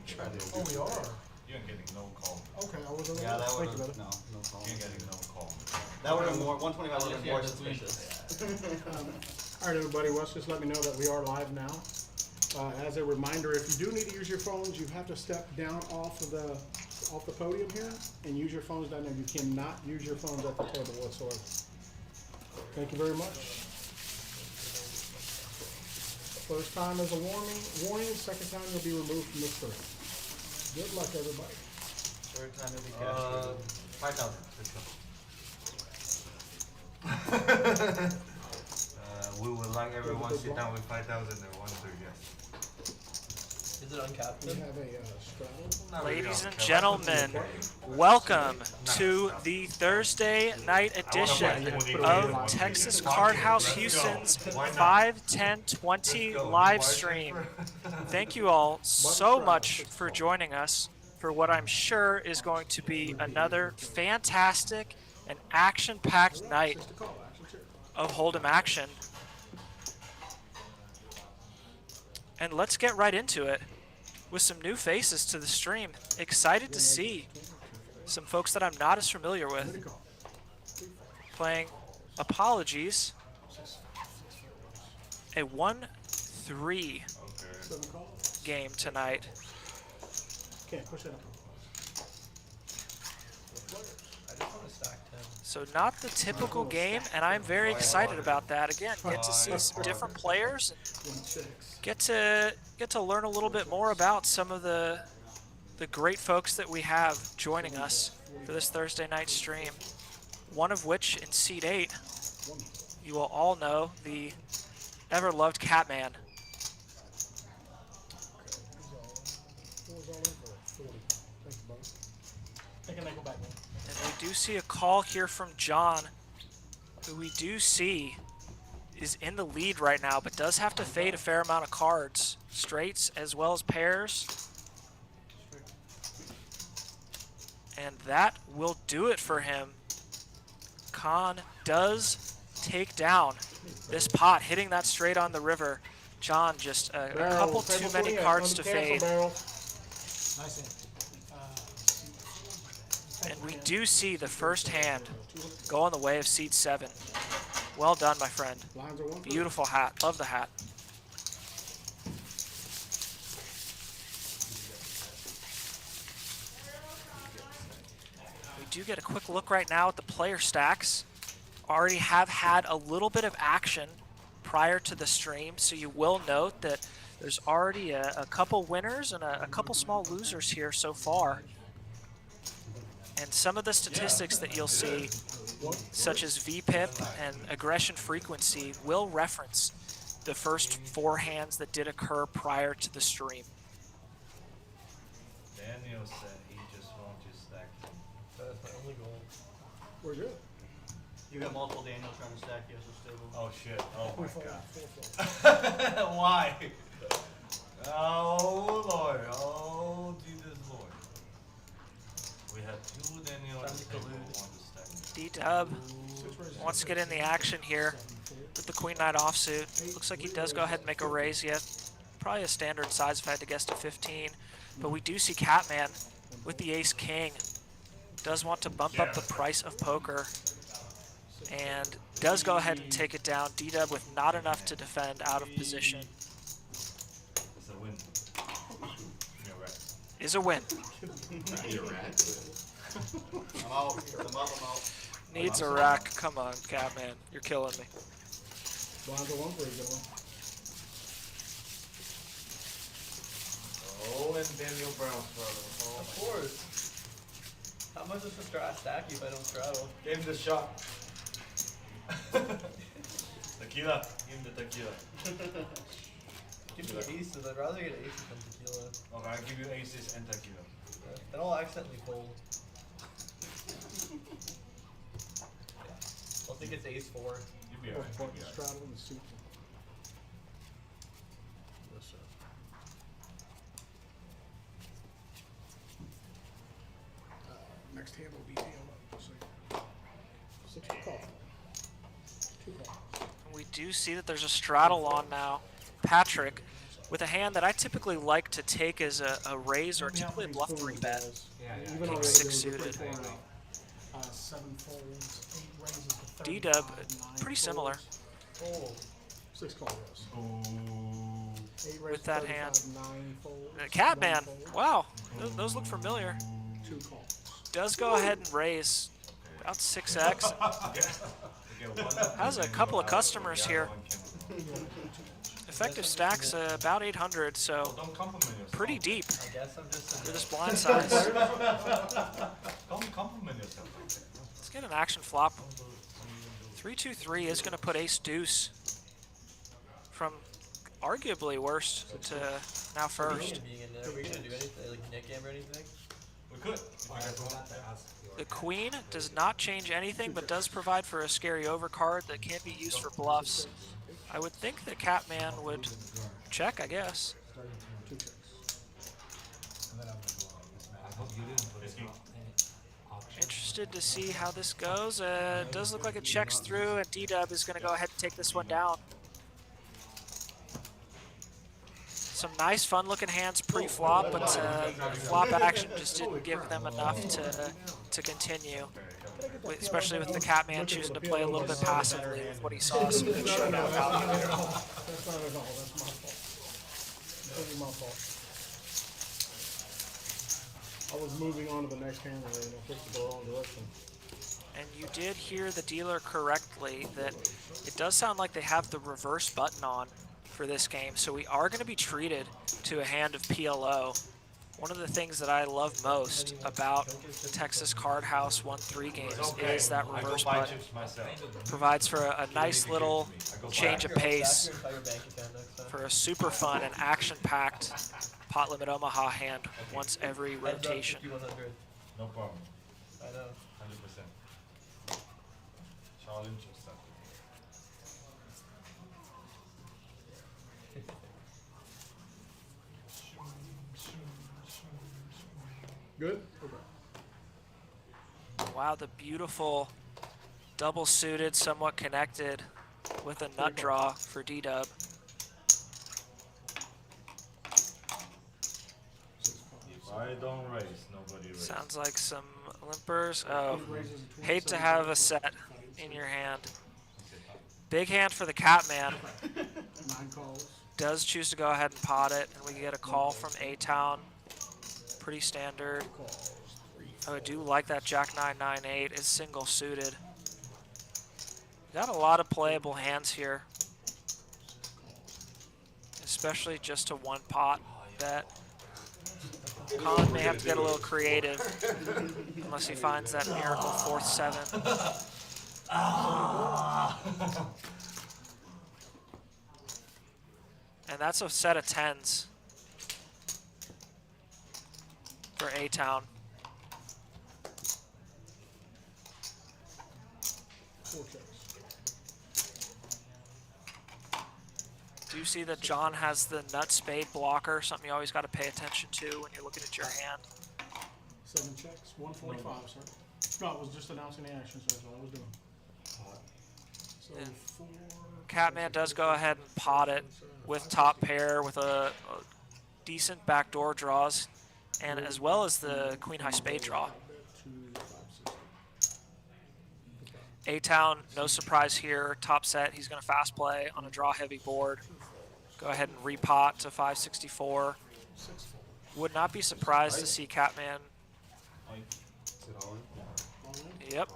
Oh, we are. You ain't getting no call. Okay, I wasn't. Yeah, that would Thank you, have brother. no call. You ain't getting no call. That would have more 125 would have been more suspicious. All right, everybody. Wes, just let me know that we are live now. As a reminder, if you do need to use your phones, you have to step down off the podium here and use your phones down there. You cannot use your phones at the table whatsoever. Thank you very much. First time is a warning. Second time you'll be removed from the screen. Good luck, everybody. Third time it'll be cash. 5,000. We would like everyone sit down with 5,000 and 1 3, yes. Is it uncapped? We have a straddle. Not really Ladies and uncapped. gentlemen, welcome to the Thursday night edition of Texas Card House Houston's 5, 10, 20 live stream. Thank you all so much for joining us for what I'm sure is going to be another fantastic and action-packed night of Hold'em action. And let's get right into it with some new faces to the stream. Excited to see some folks that I'm not as familiar with playing Apologies, a 1-3 game tonight. Can't push it up. So not the typical game, and I'm very excited about that. Again, get to see some different players, and get to learn a little bit more about some of the great folks that we have joining us for this Thursday night stream. One of which in seat 8, you will all know, the ever-loved Catman. And we do see a call here from John, who we do see is in the lead right now, but does have to fade a fair amount of cards, straights as well as pairs. And that will do it for him. Khan does take down this pot, hitting that straight on the river. John just a couple too many cards to fade. And we do see the first hand go on the way of seat 7. Well done, my friend. Beautiful hat. Love the hat. We do get a quick look right now at the player stacks. Already have had a little bit of action prior to the stream, so you will note that there's already a couple winners and a couple small losers here so far. And some of the statistics that you'll see, such as VPIP and aggression frequency, will reference the first 4 hands that did occur prior to the stream. Daniel said he just wants to stack them. That's my only goal. We're good. You got multiple Daniels trying to stack you as a stable. Oh shit, oh my god. Why? Oh Lord, oh Jesus Lord. We have 2 Daniels on the table, 1 to stack. D-Dub wants to get in the action here with the Queen Knight offsuit. Looks like he does go ahead and make a raise yet. Probably a standard size if I had to guess to 15. But we do see Catman with the Ace King. Does want to bump up the price of poker. And does go ahead and take it down. D-Dub with not enough to defend, out of position. It's a win. You're right. Is a win. You're right. I'm out. I'm out. Needs a rack. Come on, Catman. You're killing me. Blinds are 1 for a good one. Oh, and Daniel Brown's brother. Oh, Of course. How much does the strat stack you if I don't straddle? Give him the shot. Tequila. Give him the tequila. Give me aces. I'd rather get aces than tequila. Okay, I'll give you aces and tequila. Then I'll accidentally fold. I'll think it's ace 4. You'll be alright. Point straddle and suit. Yes, sir. Next hand will be DL. 6 call. 2 calls. We do see that there's a straddle on now. Patrick with a hand that I typically like to take as a raise or typically a bluff 3 bet. Even King already 6 there was a suited. 3-4 out. 7 folds, 8 raises to 35, D-dub, 9 pretty similar. folds, 6 call yes. Ooh. 8 raises With to that 35, hand. 9 folds, 1 Catman, fold, wow, those look familiar. 2 calls. Does go ahead and raise about 6x. Has a couple of customers here. Effective stacks about 800, so Don't compliment yourself. pretty deep I guess I'm just for this blind size. Don't compliment yourself. Let's get an action flop. 3-2-3 is going to put ace deuce from arguably worst to now first. being in there. Are we gonna do anything like Nick game or anything? We could. If you guys want. The queen does not change anything, but does provide for a scary overcard that can be used for bluffs. I would think that Catman would check, I guess. 2 checks. Interested to see how this goes. It does look like it checks through, and D-dub is going to go ahead and take this one down. Some nice, fun-looking hands pre-flop, but flop action just didn't give them enough to continue. Especially with the Catman choosing to play a little bit passively with what he saw as some good showdown value. That's not at all. That's my fault. Totally my fault. I was moving on to the next camera and I picked the wrong direction. And you did hear the dealer correctly that it does sound like they have the reverse button on for this game, so we are going to be treated to a hand of PLO. One of the things that I love most about Texas Card House 1-3 games is that reverse button. Provides for a nice little change of pace for a super fun and action-packed pot limit Omaha hand once every rotation. No problem. I know. 100%. Challenge yourself. Good? Okay. Wow, the beautiful double suited, somewhat connected with a nut draw for D-dub. I don't raise, nobody raise. Sounds like some limpers. Oh, hate to have a set in your hand. Big hand for the Catman. 9 calls. Does choose to go ahead and pot it, and we get a call from A-Town. Pretty standard. Oh, I do like that Jack 9-9-8 is single suited. Got a lot of playable hands here, especially just a 1 pot bet. Colin may have to get a little creative unless he finds that miracle 4th 7. And that's a set of 10s for A-Town. 4 checks. Do you see that John has the nut spade blocker, something you always got to pay attention to when you're looking at your hand? 7 checks. 145, sir. No, I was just announcing the action, so that's all I was doing. So And 4. Catman does go ahead and pot it with top pair with a decent backdoor draws, and as well as the queen high spade draw. A-Town, no surprise here. Top set, he's going to fast play on a draw heavy board. Go ahead and repot to 564. Would not be surprised to see Catman. Yep.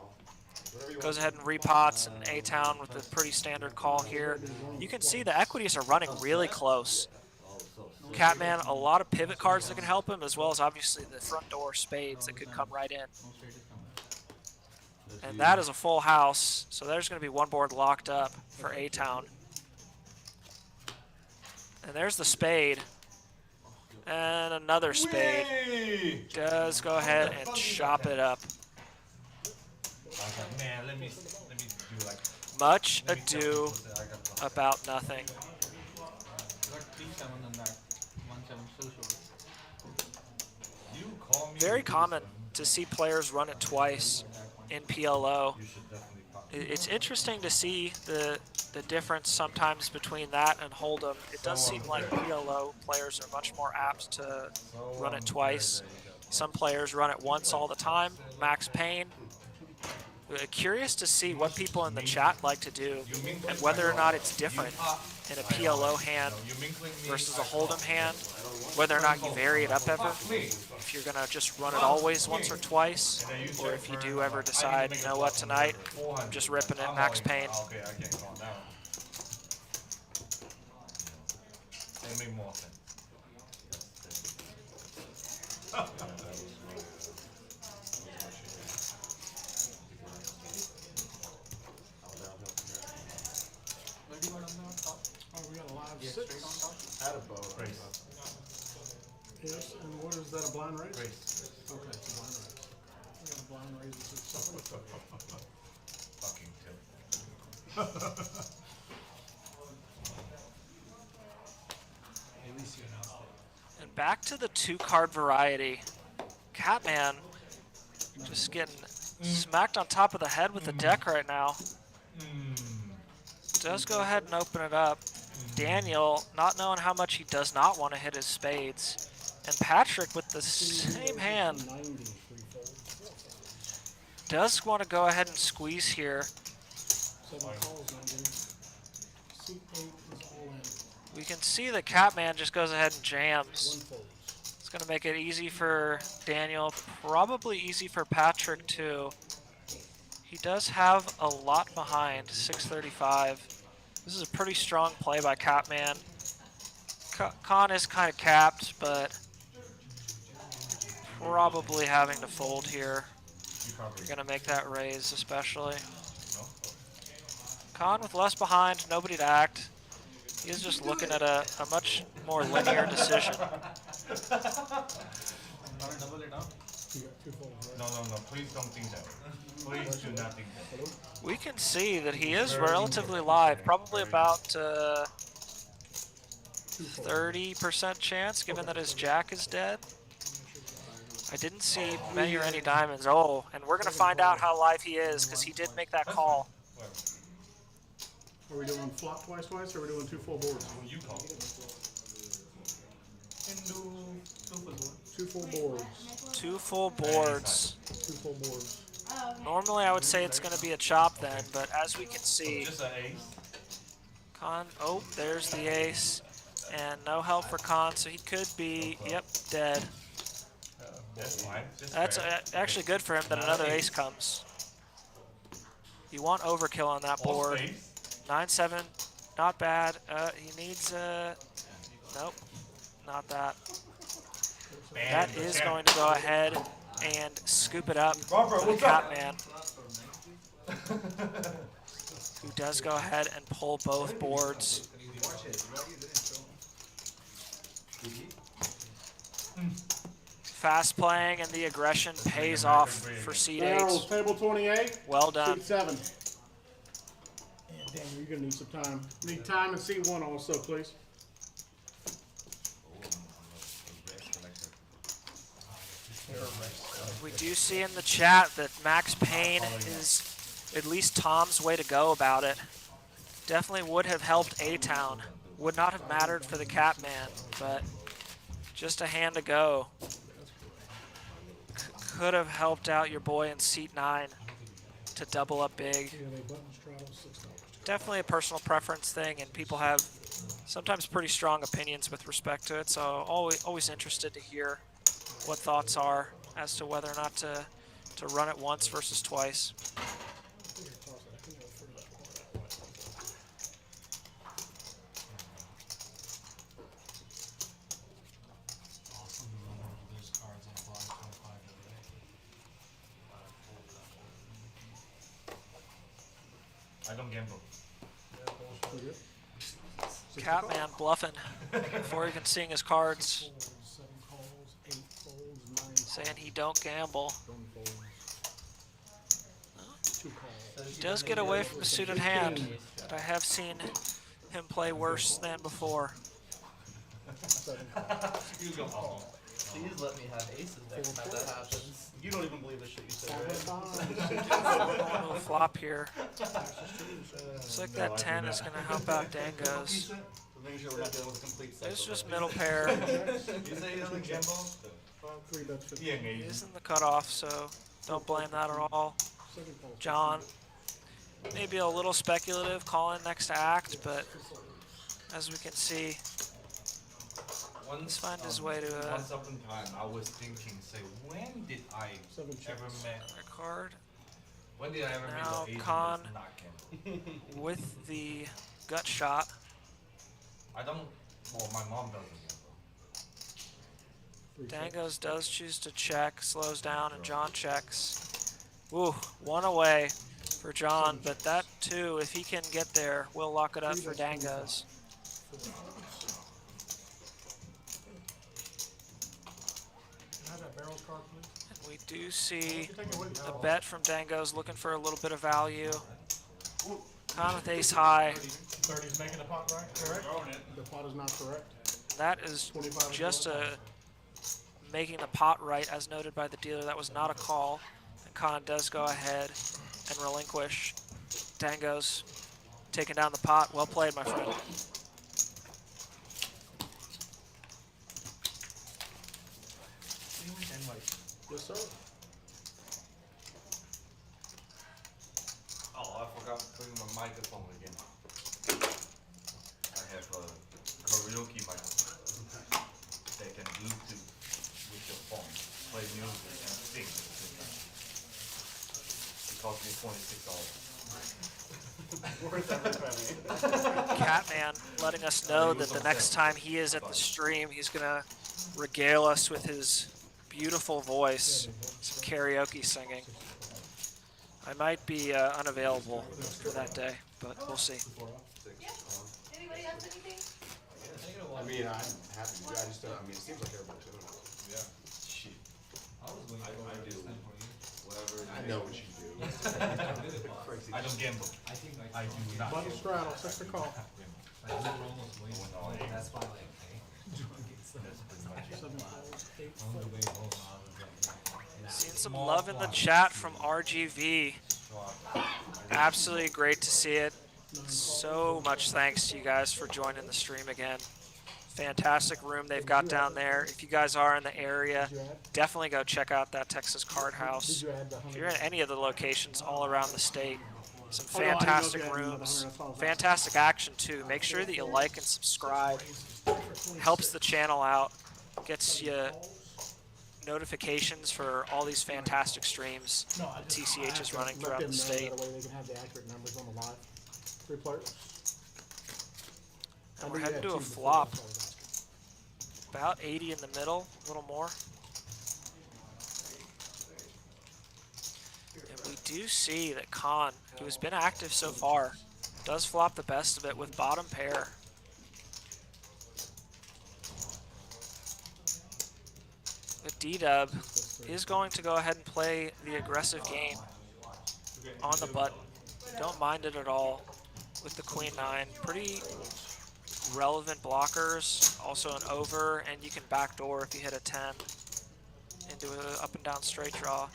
Goes ahead and repots, and A-Town with a pretty standard call here. You can see the equities are running really close. Catman, a lot of pivot cards that can help him, as well as obviously the front door spades that could come right in. And that is a full house, so there's going to be 1 board locked up for A-Town. And there's the spade. And another spade. Does go ahead and chop it up. Man, let me do like. Much ado about nothing. You call me. Very common to see players run it twice in PLO. You should definitely pop. It's interesting to see the the difference sometimes between that and Hold'em, it does seem like PLO players are much more apt to run it twice. Some players run it once all the time. Max Payne. Curious to see what people in the chat like to do and whether or not it's different in a PLO hand versus a Hold'em hand, whether or not you vary it up ever, if you're gonna just run it always once or twice, or if you do ever decide, you know what, tonight, I'm just ripping it Max Payne. Okay, I can't calm down. It make more sense. Oh, we got a live Yeah, 6. straight on top. Raise. Yes, and what is that, a blind raise? Raise. Okay, it's a blind raise. We got a blind raise at 670. Fucking At least you announced it. And back to the 2-card variety. Catman just getting smacked on top of the head with the deck right now. Does go ahead and open it up. Daniel, not knowing how much he does not want to hit his spades. And Patrick with the same hand 90, 3 folds. does want to go ahead and squeeze here. 7 calls, 90. Suit 8 is all in. We can see that Catman just goes ahead and 1 jams. folds. It's going to make it easy for Daniel, probably easy for Patrick too. He does have a lot behind, 635. This is a pretty strong play by Catman. Con is kind of capped, but probably having to fold here. You're going to make that raise especially. Con with less behind, nobody to act. He's just looking at a much more linear decision. Double it down. You got 2 folds, right? No, please don't think that. Please do not think that. Hello? We can see that he is relatively live, probably about 30% chance, given that his jack is dead. I didn't see many or any diamonds. Oh, and we're going to find out how live he is, because he did make that call. Are we doing flop twice, or are we doing 2 full boards? You call. Can do 2 full board. 2 full boards. 2 full boards. 2 full boards. Normally I would say it's going to be a chop then, but as we can see, Just an ace. Con, oh, there's the ace. And no help for Con, so he could be, yep, dead. That's fine. That's actually good for him that another ace comes. You want overkill on that board. 9-7, not bad. He needs nope, not that. That is going to go ahead and scoop it up for the Catman, who does go ahead and pull both boards. Fast playing and the aggression pays off for seed 8. Barrels, table 28. Well done. Seat 7. Damn, you're gonna need some time. Need time in seat 1 also, please. We do see in the chat that Max Payne is at least Tom's way to go about it. Definitely would have helped A-Town. Would not have mattered for the Catman, but just a hand to go. Could have helped out your boy in seat 9 to double up big. Definitely a personal preference thing, and people have sometimes pretty strong opinions with respect to it, so always interested to hear what thoughts are as to whether or not to run it once versus twice. I don't gamble. Catman bluffing before even seeing his cards, 7 calls, 8 folds, 9 saying he don't gamble. 2 calls. He does get away from a suited hand, but I have seen him play worse than before. 7 calls. You go home. Please let me have aces next time that happens. You don't even believe the shit you say, No flop here. Looks like that 10 is going to help out Dangos. So making sure we're not dealing with a complete cycle. It's just middle pair. You say you don't gamble? 3 bets 50. Yeah, He maybe. is in the cutoff, so don't blame that at all. Second call. John, maybe a little speculative calling next act, but as we can see, Once, find his way to a- Once upon a time, I was thinking, say, when did I 7 ever chips. met? a card When did I ever Now meet the Con. agent that's not gambling? with the gut shot. I don't. Well, my mom doesn't gamble. Dangos does choose to check, slows down, and John checks. Ooh, one away for John, but that too, if he can get there, will lock it up for Dangos. Have that barrel card, please. And we do see Take it with you. a bet from Dangos looking for a little bit of value. Con with ace high. 30's making the pot right, correct? The pot is not correct. That is 25 just making the pot right, as noted by the dealer. That was not a call. And Con does go ahead and relinquish. Dangos taking down the pot. Well played, my friend. Yes, sir. Oh, I forgot to bring my microphone again. I have a karaoke microphone. They can Bluetooth with your phone, play music and sing at the same time. It cost me $26. Worth every penny. Catman letting us know that the next time he is at the stream, he's going to regale us with his beautiful voice, some karaoke singing. I might be unavailable for that day, but we'll see. Anybody else anything? I mean, I'm happy to do it. I just don't, I mean, it seems like everybody's doing it. Yeah. Shit. I do. Whatever. I know what you do. I don't gamble. I do not Button gamble. straddle, 6 to call. That's pretty much it. 7 calls, 8 fold. Seen some love in the chat from RGV. Absolutely great to see it. So much thanks to you guys for joining the stream again. Fantastic room they've got down there. If you guys are in the area, definitely go check out that Texas Card House. Did you add the If you're in any of the locations all around the state, some Oh, no, I didn't know if fantastic you had another rooms, 100, that's all I was fantastic action too. Make sure that you like and subscribe. Helps the channel out, gets you notifications for all these fantastic streams No, I just- TCH I is have running to throughout let the them know state. That way they can have the accurate numbers on the live. 3 players. And I we're knew you heading had to a 2 before, flop. that's all I was asking. About 80 in the middle, a little more. And we do see that Con, who has been active so far, does flop the best of it with bottom pair. But D-Dub is going to go ahead and play the aggressive game on the button. Don't mind it at all with the Queen 9. Pretty relevant blockers, also an over, and you can backdoor if you hit a 10 into an up and down straight draw.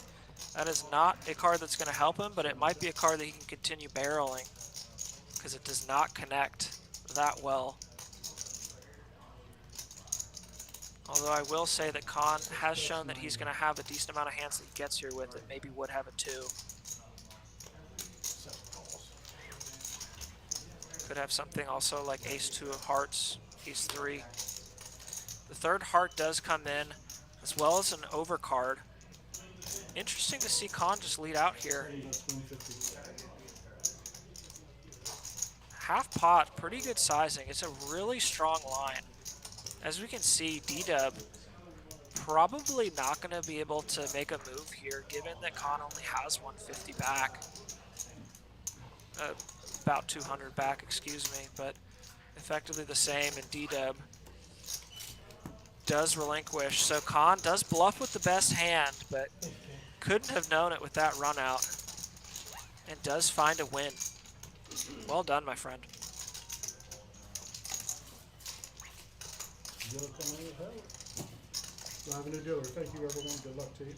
That is not a card that's going to help him, but it might be a card that he can continue barreling because it does not connect that well. Although I will say that Con has shown that he's going to have a decent amount of hands that he gets here with that maybe would have a 2. Could have something also like ace-2 of hearts, ace-3. The third heart does come in, as well as an overcard. Interesting to see Con just lead out here. Half pot, pretty good sizing. It's a really strong line. As we can see, D-Dub probably not going to be able to make a move here, given that Con only has 150 back. About 200 back, excuse me, but effectively the same, and D-Dub does relinquish. So Con does bluff with the best hand, but couldn't have known it with that run out, and does find a win. Well done, my friend. We'll have a new dealer. Thank you, everyone. Good luck to you.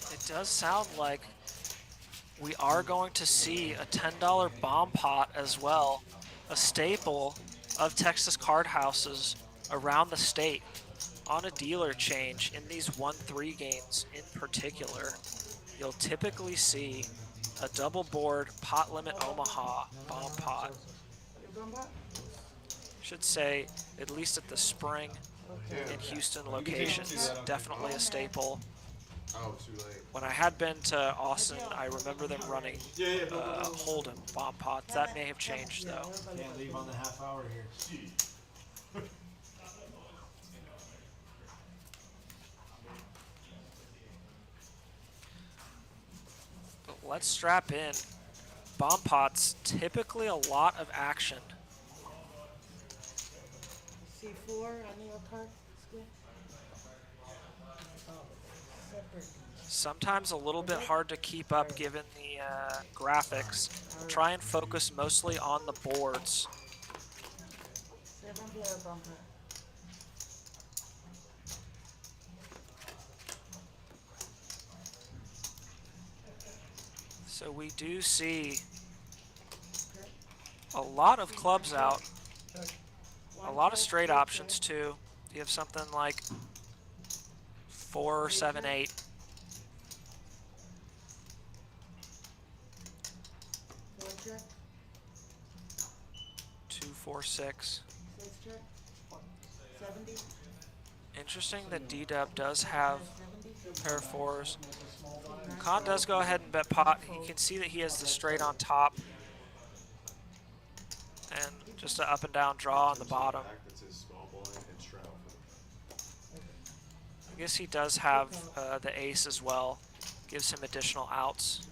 It does sound like we are going to see a $10 bomb pot as well, a staple of Texas card houses around the state on a dealer change in these 1-3 games in particular. You'll typically see a double board pot limit Omaha bomb pot. Should say, at least at the spring in Houston locations, definitely a staple. Oh, too late. When I had been to Austin, I remember them running Hold'em bomb pots. That may have changed though. Can't leave on the half hour here. But let's strap in. Bomb pots, typically a lot of action. C4 on your card. Sometimes a little bit hard to keep up given the graphics. Try and focus mostly on the boards. 7 player bumper. So we do see a lot of clubs out. A lot of straight options too. You have something like 4, 7, 8. 4 check. 2, 4, 6. 6 check. 70. Interesting that D-Dub does have 70. pair of 4s. Khan does go ahead and bet pot. You can see that he has the straight on top. And just an up and down draw on the bottom. That's his small blind and straddle. I guess he does have the ace as well. Gives him additional outs.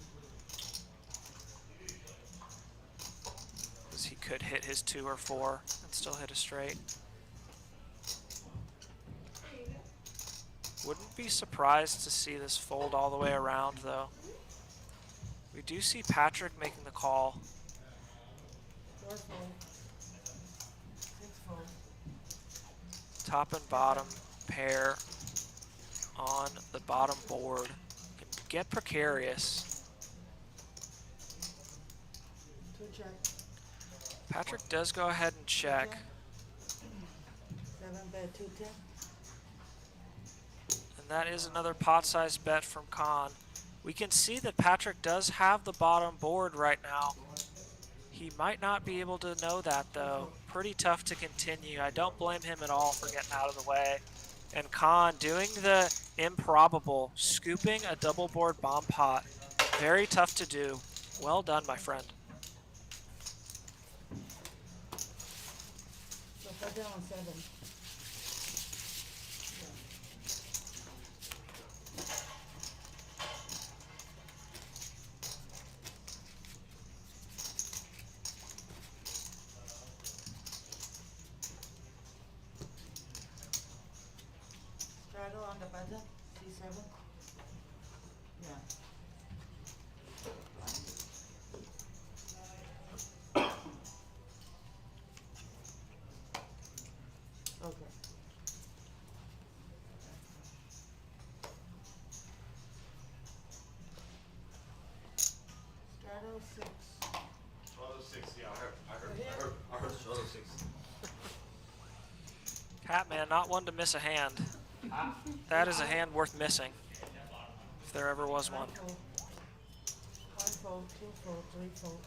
Because he could hit his 2 or 4 and still hit a straight. Wouldn't be surprised to see this fold all the way around though. We do see Patrick making the call. 4 fold. 6 fold. Top and bottom pair on the bottom board. Can get precarious. 2 check. Patrick does go ahead and check. 7 bet 210. And that is another pot-sized bet from Khan. We can see that Patrick does have the bottom board right now. He might not be able to know that though. Pretty tough to continue. I don't blame him at all for getting out of the way. And Khan doing the improbable, scooping a double board bomb pot. Very tough to do. Well done, my friend. So put down 7. Straddle on the button. C7. Yeah. Okay. Straddle 6. Oh, 6, yeah, I heard shadow 6. Catman, not one to miss a hand. That is a hand worth missing, if there ever was one. 1 fold, 2 fold, 3 fold.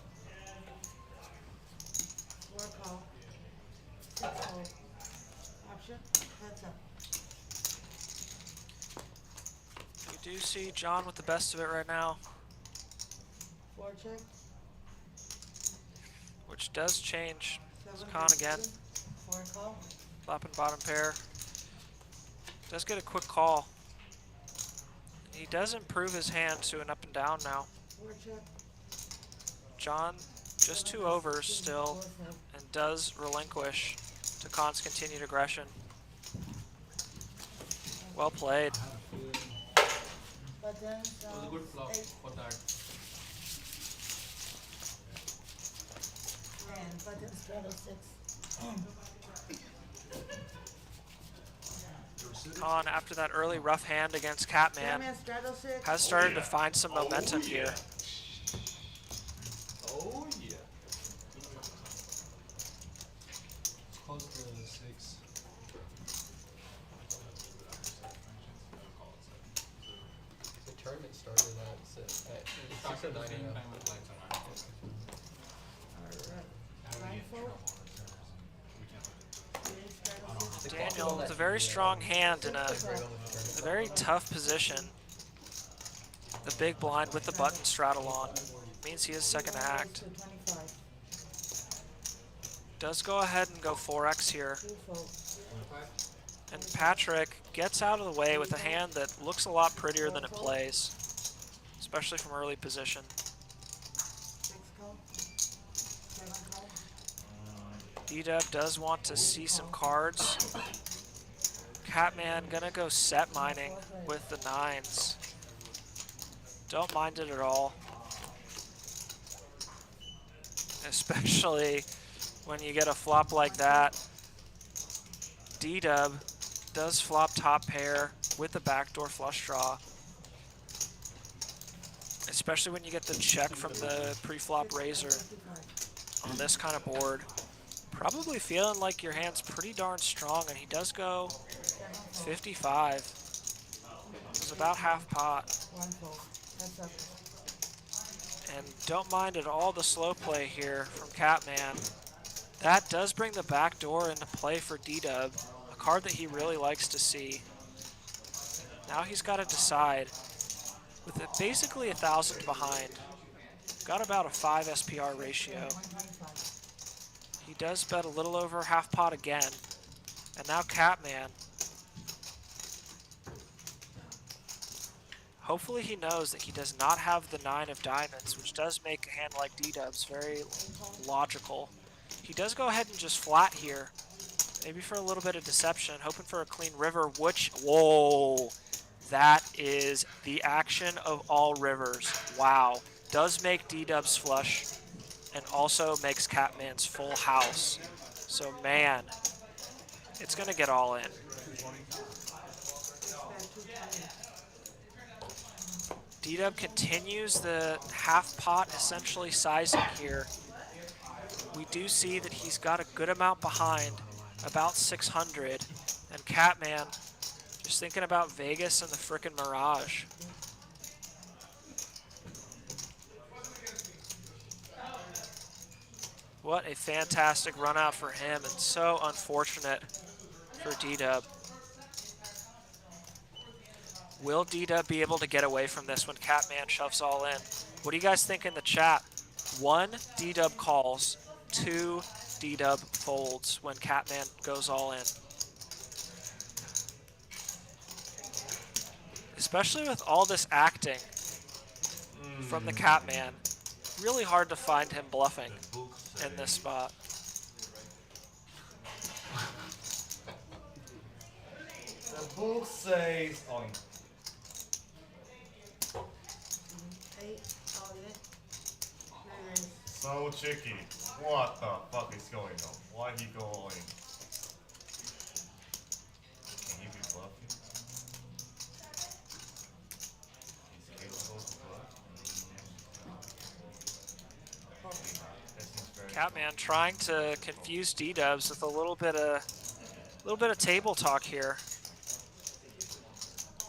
4 call. 6 fold. Option. Heads up. You do see John with the best of it right now, 4 check. which does change. 7 Khan bet again. 7. Four call. Flop and bottom pair. Does get a quick call. He does improve his hand to an up and down now. Four check. John, just 2 overs still, Four fold. and does relinquish to Khan's continued aggression. Well played. But then, It was a good flop eight. for that. And button straddle 6. Khan, after that early rough hand against Catman, Man straddle 6. has started to find some momentum here. Oh yeah. It's close to 6. The tournament started at 6 or 9 a.m. Alright. Blindfold. Eight straddle 6. Daniel with a very strong hand in a very tough position. The big blind with the button straddle on means he is second to act. To 25. Does go ahead and go 4x here. 2 fold. And Patrick gets out of the way with a hand that looks a lot prettier than it plays, especially from early position. 6 call. 7 call. D-Dub does want to see some cards. Catman gonna go set mining with the 9s. Don't mind it at all. Especially when you get a flop like that. D-Dub does flop top pair with the backdoor flush draw. Especially when you get the check from the pre-flop razor on this kind of board. Probably feeling like your hand's pretty darn strong, and he does go 55. It's about half pot. 1 fold. Heads up. And don't mind at all the slow play here from Catman. That does bring the back door into play for D-Dub, a card that he really likes to see. Now he's got to decide. With it basically 1,000 behind, got about a 5 SPR ratio. 125. He does bet a little over half pot again. And now Catman. Hopefully he knows that he does not have the 9 of diamonds, which does make a hand like D-Dub's very logical. He does go ahead and just flat here. Maybe for a little bit of deception, hoping for a clean river, which, whoa, that is the action of all rivers. Wow. Does make D-Dub's flush and also makes Catman's full house. So man, it's gonna get all in. D-Dub continues the half pot essentially sizing here. We do see that he's got a good amount behind, about 600, and Catman just thinking about Vegas and the frickin' Mirage. What a fantastic run out for him, and so unfortunate for D-Dub. Will D-Dub be able to get away from this when Catman shoves all in? What do you guys think in the chat? 1, D-Dub calls. 2, D-Dub folds when Catman goes all in. Especially with all this acting from the Catman. Really hard to find him bluffing in this spot. The book says on 8. All in. Nice. so tricky. What the fuck is going on? Why he go all in? Can he be bluffing? He's capable of bluffing. That seems very Catman trying to confuse D-Dubs with a little bit of table talk here.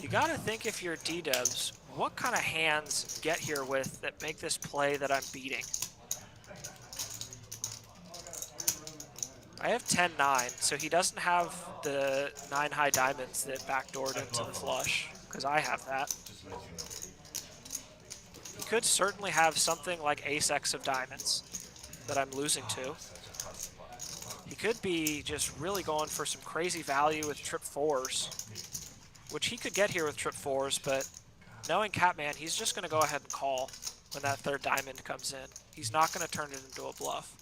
You gotta think if you're D-Dubs, what kind of hands get here with that make this play that I'm beating? I have 10-9, so he doesn't have the 9 high diamonds that backdoored into the flush, because I have that. just let you know. He could certainly have something like ace-x of diamonds that I'm losing to. He could be just really going for some crazy value with trip fours, which he could get here with trip fours, but knowing Catman, he's just going to go ahead and call when that third diamond comes in. He's not going to turn it into a bluff.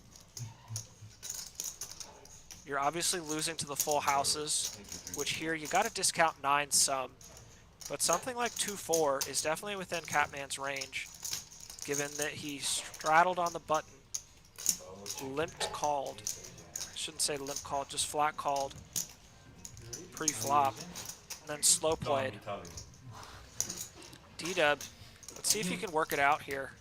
You're obviously losing to the full houses, which here you got to discount 9 some, but something like 2-4 is definitely within Catman's range, given that he straddled on the button, limped called. Shouldn't say limp called, just flat called pre-flop, and then slow played. D-Dub, let's see if he can work it out here.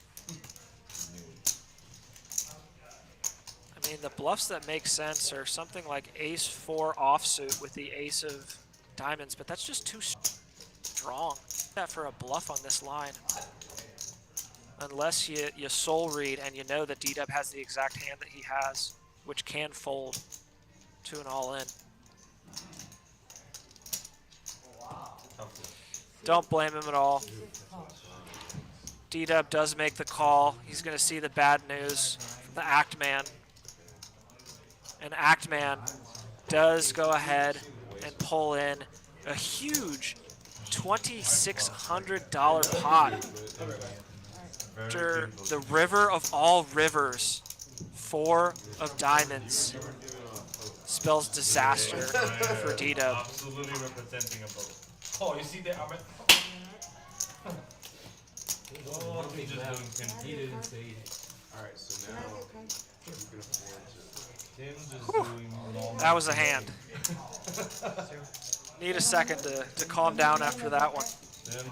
I mean, the bluffs that make sense are something like ace-4 offsuit with the ace of diamonds, but that's just too strong. That for a bluff on this line. Unless you soul read and you know that D-Dub has the exact hand that he has, which can fold to an all-in. Don't blame him at all. D-Dub does make the call. He's going to see the bad news from the Act Man. And Act Man does go ahead and pull in a huge $2,600 pot. After the river of all rivers, 4 of diamonds spells disaster for D-Dub. Absolutely representing a boat. Oh, you see the Ahmed? Oh, he's just doing Tim. He didn't say it. Alright, so now you can afford to. Tim's just doing normal. That was a hand. Need a second to calm down after that one. Tim.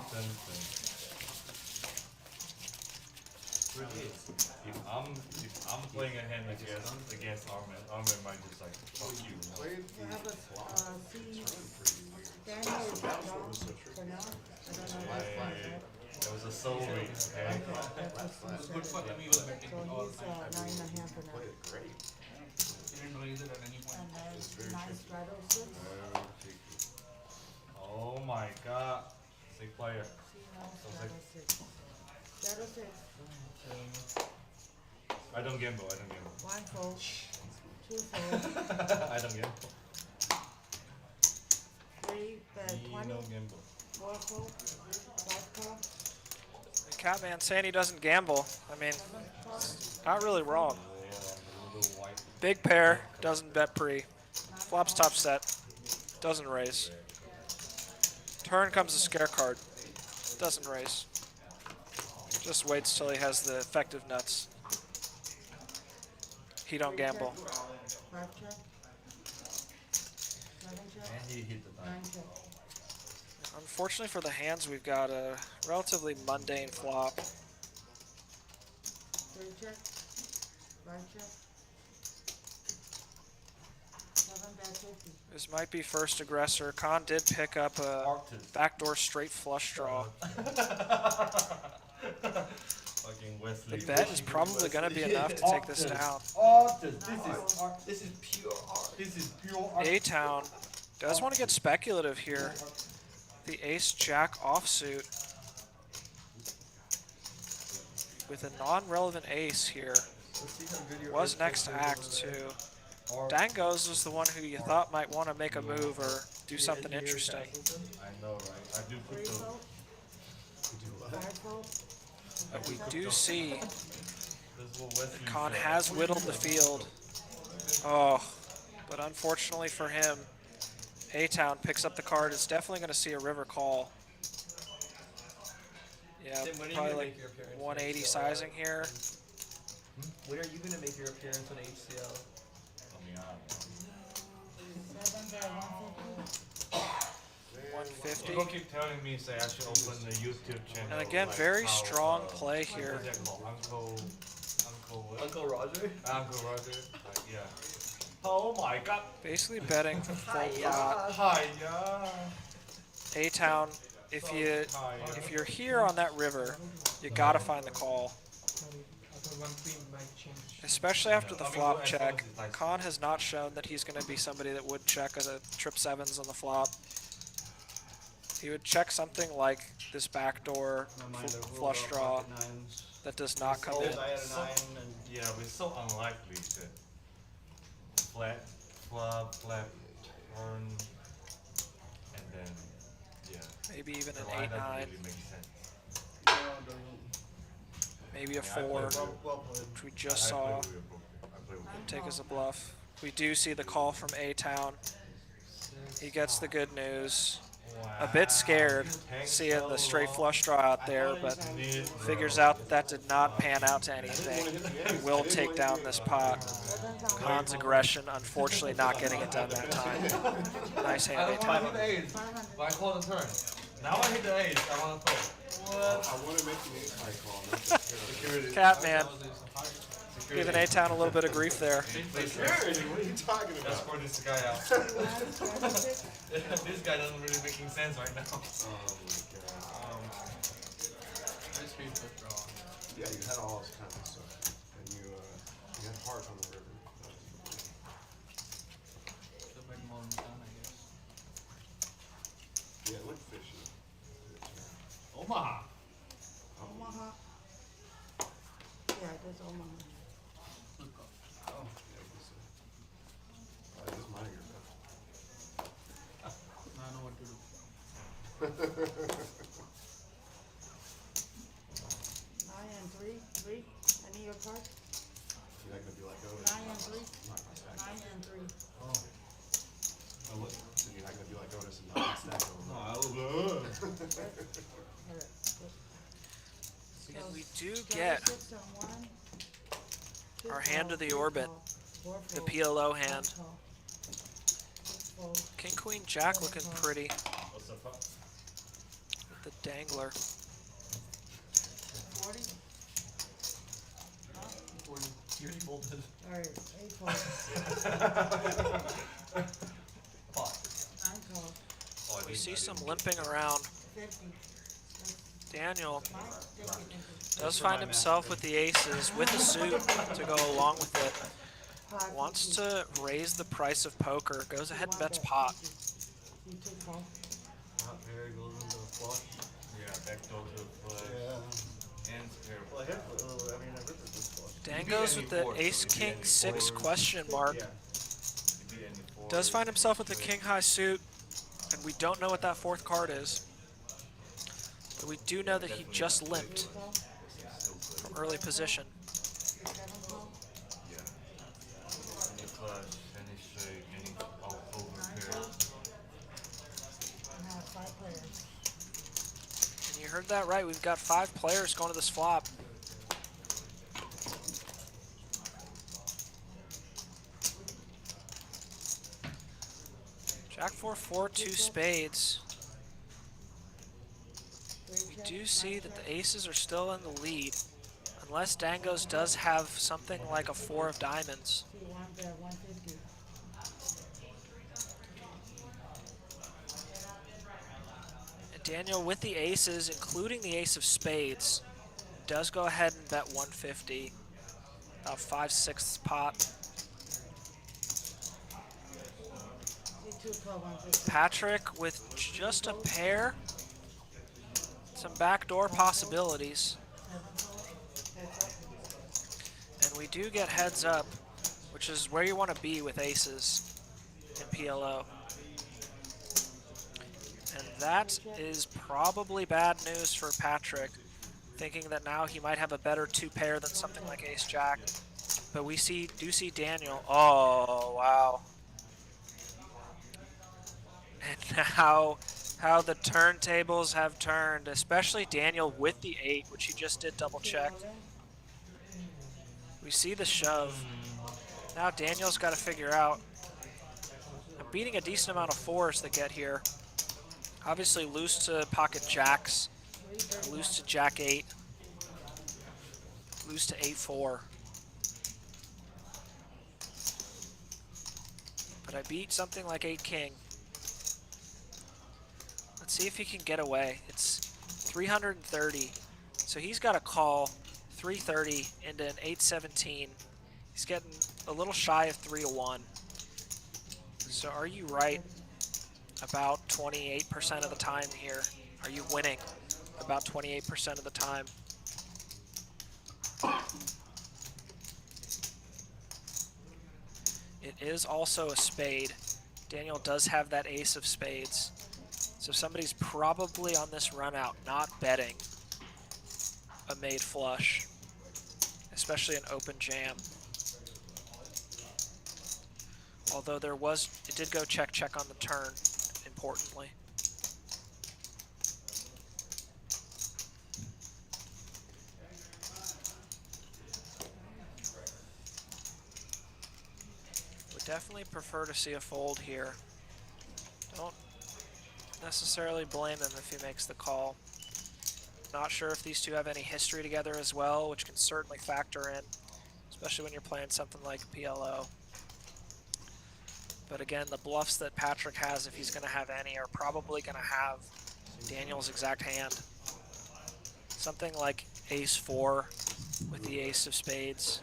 If I'm playing a hand against Ahmed might just like, fuck you. Played You have a, see, Daniel so is that wrong was so tricky. for now. I don't know what's Hey, wrong, right? That was a soul read, okay? It's good for him, he was betting So all he's, time. 9.5 for now. Played it great. He didn't raise it at any point. And then It's very 9 tricky. straddle 6. Oh my god. Sick player. See, 9 straddle 6. Straddle 6. I don't gamble. 1 fold. 2 fold. I don't gamble. 3 bet 20. No gamble. 4 fold. 5 call. Catman saying he doesn't gamble. I mean, not really wrong. Big pair, doesn't bet pre. Flops top set, doesn't raise. Turn comes a scare card, doesn't raise. Just waits till he has the effective nuts. He don't gamble. 5 check. 7 check. And he hit the 9 check. Unfortunately for the hands, we've got a relatively mundane flop. 3 check. 5 check. 7 bet 50. This might be first aggressor. Khan did pick up a backdoor straight flush draw. Fucking Wesley. The bet is probably going to be enough to take this down. This is pure art. This is pure art. A-Town does want to get speculative here. The ace-jack offsuit with a non-relevant ace here. Let's see how good your Was ace next to is act over there. too. Dangos was the one who you thought might want to make a move or do something Here, interesting. Castleton. I know, right? I do 3 put those. fold. 5 fold. But we do see This is what Wesley Khan said. has whittled the field. Oh, but unfortunately for him, A-Town picks up the card. Is definitely going to see a river call. Yeah, Tim, when are you probably gonna like make your appearance? 180 HCL? sizing here. When are you gonna make your appearance on HCL? Coming out. 7 bet 150. 150. People keep telling me, say I should open the YouTube channel. And again, like very how, strong play here. What's that called? What? Uncle Roger? Uncle Roger. Yeah. Oh my god. Basically betting full pot. Hiya. A-Town, if you're here on that river, you gotta find the call. Especially after the flop check. Khan has not shown that he's going to be somebody that would check as a trip sevens on the flop. He would check something like this backdoor flush draw that does not come in. I had a 9 and Yeah, we're so unlikely to flat, flop, flat, turn, and then, yeah. Maybe even The an line doesn't 8-9. really make sense. No, it doesn't. Maybe a Yeah, I play 4, with it. Well played. which we I just play saw. with your poker. I play with it. Take as a bluff. We do see the call from A-Town. He gets the good news. A bit scared seeing the straight flush draw out there, but figures out that that did not pan out to anything. He will take down this pot. Khan's aggression, unfortunately not getting it done that time. Nice hand, I don't want to hit A-Town. the ace, but I call the turn. Now I hit the ace, I want to play. I wanna make the ace high call, not the security. Catman, giving A-Town a little bit of grief there. Security, what are you talking Let's about? score this guy out. This guy doesn't really making sense right now. Oh my god. Nice speed push draw. Yeah, you had all this kind of stuff, and you had heart on the river. The bit more in turn, I guess. Yeah, it looked fishy. Omaha. Omaha. Yeah, that's Omaha. Flip cup. Oh, yeah, this is mine here, Now I know what to do. Nine and three. Any of your cards? You're not gonna be like, oh, 9 and 3. not my stack. 9 and 3. Oh, look, so you're not gonna be like Otis and not stack over. No, I will. Alright. And we do get 6 and 1. Two our hand of the fold, orbit, fold, four the fold, PLO one hand. fold, six fold, King, Queen, Jack looking pretty What's up, Pop? with the dangler. 40. You already bolted. Alright, 8 fold, Pot. 9 fold, Oh, I We didn't- see I some didn't- limping around. 50. Daniel Mine, take it into does find himself with the aces with a suit to go along with it. pot, Wants 50. to raise the price of poker. Goes ahead and One bets bet, pot. 50. You take fold. Top pair goes into the flush. Yeah, back door to the flush. And pair. Well, I hit, I mean, I ripped this flush. Dan goes with the ace king 6 question mark. Yeah. You beat any four. Does find himself with the king high suit, and we don't know what that 4th card is. But we do know that he just limped Fold, from early position. 7 fold, Yeah. Any flush, any straight, any over pair. and now 5 players. And you heard that right. We've got 5 players going to this flop. Jack 4-4, 2 spades. We do see that the aces are still in the lead. Unless Dangos does have something like a 4 of diamonds. See, 1 bet, 150. And Daniel with the aces, including the ace of spades, does go ahead and bet 150. About 5/6 pot. See, 2 12, 150. Patrick with just a pair. Some backdoor possibilities. 7 fold, heads up. And we do get heads up, which is where you want to be with aces in PLO. And that is probably bad news for Patrick, thinking that now he might have a better 2 pair than something like ace jack. But we do see Daniel. Oh, wow. And now how the turntables have turned, especially Daniel with the 8, which he just did double check. We see the shove. Now Daniel's got to figure out. I'm beating a decent amount of 4s to get here. Obviously loose to pocket jacks, loose to jack 8, loose to 8-4. But I beat something like 8 king. Let's see if he can get away. It's 330. So he's got to call 330 into an 817. He's getting a little shy of 3-1. So are you right about 28% of the time here? Are you winning about 28% of the time? It is also a spade. Daniel does have that ace of spades. So somebody's probably on this run out not betting a made flush, especially an open jam. Although it did go check check on the turn, importantly. Would definitely prefer to see a fold here. Don't necessarily blame him if he makes the call. Not sure if these two have any history together as well, which can certainly factor in, especially when you're playing something like PLO. But again, the bluffs that Patrick has, if he's going to have any, are probably going to have Daniel's exact hand. Something like ace-4 with the ace of spades.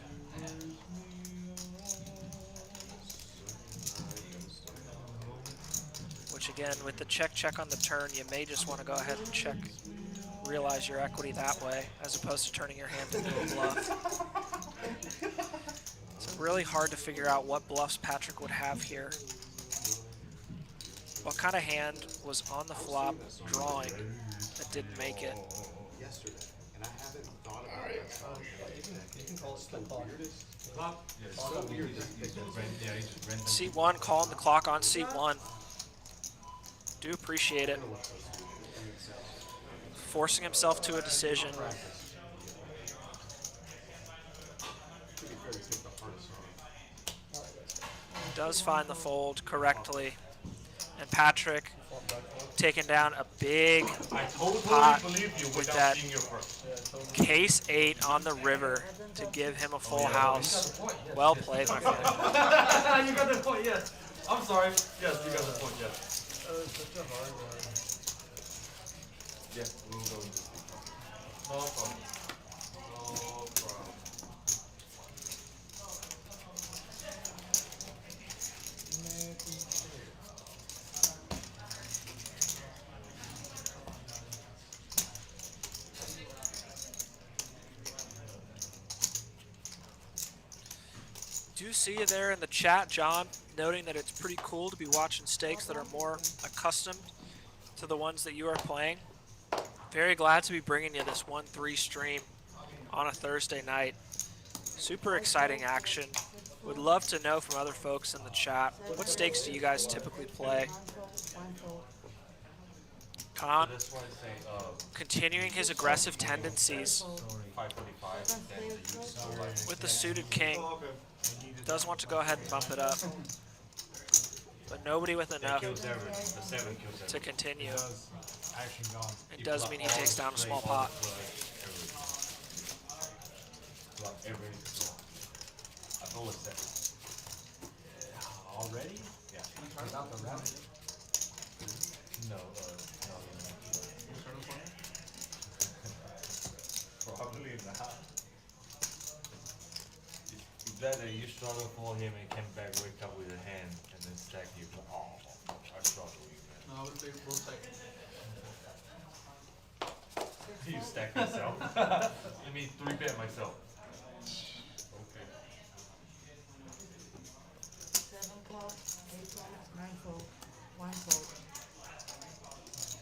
Which again, with the check-check on the turn, you may just want to go ahead and check, realize your equity that way, as opposed to turning your hand into a bluff. It's really hard to figure out what bluffs Patrick would have here. What kind of hand was on the flop drawing that didn't make it? Yesterday, and I haven't thought about it. You can call it the clock. Flop? Yeah, it's so weird. He's just random. Seat 1, calling the clock on seat 1. Do appreciate it. Forcing himself to a decision. Does find the fold correctly. And Patrick taking down a big I totally pot believe you with without that seeing your first. case 8 on the river to give him a full house. Well played, my friend. You got the point, yes. I'm sorry. Yes, you got the point, yes. It's such a hard one. Yeah, we'll go into this. No problem. No problem. Do see you there in the chat, John, noting that it's pretty cool to be watching stakes that are more accustomed to the ones that you are playing. Very glad to be bringing you this 1-3 stream on a Thursday night. Super exciting action. Would love to know from other folks in the chat, what stakes do you guys typically play? Khan, That's why I say, continuing his aggressive tendencies 545 and then the use with the suited king. Does want to go ahead and bump it up, but nobody with enough kills everything. The 7 kills to everything. continue. Action gone. It does mean he takes down a small pot. Block everything. I've always said. Already? Yeah. Not the round. No, probably not. It's better you struggle for him and come back, wake up with a hand, and then stack you. Oh, I struggle with that. No, we'll take You stack yourself. I mean, 3-bet myself. Okay. 7 call, 8 call, 9 fold, 1 fold.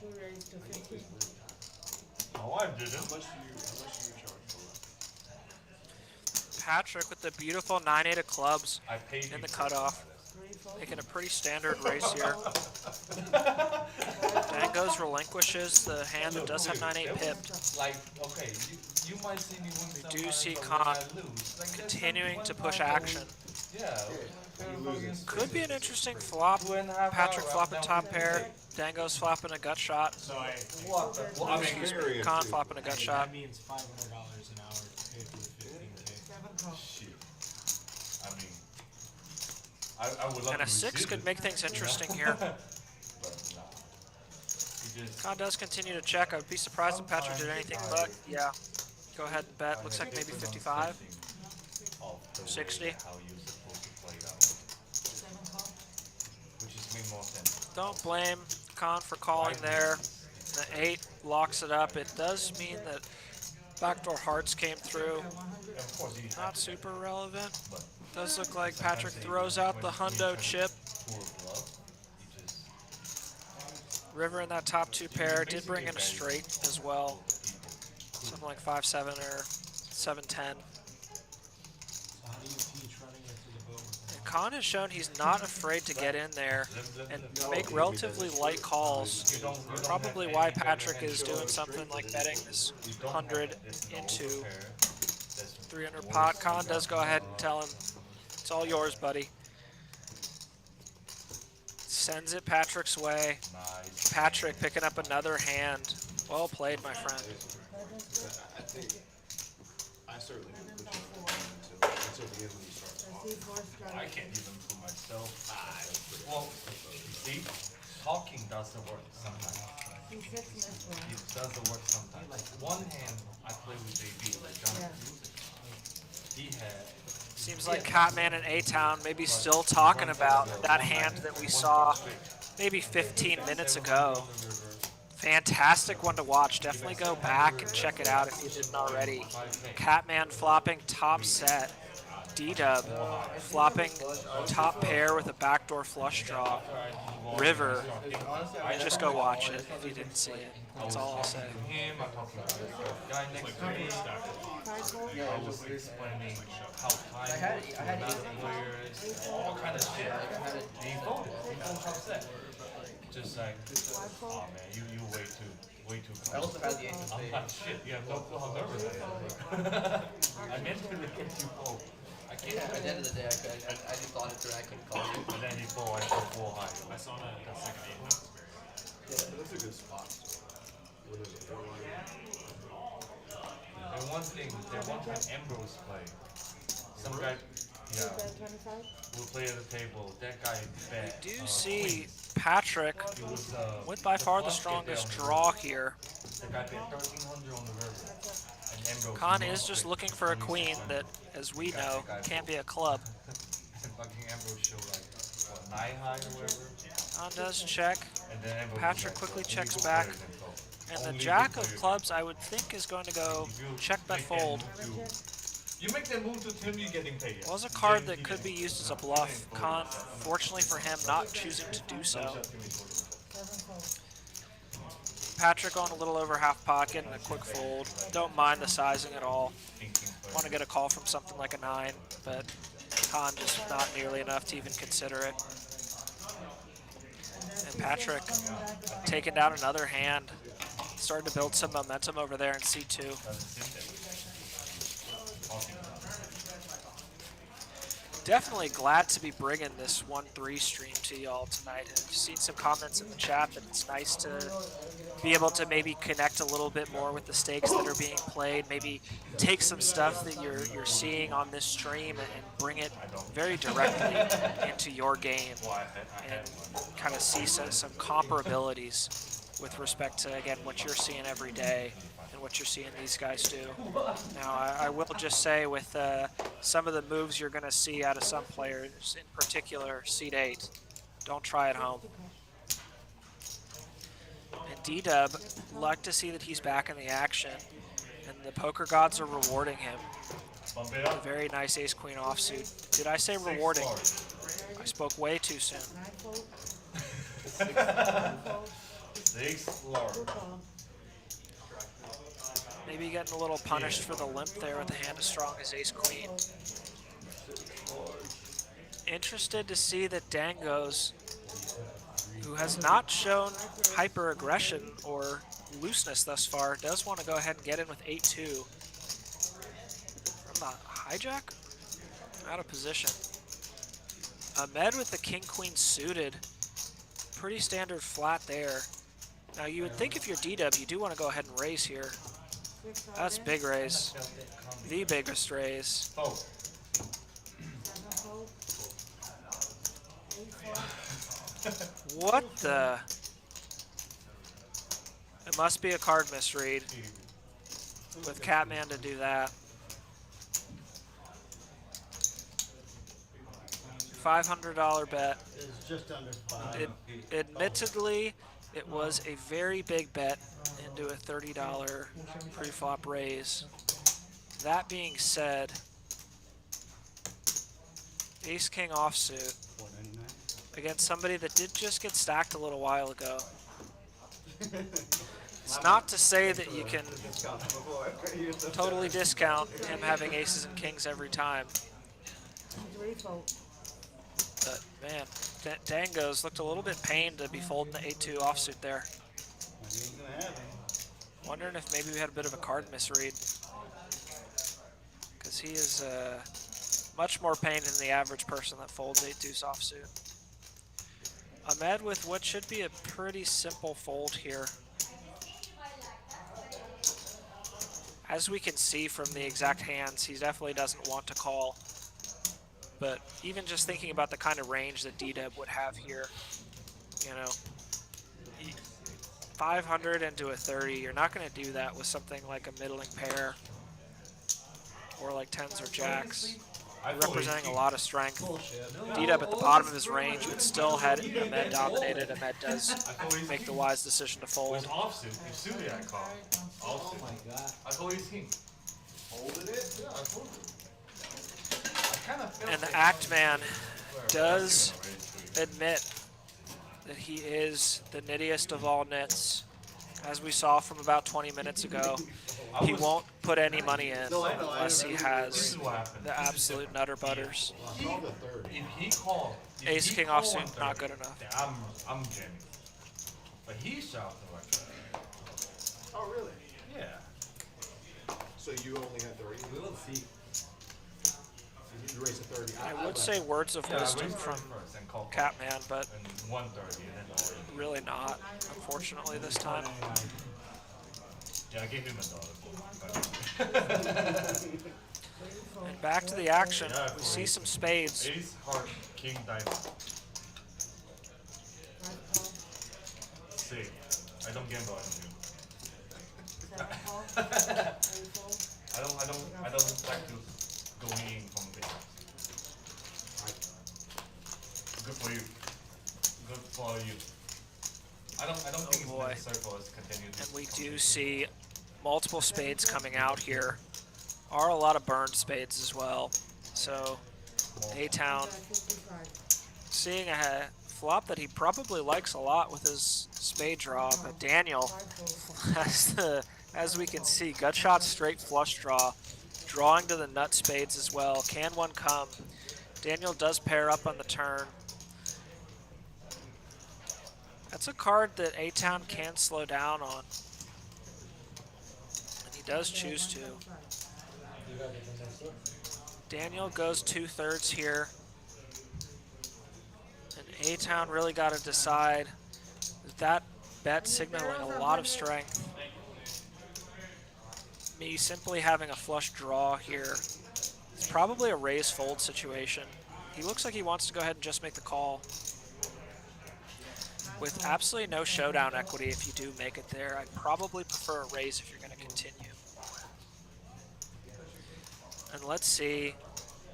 2 raise to 50. Oh, I didn't. How much do you charge for that? Patrick with the beautiful 9-8 of clubs I paid you in the for cutoff. 3 fold. Making a pretty standard race here. Dangos relinquishes the hand that does have 9-8 pipped. Like, okay, you might see me win We some do money, see but Khan when I lose, like, continuing to push action. Yeah. Could be an interesting flop. 2.5 Patrick hours, flopping I'm top down pair. Dango's flopping a gut shot. So I. What the I'm Excuse me, curious, Khan too. flopping a gut shot. That means $500 an hour to pay for the 15K. 7 call. Shit. I mean, I would love And a to 6 resist could it, make things interesting here. but nah. You just, Khan does continue to check. I would be surprised if Patrick did anything but, yeah. Go ahead and bet. Looks like maybe 55. 60. How you're supposed to play that one. 7 call. Which is make more sense. Don't blame Khan for calling there. The 8 locks it up. It does mean that backdoor hearts came through. Of course, you have Not to, super relevant. but Does look like Patrick throws out the hundo chip. Poor bluff. He just River in that top two pair did bring in a straight as well. Something like 5-7 or 7-10. How do you teach running into the boat? And Khan has shown he's not afraid to get in there and make relatively light calls. Probably why Patrick is doing something like betting this 100 into 300 pot. Khan does go ahead and tell him, it's all yours, buddy. Sends it Patrick's way. nice. Patrick picking up another hand. Well played, my friend. I think, I certainly would put you on until the end when you start talking. I can't even put myself. Well, see, talking doesn't work sometimes. It doesn't work sometimes. One hand, I play with JB, like John. He had. Seems like Catman and A-Town maybe still talking about that hand that we saw maybe 15 minutes ago. Fantastic one to watch. Definitely go back and check it out if you didn't already. Catman flopping top set. D-Dub flopping top pair with a backdoor flush draw. River, just go watch it if you didn't see it. That's all I'll say. Him, I'm talking to the guy next to me. I was explaining how time works, the amount of players, all kind of shit. And he phoned top set. Just like, oh man, you way too I also had the ace of I'm spades. like, shit, you have no clue how nervous I am. I meant to get you fold. I can't. Yeah, at the end of the day, I just thought it through. I couldn't call you. And then he fold, I go full high. I saw that second eight. That's a good spot. When there's a 4-line. And one thing, that one time Ambrose played. Some guy, yeah, will play at the table. That guy bet. Do see Patrick It was, with by far the bluff get strongest down draw here. The guy bet 1,300 on the river. And Ambrose Khan lost is just it. looking for a queen that, as we know, can't be a club. And fucking Ambrose showed like, what, 9 high or whatever. Khan does check, And then Ambrose Patrick was like, quickly only checks good back. players can fold. and the Only jack good of players. clubs I would think is going to go check bet fold. You make that move to him, you're getting paid. Was a card that could be used as a bluff. Khan, fortunately for him, not choosing to do so. Patrick on a little over half pocket and a quick fold. Don't mind the sizing at all. Want to get a call from something like a 9, but Khan just not nearly enough to even consider it. And Patrick taking down another hand. Starting to build some momentum over there in C2. Definitely glad to be bringing this 1-3 stream to y'all tonight. I've seen some comments in the chat that it's nice to be able to maybe connect a little bit more with the stakes that are being played. Maybe take some stuff that you're seeing on this stream and bring it very directly into your game and kind of see some comparabilities with respect to, again, what you're seeing every day and what you're seeing these guys do. Now, I will just say with some of the moves you're going to see out of some players, in particular seed 8, don't try at home. And D-Dub, like to see that he's back in the action, and the poker gods are rewarding him. A very nice ace-queen offsuit. Did I say rewarding? I spoke way too soon. 6 large. Maybe getting a little punished for the limp there with a hand as strong as ace-queen. Interested to see that Dangos, who has not shown hyper-aggression or looseness thus far, does want to go ahead and get in with 8-2. From the hijack? Out of position. Ahmed with the king-queen suited. Pretty standard flat there. Now you would think if you're D-Dub, you do want to go ahead and raise here. That's big raise. The biggest raise. Oh. What the? It must be a card misread with Catman to do that. $500 bet. It's just under 5. Admittedly, it was a very big bet into a $30 pre-flop raise. That being said, Ace king offsuit $4.99. against somebody that did just get stacked a little while ago. It's not to say that you can totally discount him having aces and kings every time. 3 fold. But man, Dango's looked a little bit pained to be folding the 8-2 offsuit there. Wondering if maybe we had a bit of a card misread. Because he is much more pained than the average person that folds 8-2s offsuit. Ahmed with what should be a pretty simple fold here. As we can see from the exact hands, he definitely doesn't want to call. But even just thinking about the kind of range that D-Deb would have here, you know, 500 into a 30, you're not going to do that with something like a middling pair or like 10s or jacks, representing a lot of strength. D-Deb at the bottom of his range, but still had Ahmed dominated. Ahmed does make the wise decision to fold. With offsuit, you suited that call. Offsuit. Oh my god. I told you he's king. Folded it? Yeah, I told you. I kind of felt And the it. Act Man does admit that he is the nittiest of all nits. As we saw from about 20 minutes ago, he won't put any money in unless he has the absolute nutter butters. If he called, Ace king offsuit, not good enough. yeah, I'm jamming. But he shouted like that. Oh, really? Yeah. So you only had 30? We will see. You raised a 30. I would say words of wisdom from Catman, but And 130 and then already. really not, unfortunately, this time. Yeah, I gave him $1. And back to the action. We see some spades. Ace, heart, king, diamond. See, I don't gamble, I don't I don't like to go in from the Good for you. Good for you. I don't think boy. it's necessary for us to continue this. And we do see multiple spades coming out here. Are a lot of burned spades as well. So A-Town seeing a flop that he probably likes a lot with his spade draw, but Daniel has the, as we can see, gut shot straight flush draw, drawing to the nut spades as well. Can one come? Daniel does pair up on the turn. That's a card that A-Town can slow down on. And he does choose to. Daniel goes 2/3 here. And A-Town really got to decide that bet signaling a lot of strength. Me simply having a flush draw here. It's probably a raise fold situation. He looks like he wants to go ahead and just make the call. With absolutely no showdown equity if you do make it there, I'd probably prefer a raise if you're going to continue. And let's see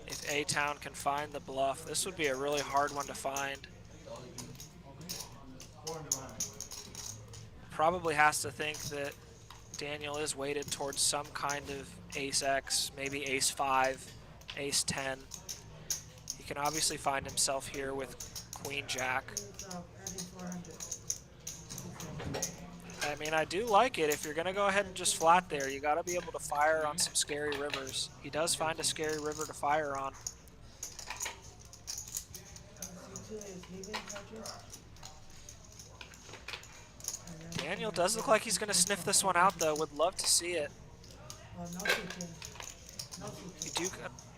if A-Town can find the bluff. This would be a really hard one to find. Probably has to think that Daniel is weighted towards some kind of ace-X, maybe ace-5, ace-10. He can obviously find himself here with queen-jack. I mean, I do like it. If you're going to go ahead and just flat there, you got to be able to fire on some scary rivers. He does find a scary river to fire on. Daniel does look like he's going to sniff this one out, though. Would love to see it. You do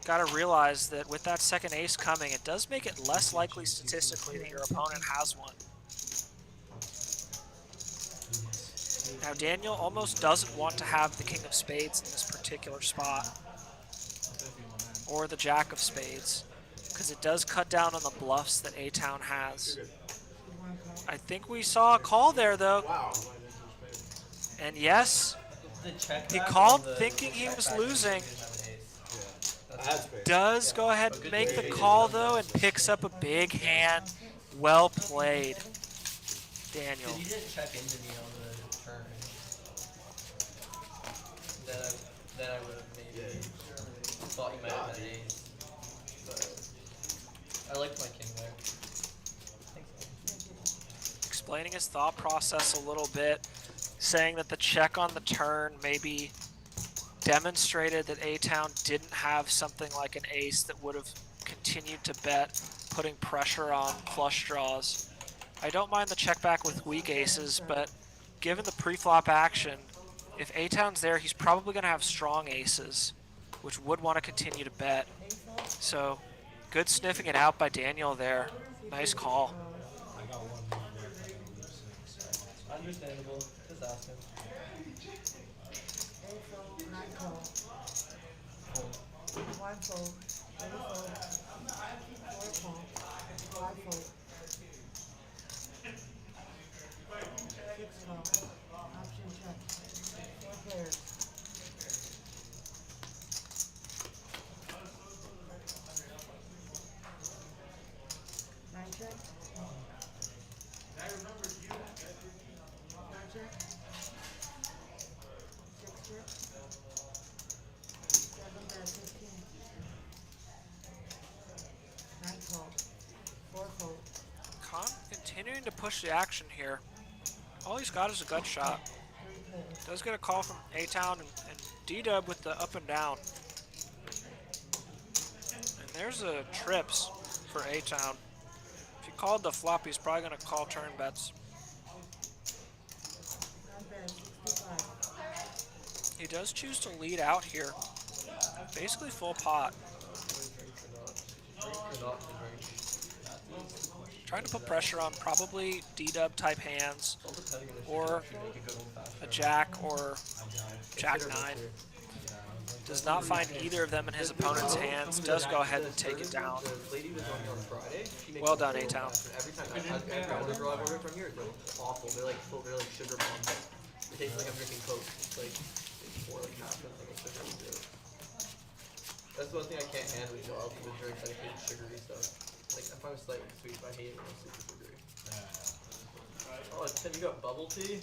got to realize that with that second ace coming, it does make it less likely statistically that your opponent has one. Now Daniel almost doesn't want to have the king of spades in this particular spot, or the jack of spades, because it does cut down on the bluffs that A-Town has. I think we saw a call there, though. And yes, he called thinking he was losing. Does go ahead and make the call, though, and picks up a big hand. Well played, Daniel. He didn't check into me on the turn. Then I would have maybe thought he might have had an ace. I liked my king there. Explaining his thought process a little bit, saying that the check on the turn maybe demonstrated that A-Town didn't have something like an ace that would have continued to bet, putting pressure on flush draws. I don't mind the check back with weak aces, but given the pre-flop action, if A-Town's there, he's probably going to have strong aces, which would want to continue to bet. So, good sniffing it out by Daniel there. Nice call. I got one more deck, I gotta leave 6. Understandable. Just ask him. Eight fold, nine call. One fold, three fold, four fold, five fold. Six fold, option check. Four pairs. Nine check. Nine check. Six check. Seven bet 15. Nine fold. Four fold. Con continuing to push the action here. All he's got is a gut shot. Three pairs. Does get a call from A-Town and D-Dub with the up and down. And there's a trips for A-Town. If he called the flop, he's probably going to call turn bets. Nine bet 65. He does choose to lead out here. Basically full pot. Drink or not to drink. Trying to put pressure on probably D-Dub type hands, All depending on the or situation, make a good old fashioned. a jack or jack Consider nine. banter. Does not find either of them in his opponent's hands. Does go ahead and take it down. The lady was on here on Friday. She makes Well me done, feel A-Town. bad. Every time I order girl I've ordered from here, it's like awful. They're like sugar bombs. It tastes like I'm drinking Coke. It's like it's more like half of like a sugar zero. That's the one thing I can't handle. You know, I'll do the drinks. I hate sugary stuff. Like if I'm slightly sweet, but I hate it when it's super sugary. Oh, Tim, you got bubble tea?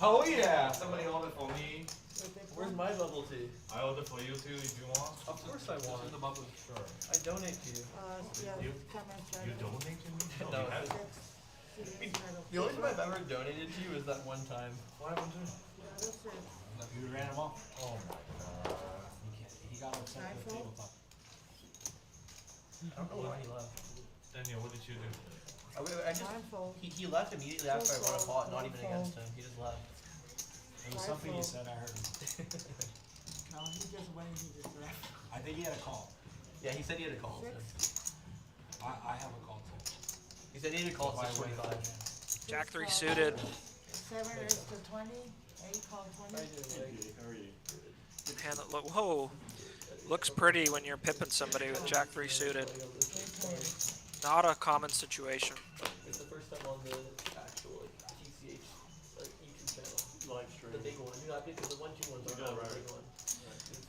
Oh yeah! Somebody hold it for me. Where's my bubble tea? I hold it for you too if you want. Of course I want. The bubble. Sure. I donate to you. Yeah, You- come and try You it. donate to me? No, you have- Six, six, zero. The only time I've ever donated to you is that one time. What happened to him? Zero, six. You ran him off? Oh my god. He got upset Nine with the fold. tabletop. I don't know why he left. Daniel, what did you do? I just, Nine fold. he left immediately after I won a pot, not even against him. He just left. There was something he said, I heard him. No, he just went, he just left. I think he had a call. Yeah, he said he had a call. Six. I have a call too. He said he had a call at 6:45. Jack 3 suited. Seven is to 20, eight call 20. Hand that look. Whoa. Looks pretty when you're pipping somebody with Jack 3 suited. Three pairs. Not a common situation. It's the first time on the actual like, TCH YouTube channel. Live stream. The big one. You know, I think the 1-2 ones are not the big one.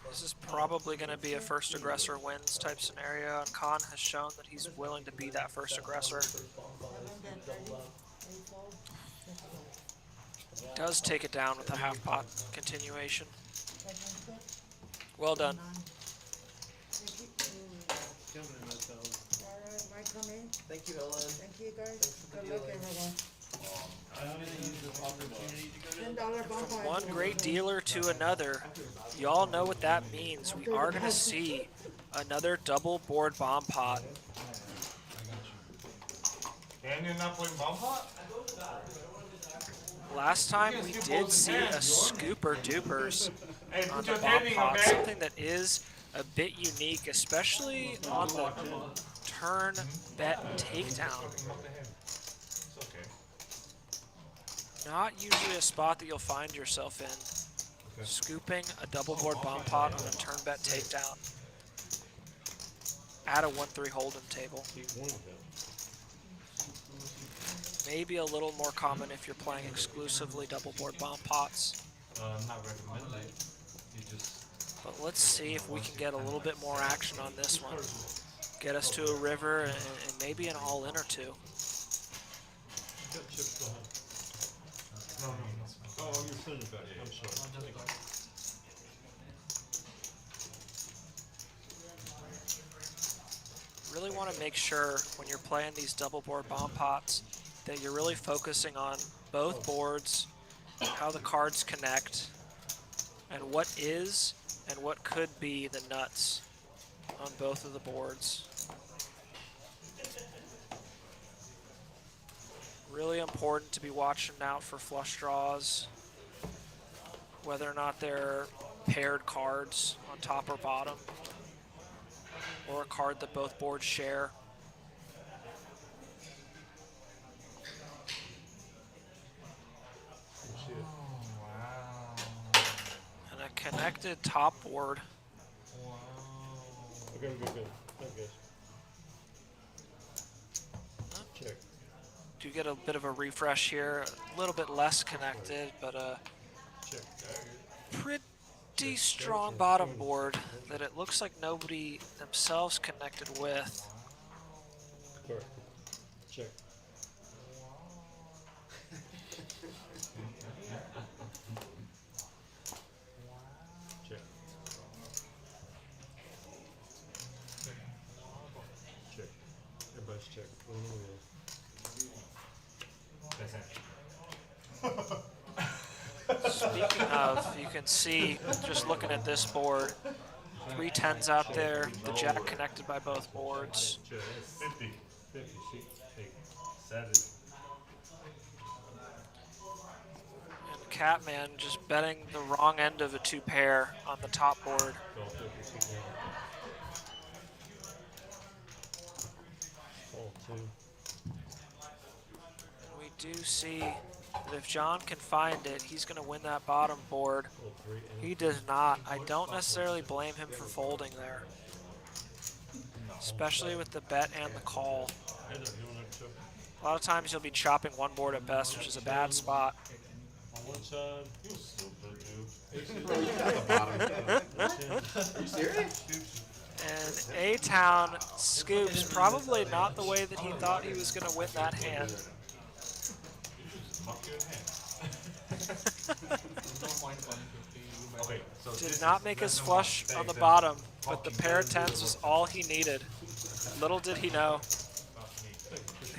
This is probably going to be a first aggressor wins type scenario, and Khan has shown that he's willing to be that first aggressor. Seven bet 30, eight fold, six fold. Does take it down with a half pot continuation. Second step, Well done. nine. Thank you. Alright, might come in. Thank you, Helen. Thank you guys. Thanks for the Good luck dealing. everyone. I'm gonna use this opportunity to go to $10 bump on. One great dealer to another. Y'all know what that means. We are going to see another double board bomb pot. And you're not playing bomb pot? Last time we did see a scooper dupers Hey, on put the your bomb handing, pot, okay? something that is a bit unique, especially on the turn bet takedown. It's okay. Not usually a spot that you'll find yourself in. Scooping a double board bomb pot on a turn bet takedown at a 1-3 hold'em table. Maybe a little more common if you're playing exclusively double board bomb pots. Not recommended. You just But let's see if we can get a little bit more action on this one. Get us to a river and maybe an all-in or two. Oh, you're sending it back. I'm sorry. Really want to make sure when you're playing these double board bomb pots that you're really focusing on both boards, how the cards connect, and what is and what could be the nuts on both of the boards. Really important to be watching out for flush draws, whether or not they're paired cards on top or bottom, or a card that both boards share. And a connected top board. Okay, good. Okay. Check. Do get a bit of a refresh here, a little bit less connected, but a Check. pretty strong bottom board that it looks like nobody themselves connected with. Correct. Check. Check. Check. Everybody's check. Speaking of, you can see, just looking at this board, 3 10s out there, the jack connected by both boards. Check. 50. 50. See? Hey. 7. And Catman just betting the wrong end of a 2 pair on the top board. Go 50. See now. Call 2. We do see that if John can find it, he's going to win that bottom board. Call 3. He does not. I don't necessarily blame him for folding there, especially with the bet and the call. A lot of times you'll be chopping one board at best, which is a bad spot. On one side, you'll still do. Bro, you got the bottom. Are you serious? And A-Town scoops probably not the way that he thought he was going to win that hand. Did not make his flush on the bottom, but the pair of 10s was all he needed. Little did he know,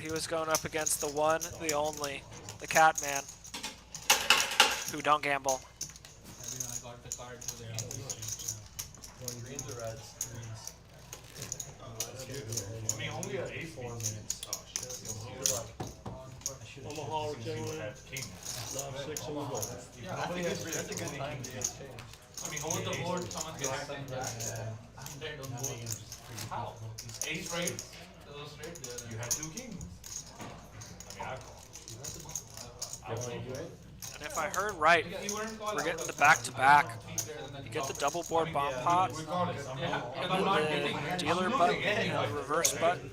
he was going up against the one, the only, the Catman, who don't gamble. I got the card for the Greens or reds? I mean, only an 8 4 minutes. Omaha, Virginia. Love 6 on the board. That's a good time to change. I mean, Over only the ace. board, someone gets some back. Dead on board. How? It's ace right. There was straight there. You had 2 kings. I mean, I call. And if I heard right, You weren't called. we're getting the back-to-back. You get the double board bomb pot, Regardless, I'm the dealer button and the reverse button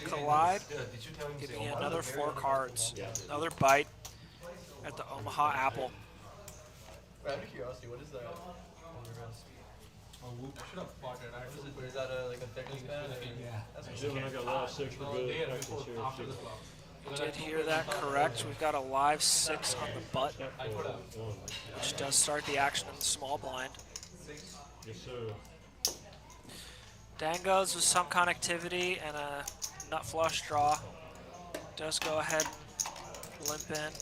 collide, Did you tell him to giving say you Omaha? another 4 cards. Another bite at the Omaha apple. Out of curiosity, what is that? I should have spotted. Is that a, like a technique pad? Yeah. That's Gentlemen, I got last 6 for good. Practice here. After the flop. Did hear that correct. We've got a live 6 on the butt, which does start the action in the small blind. Yes, sir. Dangos with some connectivity and a nut flush draw. Does go ahead and limp in.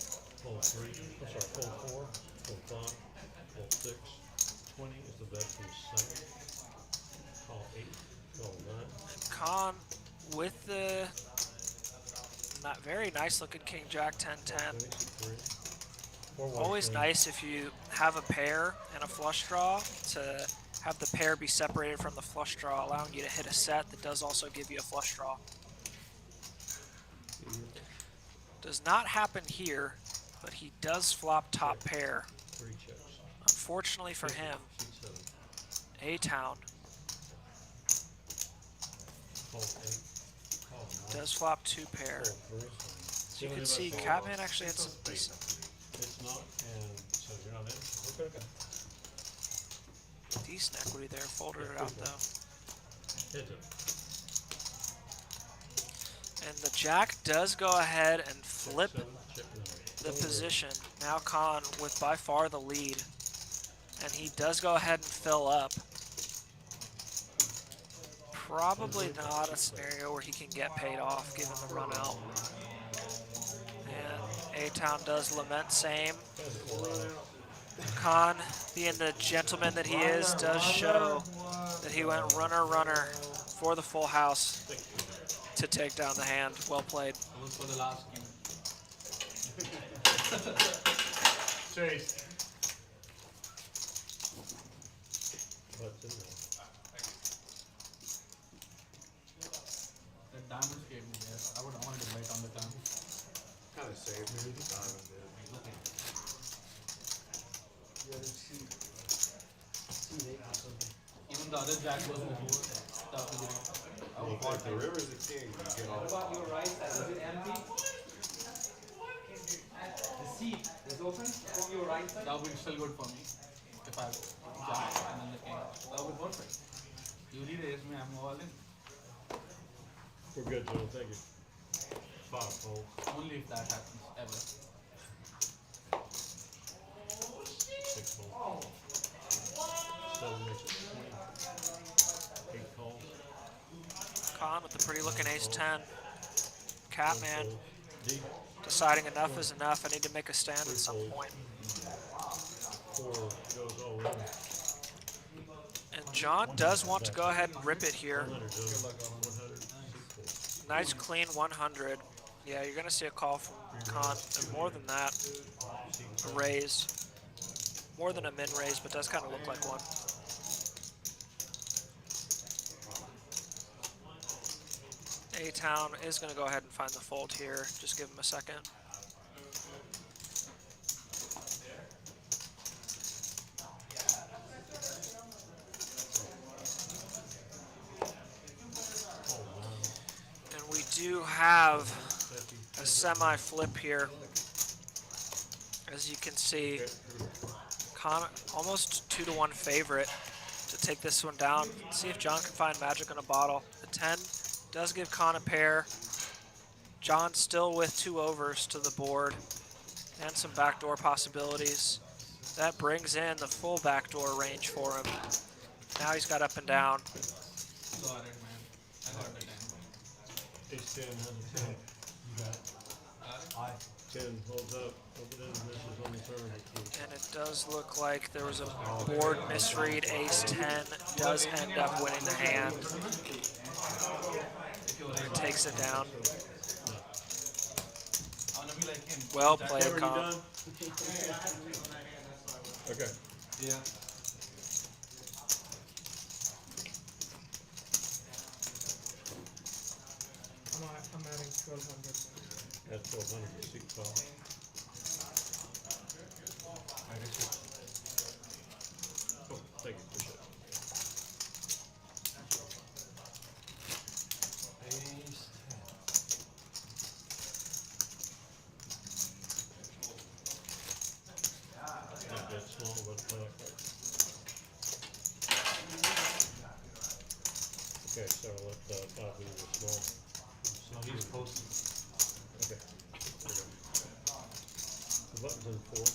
Call 3. I'm sorry, call 4. Call 5. Call 6. 20 is the bet from 7. Call 8. Call 9. Khan with the not very nice looking King Jack 10-10. 23. Always nice if you have a pair and a flush draw to have the pair be separated from the flush draw, allowing you to hit a set that does also give you a flush draw. Does not happen here, but he does flop top pair. 3 checks. Unfortunately for him, Seat 7. A-Town Call 8. Call 9. does flop 2 pair. Call 3. So you can see Catman actually had some decent, It's not, and so you're not in. Okay. decent equity there. Folded it out though. Hit it. And the Jack does go ahead and flip Check 7. Check 9. the position. Now Khan with by far the lead. And he does go ahead and fill up. probably not a scenario where he can get paid off given the run out. And A-Town does lament same. Khan, being the gentleman that he is, does show that he went runner for the full house to take down the hand. Well played. It was for the last game. Chase. What's in there? The diamond scared me there. I wanted to bet on the diamond. Kinda saved me the diamond did. Even the other jack was before. Tough to get. I would like the river's the king. You get all What about your right side? Is it empty? The seat is open from your right side? That would be still good for me. If I jack and then the king. That would be perfect. You need raise me, I'm all in. We're good, Joe, thank you. 5 fold. Only if that happens, ever. 6 fold. 7 makes it 20. 8 calls. Khan with the pretty looking ace-10. Catman Fold. Deep. deciding enough is enough. I need to make a stand at some point. 4 goes all in. And John does want to go ahead and rip it here. 100, Joe. 100. 6 fold. Nice clean 100. Yeah, you're going to see a call from Khan. And more than that, a raise. More than a min raise, but does kind of look like one. A-Town is going to go ahead and find the fold here. Just give him a second. And we do have a semi-flip here. As you can see, Con almost 2-to-1 favorite to take this one down. Let's see if John can find magic in a bottle. The 10 does give Con a pair. John still with 2 overs to the board and some backdoor possibilities. That brings in the full backdoor range for him. Now he's got up and down. Got it, man. I got the 10. Ace 10 has a 10. You got it. 10 holds up. Open end misses on the turn. And it does look like there was a board misread. Ace 10 does end up winning the hand. And takes it down. I wanna be like him. Well played, Cameron, you Con. done? Okay. Yeah. I'm adding 1200. That's 1200 to 6 call. Oh, thank you, appreciate it. Not that small, but okay, so let Bob be the small. So he's posted. Okay. The button's in 4.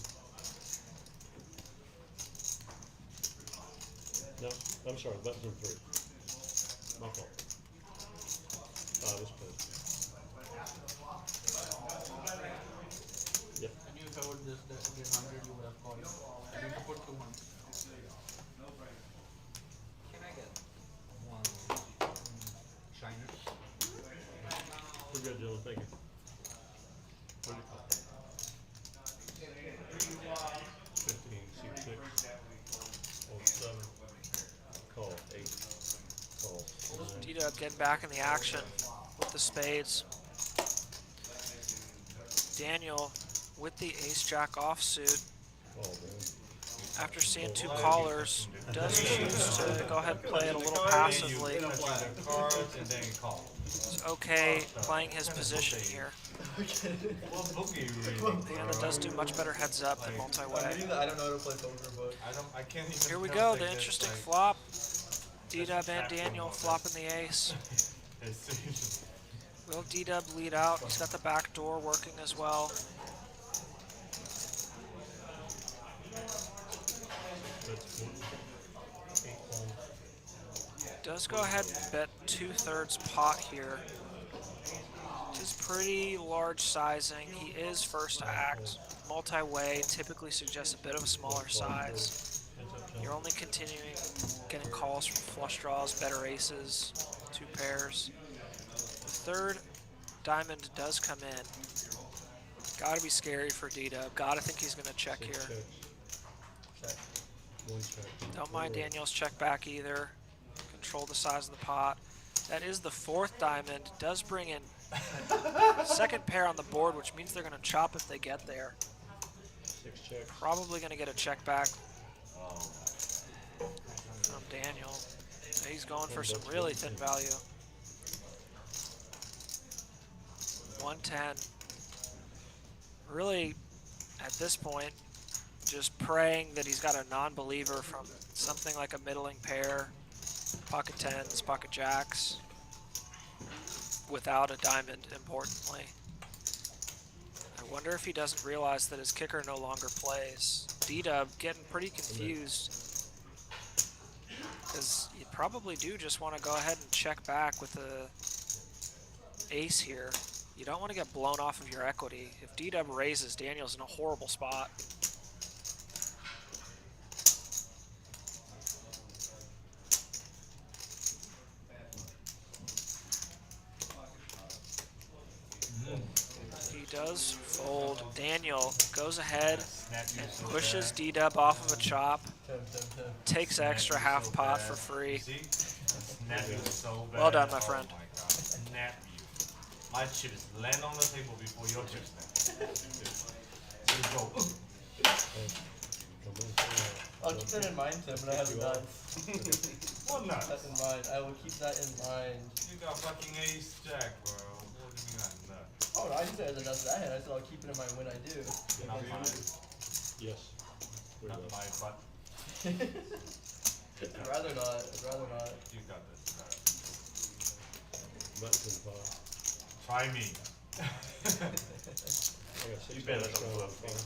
No, I'm sorry, the button's in 3. My fault. 5 is posted. Yep. I knew if I would just get 100, you would have called. I need to put 200. Can I get One. Shiner. We're good, gentlemen, thank you. 15, C6, hold 7, call 8, call 9. D-Dub getting back in the action with the spades. Daniel with the ace-jack offsuit. Call, man. After seeing 2 callers, does choose to go ahead and play it a little passively. Cards and then call. It's okay playing his position here. What book are you reading? The hand that does do much better heads up than multi-way. I don't know how to play poker, but I can't even. Here we tell go, if the they interesting just, flop. D-Dub and Daniel flopping the ace. It's Will D-Dub lead out? He's got the back door working as well. That's 8 calls. does go ahead and bet 2/3 pot here. Which is pretty large sizing. He is first to act. Multi-way typically suggests a bit of a smaller size. You're only continuing getting calls from flush draws, better aces, 2 pairs. The third diamond does come in. Gotta be scary for D-Dub. Gotta think he's gonna check here. Check. One check. Don't mind Daniel's check back either. Control the size of the pot. That is the 4th diamond. Does bring in a second pair on the board, which means they're gonna chop if they get there. 6 checks. Probably gonna get a check back from Daniel. He's going for some really thin value. 110. Really, at this point, just praying that he's got a non-believer from something like a middling pair, pocket tens, pocket jacks, without a diamond, importantly. I wonder if he doesn't realize that his kicker no longer plays. D-Dub getting pretty confused, because you probably do just want to go ahead and check back with the ace here. You don't want to get blown off of your equity. If D-Dub raises, Daniel's in a horrible spot. He does fold. Daniel goes ahead and pushes D-Dub off of a chop. Takes extra half pot for free. Well done, my friend. Snap you. My chips land on the table before your chips land. Let's go. I'll keep that in mind, Tim, when I have the nuts. What nuts? That in mind. I will keep that in mind. You got fucking ace jack, bro. What do you mean I'm nuts? Oh, no, I didn't say the nuts that hand. I said I'll keep it in mind when I do. Not mine. Yes. Not my butt. I'd rather not. I'd rather not. You got this. Button pot. Try me. I got 6 You better dollars don't going bluff me. on.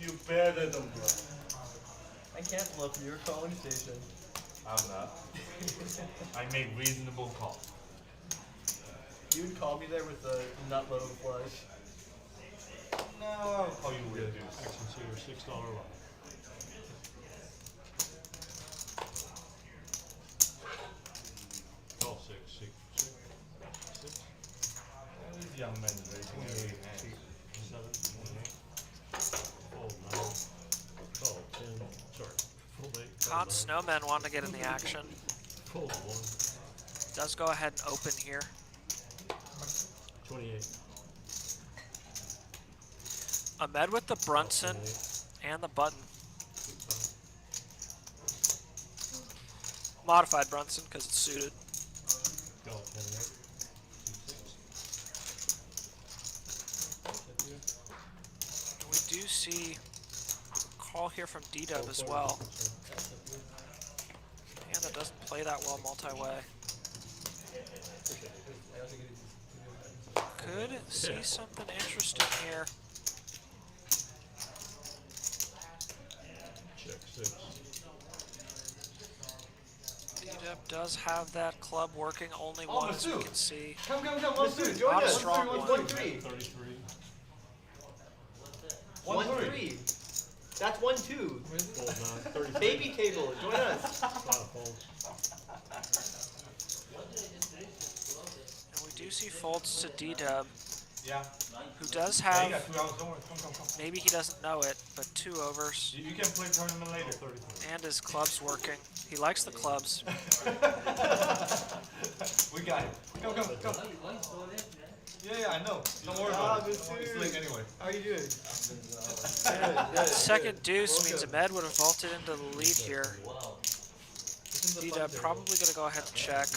You better don't bluff. I can't bluff your calling station. I'm not. I make reasonable calls. You would call me there with a nut load flush. No, I'll call you with deuce. Action suitor, $6 line. Call 6. These young men raising their hands. 7, 1, 8. Fold 9. Call 10. Sorry. Fold 8. Call Con 9. Snowmen want to get in the action. Fold 1. Does go ahead and open here. 28. Ahmed with the Brunson and the button. Modified Brunson because it's suited. Call 28. 2, 6. We do see a call here from D-Dub as well. And that doesn't play that well multi-way. Could see something interesting here. Check 6. D-Dub does have that club working only Oh, once, we Masood. can see. Come, 1-2. Join Not a us. strong 1-3. 33. 1-3. That's 1-2. Fold 9. 33. Baby table. Join us. Folds. And we do see folds to D-Dub, Yeah. who does Yeah, you have, got 2 hours. Don't worry. Come. maybe he doesn't know it, but 2 overs. You can play tournament later. 33. And his club's working. He likes the clubs. We got it. Come. Yeah, I know. Don't worry about it. It's late anyway. How are you doing? Second deuce means Ahmed would have vaulted into the lead here. D-Dub probably going to go ahead and check.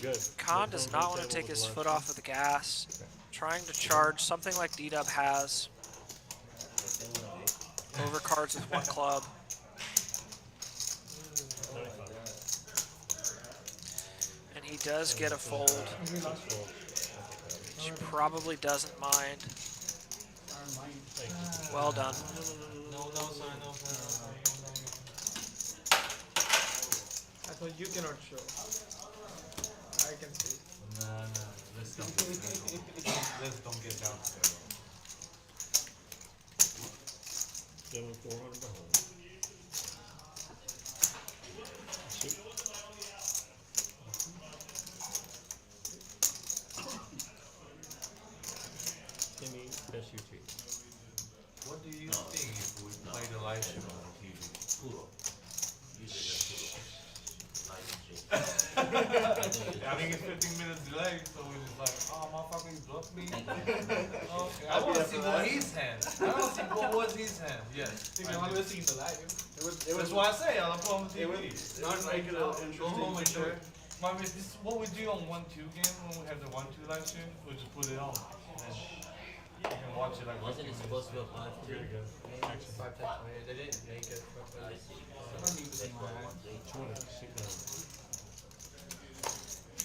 Good. Khan does not want to take his foot off of the gas. Trying to charge something like D-Dub has. Overcards with 1 club. And he does get a fold, which he probably doesn't mind. Well done. No, sign, no. I thought you cannot show. I can see. Nah, let's don't get down to that. 7,400 behind. Suit. Any SUT. What do you think if we play the live show on TV? I think it's 15 minutes delayed, so we're just like, oh, motherfucker, you bluffed me. Okay, I want to see what his hand. I want to see what was his hand. Yes. I want to see the live. That's why I say I'll put on the TV. Not make it an interesting picture. Mommy, this is what we do on 1-2 game when we have the 1-2 live stream. We just put it on. And you can watch it like Wasn't it supposed to go 5 really good. 5 times 20. They didn't make it. I don't need to see my hand. 20,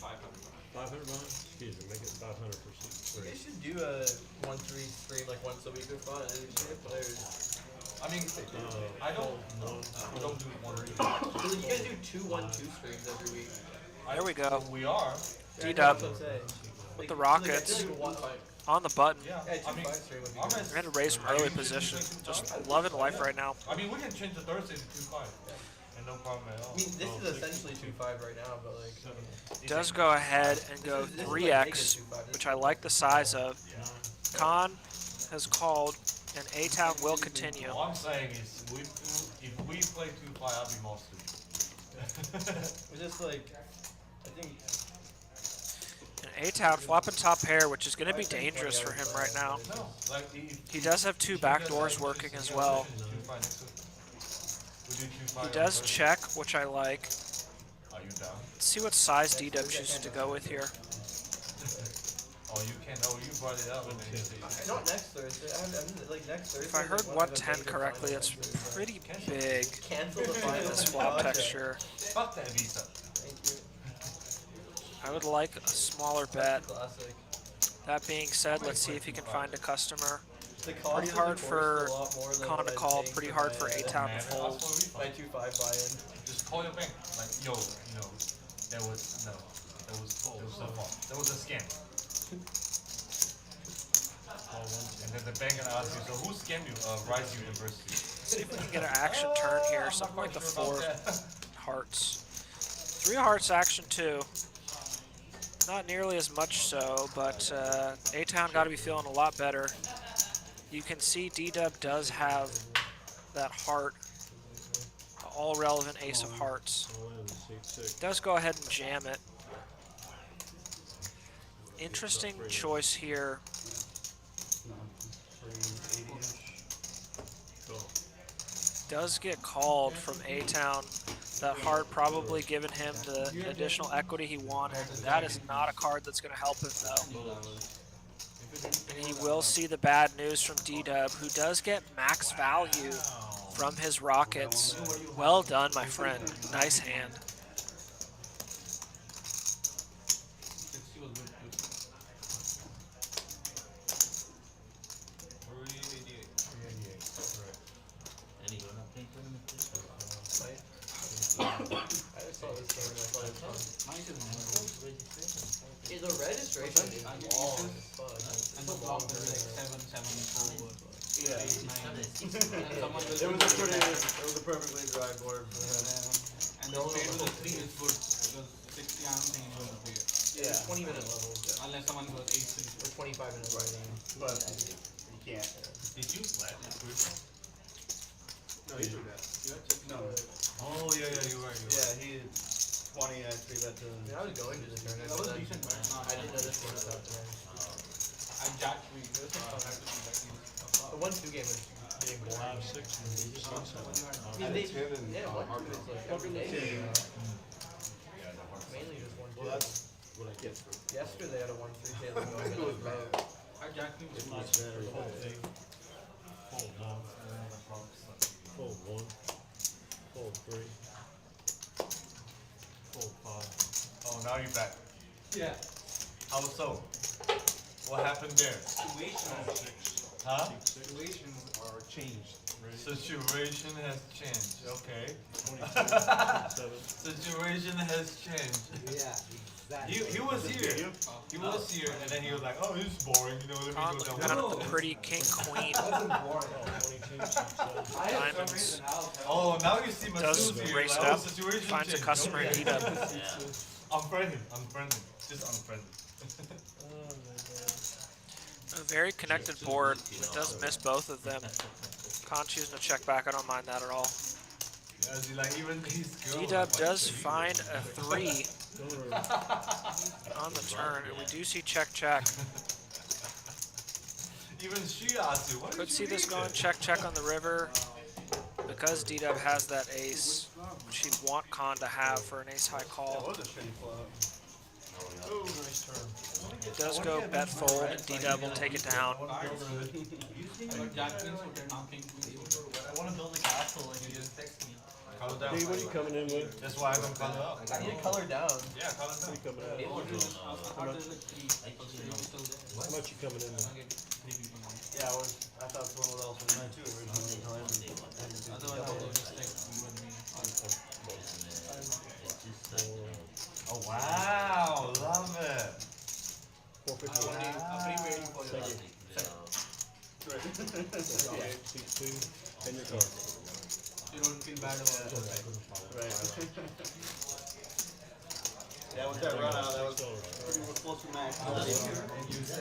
500 behind? Excuse me, make it 500 for They 6. should do a 1-3 stream like once a week or fun. They should get players. I mean, I don't know. We don't do 1-2. You guys do 2 1-2 streams every week. There we go. We are. D-Dub That's what I'm saying. with the I feel like Rockets one- on the button. Yeah. Yeah, 2 I mean, 5 stream would be I'm good. at- We had to raise from early position. Just loving life right now. I mean, we can change the Thursday to 2-5. And no problem at all. I mean, this is essentially 2-5 right now, but like. Does go ahead and go This is like 3x, -2-5. which I like the size of. Con has called, and A-Town will continue. All I'm saying is, if we play 2-5, I'll be more stupid. It's just like, I think. And A-Town flopping top pair, which is going to be dangerous for him right now. No, like if He does have 2 backdoors working as well. We do 2-5 He on does Thursday. check, which I like. Are you down? Let's see what size D-Dub chooses to go with here. Oh, you can. Oh, you brought it up. And then you say, Not next Thursday. I'm like next Thursday. If I heard 110 correctly, that's pretty big, Cancel the final. this flop Okay. texture. fuck that visa. Thank you. I would like a smaller bet. Classic. That being said, let's see if he can find a customer. The cost Pretty of hard the for course is a lot more than Con what to I'm call, paying pretty for hard my, for A-Town to Man, fold. that's what we My thought. 2-5 buy-in. Just call your bank. Like, yo, there was a scam. And then the bank gonna ask you, so who scammed you? Rice University. See if we can get an action turn here, something like the 4 hearts. 3 hearts action too. Not nearly as much so, but A-Town got to be feeling a lot better. You can see D-Dub does have that heart, all relevant ace of hearts. Does go ahead and jam it. Interesting choice here. Does get called from A-Town. That heart probably giving him the additional equity he wanted. That is not a card that's going to help him though. And he will see the bad news from D-Dub, who does get max value from his Rockets. Well done, my friend. Nice hand. I just saw this game and I thought it was fun. Yeah, the registration is long as fuck. And the block is like 7, 7, 4. Yeah. 8, 8, 9. It was a perfectly dry board. And the trade with the 3 is good because 60 I don't think is going to play it. Yeah. 20-minute levels. Unless someone goes 8, 3. Or 25-minute levels. But you can't. Did you flat this person? No, he threw that. No. Oh, yeah, you're right. Yeah, he 20, I threw that to him. I mean, I was going to the tournament. That was but decent, man. I didn't know this one was out there. I jacked 3. It was fun. The 1-2 game was getting boring. 5, 6, and sunset. I mean, they, yeah, 1-2 is like every day. Mainly just 1-2. Well, that's what I get for Yesterday I had a 1-3 table going and it was bad. I jacked 3 with Much better. Fold 8. Fold 1. Fold 1. Fold 3. Fold 5. Oh, now you're back. Yeah. How so? What happened there? Situations, Huh? situations are changed. Situation has changed. Okay. 27. Situation has changed. Yeah, exactly. He was here. He was here, and then he was like, "Oh, this is boring. You know, let me Con go looking down." down at the pretty king queen. Wasn't boring. 22, 67. I have some Diamonds. reason I'll tell Oh, now you see my Does tools here. raise Like, it oh, up, situation finds a changed. customer in Okay. D-Dub. Unfriend him. Unfriend him. Just unfriend him. A very connected board. It does miss both of them. Con choosing to check back. I don't mind that at all. Yeah, see, like even these girls. D-Dub like, does find a 3 on the turn, and we do see check. Even she asked you. Why Could did see you this leave going it? check on the river. Because D-Dub has that ace, which he'd want Con to have for an ace high call. That was a shitty flop. Oh, nice turn. It does go bet fold, and D-Dub will take it down. Like Jack Queen suited, now King Queen suited. I want to build a castle, like you just text me. Color down. Dave, what are you coming in with? That's why I'm gonna color up. I need to color down. Yeah, color What are down. you coming in How with? much? Like 3. How much you coming in with? Yeah, I thought someone else was mine too originally. Otherwise, I'll go just like you and me. Oh wow, love it. 450. I'm pretty waiting for you. Seat 2, and your card. You don't feel bad about it. Yeah, with that run out, that was pretty close to max.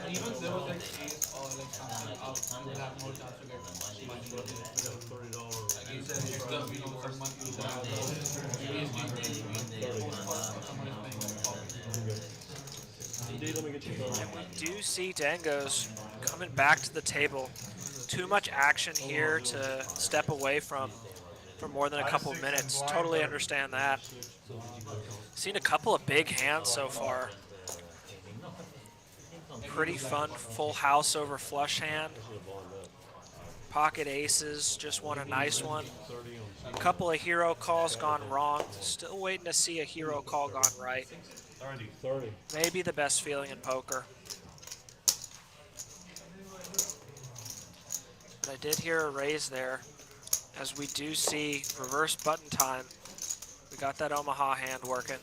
Even there was like ace or like something out, you will have more chance to get money. $30. Like you said, it's the, you know, someone you have someone is playing with pocket. Dave, let me get you going. We do see Dangos coming back to the table. Too much action here to step away from for more than a couple minutes. Totally understand that. Seen a couple of big hands so far. Pretty fun full house over flush hand. Pocket aces, just won a nice one. A couple of hero calls gone wrong. Still waiting to see a hero call gone right. 30. Maybe the best feeling in poker. But I did hear a raise there, as we do see reverse button time. We got that Omaha hand working.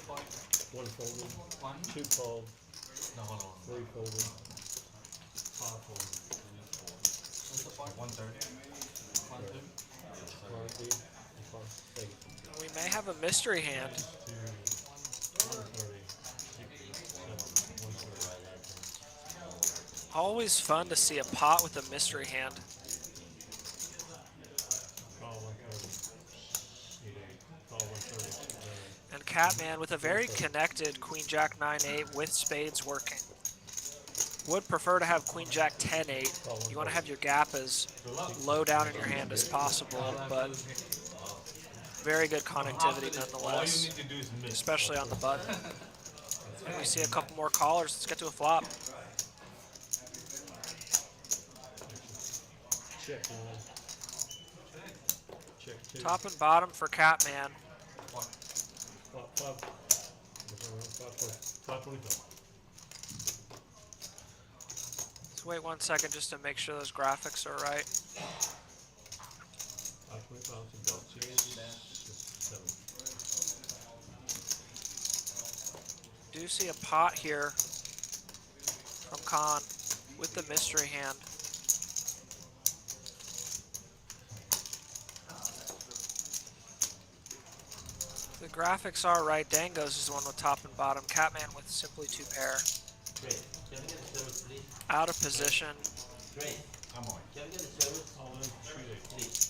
1 folded. 2 called. 3 folded. 5 folded. 130. 130. Thank you. We may have a mystery hand. 130. Always fun to see a pot with a mystery hand. Call 130. 88. Call 130. And Catman with a very connected Queen Jack 9-8 with spades working. Would prefer to have Queen Jack 10-8. You want to have your gap as low down in your hand as possible, but very good connectivity All you nonetheless, need to do is miss. especially on the button. And we see a couple more callers. Let's get to a flop. Check 1. Check 2. Top and bottom for Catman. 525. Let's wait 1 second just to make sure those graphics are right. 525. Do see a pot here from Khan with the mystery hand. The graphics are right. Dangos is the one with top and bottom. Catman with simply 2 pair. Out of position. Come on.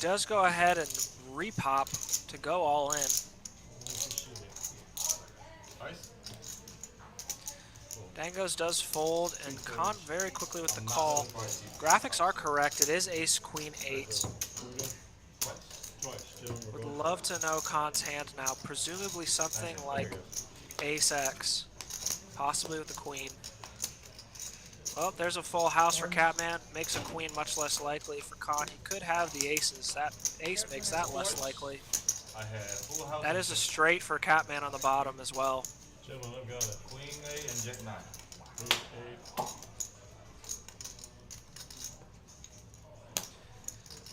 Does go ahead and repop to go all in. Nice. Dangos does fold, and Khan very quickly with the call. Graphics are correct. It is ace queen 8. Would love to know Khan's hand now. Presumably something like ace X, possibly with the queen. Well, there's a full house for Catman. Makes a queen much less likely for Khan. He could have the aces. That ace makes that less likely. I had full house. That is a straight for Catman on the bottom as well. Gentlemen, I've got it. Queen 8 and Jack 9.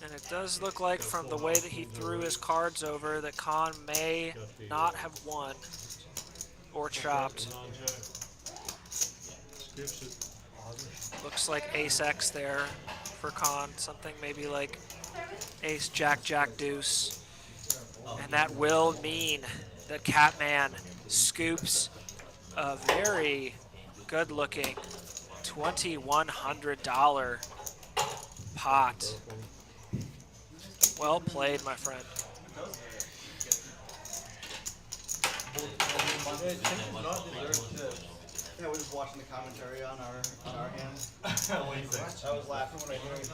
8. And it does look like from the way that he threw his cards over that Khan may not have won or chopped. Non-jack. Skips it. Looks like ace X there for Khan. Something maybe like ace jack jack deuce. And that will mean that Catman scoops a very good looking $2,100 pot. Well played, my friend. Yeah, we're just watching the commentary on our hands. I was laughing when I heard it.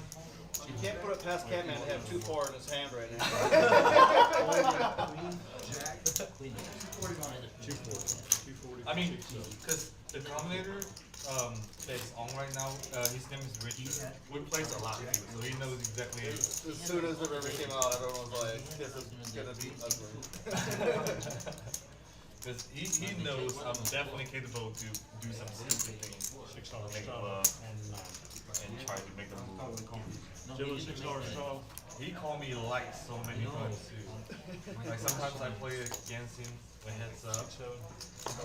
You can't put it past Catman to have 2-4 in his hand right now. 240. I mean, because the commentator that's on right now, his name is Richie. We plays a lot, so he knows exactly. As soon as it ever came out, everyone was like, this is gonna be ugly. Because he knows I'm definitely capable to do some stupid things, make bluff, and try to make them move. Jimmy, $6 draw. He called me light so many times too. Like sometimes I play against him when heads up.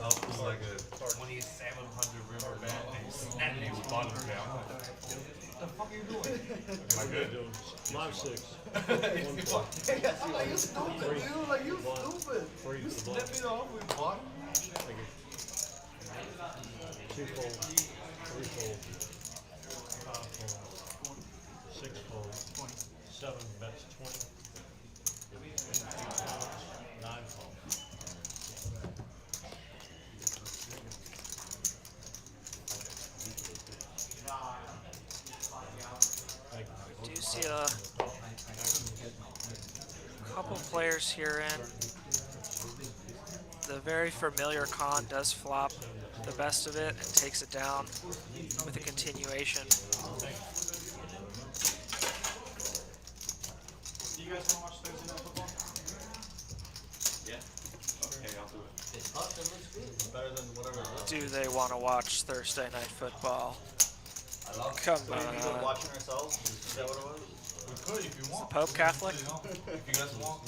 I'll pull like a 2,700 river band and snap his bottom down. What the fuck are you doing? Am I good? Live 6. I'm like, you stupid, dude. Like, you stupid. Free You for snap bluff. it off with bottom. Thank you. 2 fold, 3 fold, 5 fold, 6 fold, 7 bets 20, 9 fold. Do you see a couple players here in? The very familiar Khan does flop the best of it and takes it down with a continuation. Do you guys want to watch Thursday Night Football? Yeah. Okay, I'll do it. Better than whatever it is. Do they want to watch Thursday Night Football? Come So we can go on. watching ourselves? Is that what it was? We could if you want. Pope Catholic? If you guys want.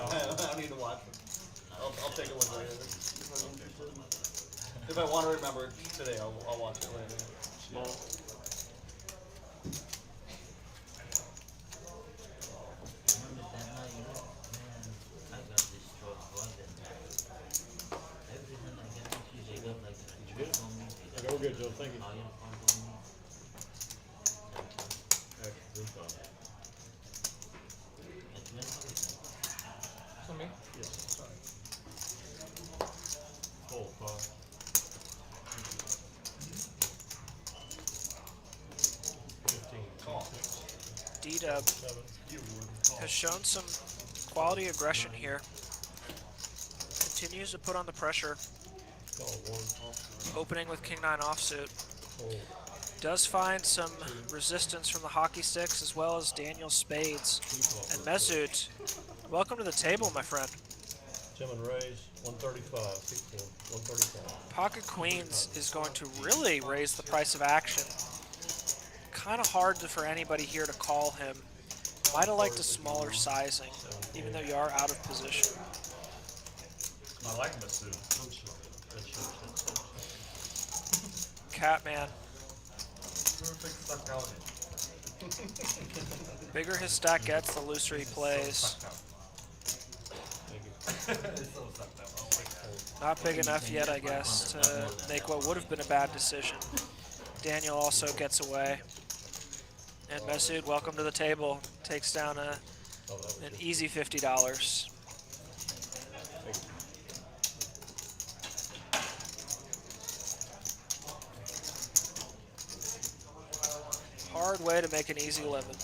I don't need to watch it. I'll take a look later. If I want to remember today, I'll watch it later. Small. Okay, we're good, Joe. Thank you. For me? Yes. Full 5. 15. D-Dub 7. has shown some quality aggression here. Continues to put on the pressure, Call 1. opening with King-9 offsuit. Fold. Does find some resistance from the hockey sticks as well as Daniel's spades. And Mesut, welcome to the table, my friend. Jim and raise 135. 135. Pocket Queens is going to really raise the price of action. Kind of hard for anybody here to call him. Might have liked a smaller sizing, even though you are out of position. I like Masu. Catman. Perfect stuck out. Bigger his stack gets, the looser he plays. Not big enough yet, I guess, to make what would have been a bad decision. Daniel also gets away. And Mesut, welcome to the table. Takes down an easy $50. Hard way to make an easy living.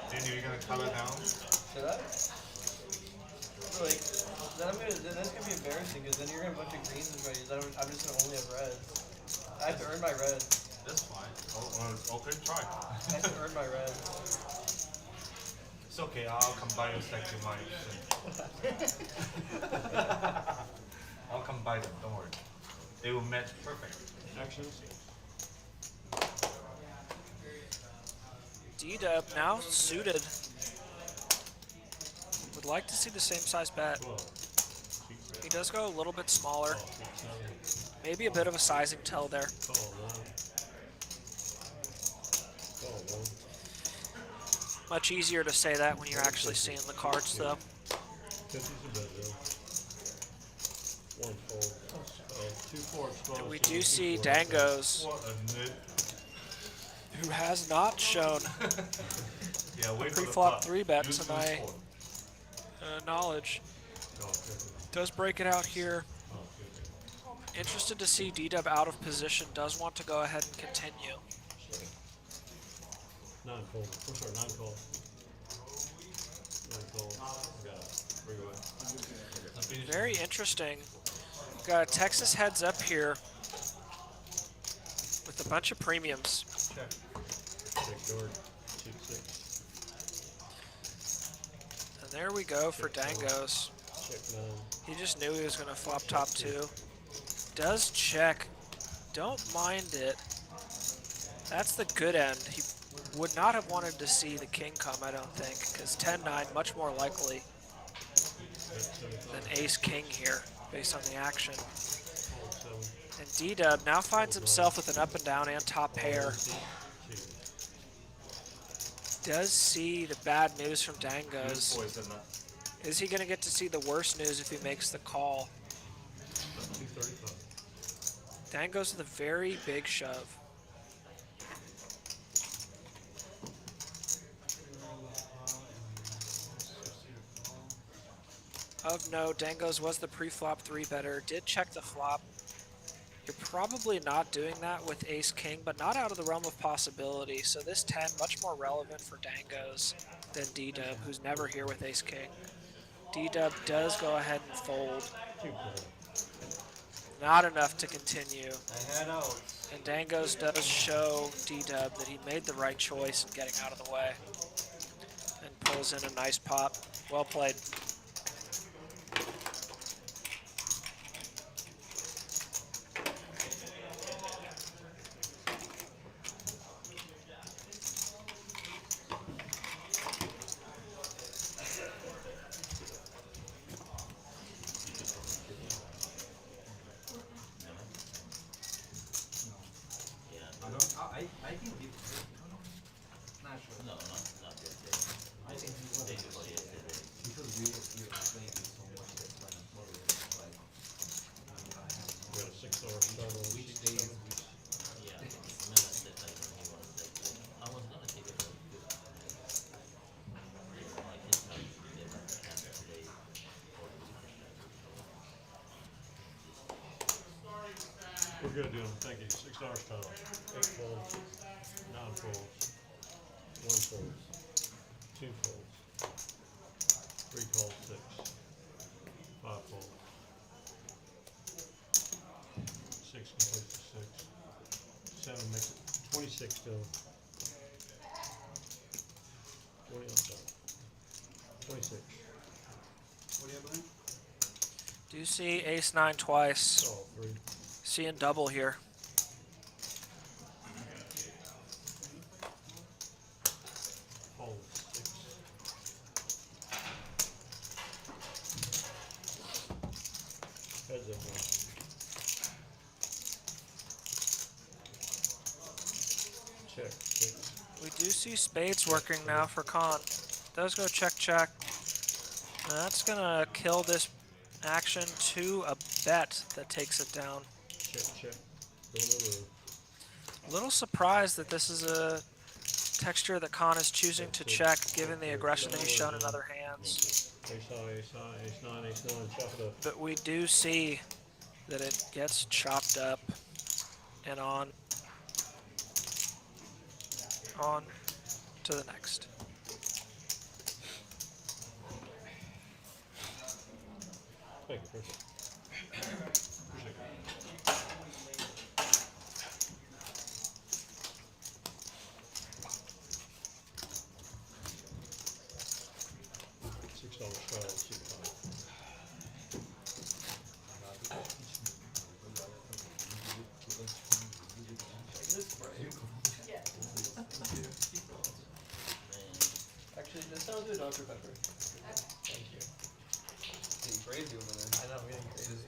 Daniel, you gonna color down? Should I? Like, then that's gonna be embarrassing because then you're gonna have a bunch of greens and reds. I'm just gonna only have reds. I have to earn my reds. That's fine. Okay, try. I have to earn my reds. It's okay, I'll combine your stack to mine. I'll combine them, don't worry. They will match perfect. Actions. D-Dub now suited. Would like to see the same size bet. He does go a little bit smaller. Maybe a bit of a sizing tell there. Much easier to say that when you're actually seeing the cards, though. And we do see Dangos, who has not shown pre-flop 3-bet to my knowledge. Does break it out here. Interested to see D-Dub out of position. Does want to go ahead and continue. Non-fold. I'm sorry, non-call. Non-call. Got it. Three-way. Very interesting. Got a Texas heads up here with a bunch of premiums. Big door. 2-6. And there we go for Dangos. Check 9. He just knew he was going to flop top 2. Does check. Don't mind it. That's the good end. He would not have wanted to see the king come, I don't think, because 10-9 much more likely than ace-king here, based on the action. And D-Dub now finds himself with an up and down and top pair. Does see the bad news from Dangos. Is he going to get to see the worst news if he makes the call? Dangos with a very big shove. Of note, Dangos was the pre-flop 3-better, did check the flop. You're probably not doing that with ace-king, but not out of the realm of possibility. So this 10, much more relevant for Dangos than D-Dub, who's never here with ace-king. D-Dub does go ahead and fold. Not enough to continue. And Dangos does show D-Dub that he made the right choice in getting out of the way. And pulls in a nice pop. Well played. We're good, Dylan. Thank you. 6 hours total. 8 folds, 9 folds, 1 folds, 2 folds, 3 calls, 6, 5 folds, 6 completes to 6, 7 makes it 26 still. 20 on top. 26. What do you have behind? Do you see ace-9 twice? All 3. Seeing double here. Fold 6. Heads up one. Check 6. We do see spades working now for Khan. Does go check, check. And that's gonna kill this action to a bet that takes it down. Check, check. Go to the roof. A little surprised that this is a texture that Khan is choosing to check, given the aggression that he's shown in other hands. Ace high, ace high, ace 9, ace 9, chop it up. But we do see that it gets chopped up and on to the next. Thank you, appreciate it. $6 trial, super high. Dr. Pepper. Thank you. Getting crazy over there. I know, I'm getting crazy.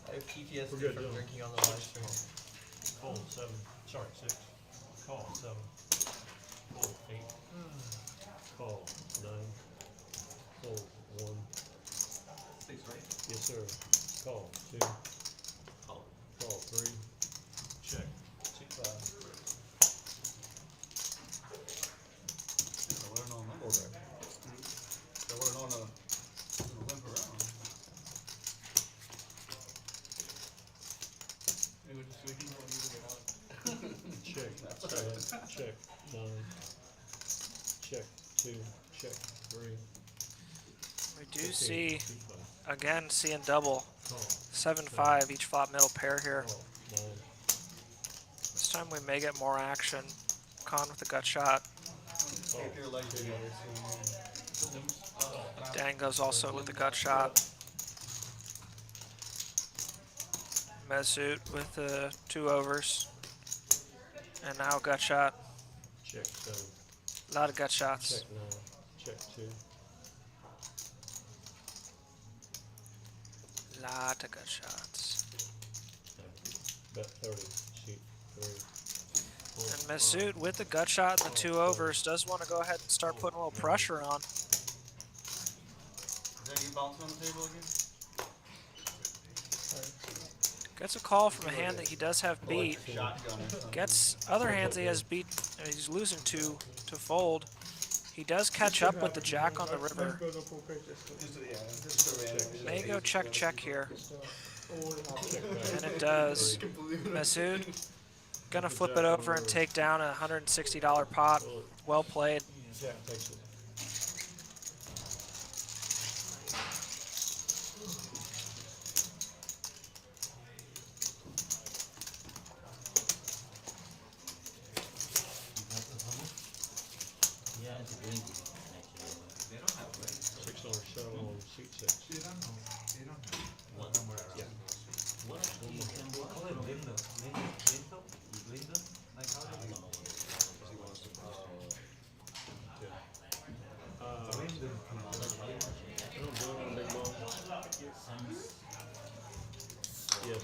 I have PTSD We're good, from Dylan. drinking on the live stream. Fold 7, sorry, 6. Call 7. Fold 8. Call 9. Fold 1. 6, right? Yes, sir. Call 2. Call 3. Check. 2-5. I would've known that. I would've known to limp around. We were just waiting for you to get out. Check. 7. Check. 9. Check. 2. Check. 3. We do 15, see, 2-5. again, seeing double. Call. 7-5, each flop middle pair here. Call. 9. This time we may get more action. Con with a gut shot. Keep your legs together, Dango's also with the gut shot. Mesut with the 2 overs. And now gut shot. Check 7. A lot of gut shots. Check 9. Check 2. Lot of gut shots. Bet 30. Sheet 3. And Mesut with the gut shot and the 2 overs does want to go ahead and start putting a little pressure on. Is that you bouncing on the table again? Gets a call from a hand that he does have beat. Shotgun. Gets other hands he has beat. He's losing 2 to fold. He does catch up with the jack on the river. May go check check here. And it does. Mesut gonna flip it over and take down a $160 pot. Well played. Jack takes it. $6 shell on seat 6. Yes.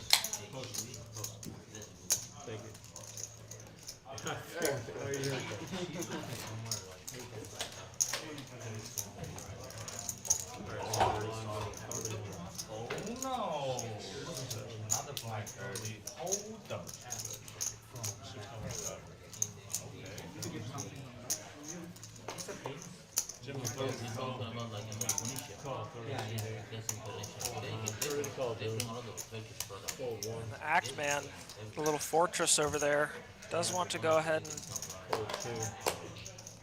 Thank you. Oh, you heard Oh no! Another blind early. Hold up. Jim was call. Call 30. Call 2. Fold 1. The Act Man, the little fortress over there, does want to go ahead and Fold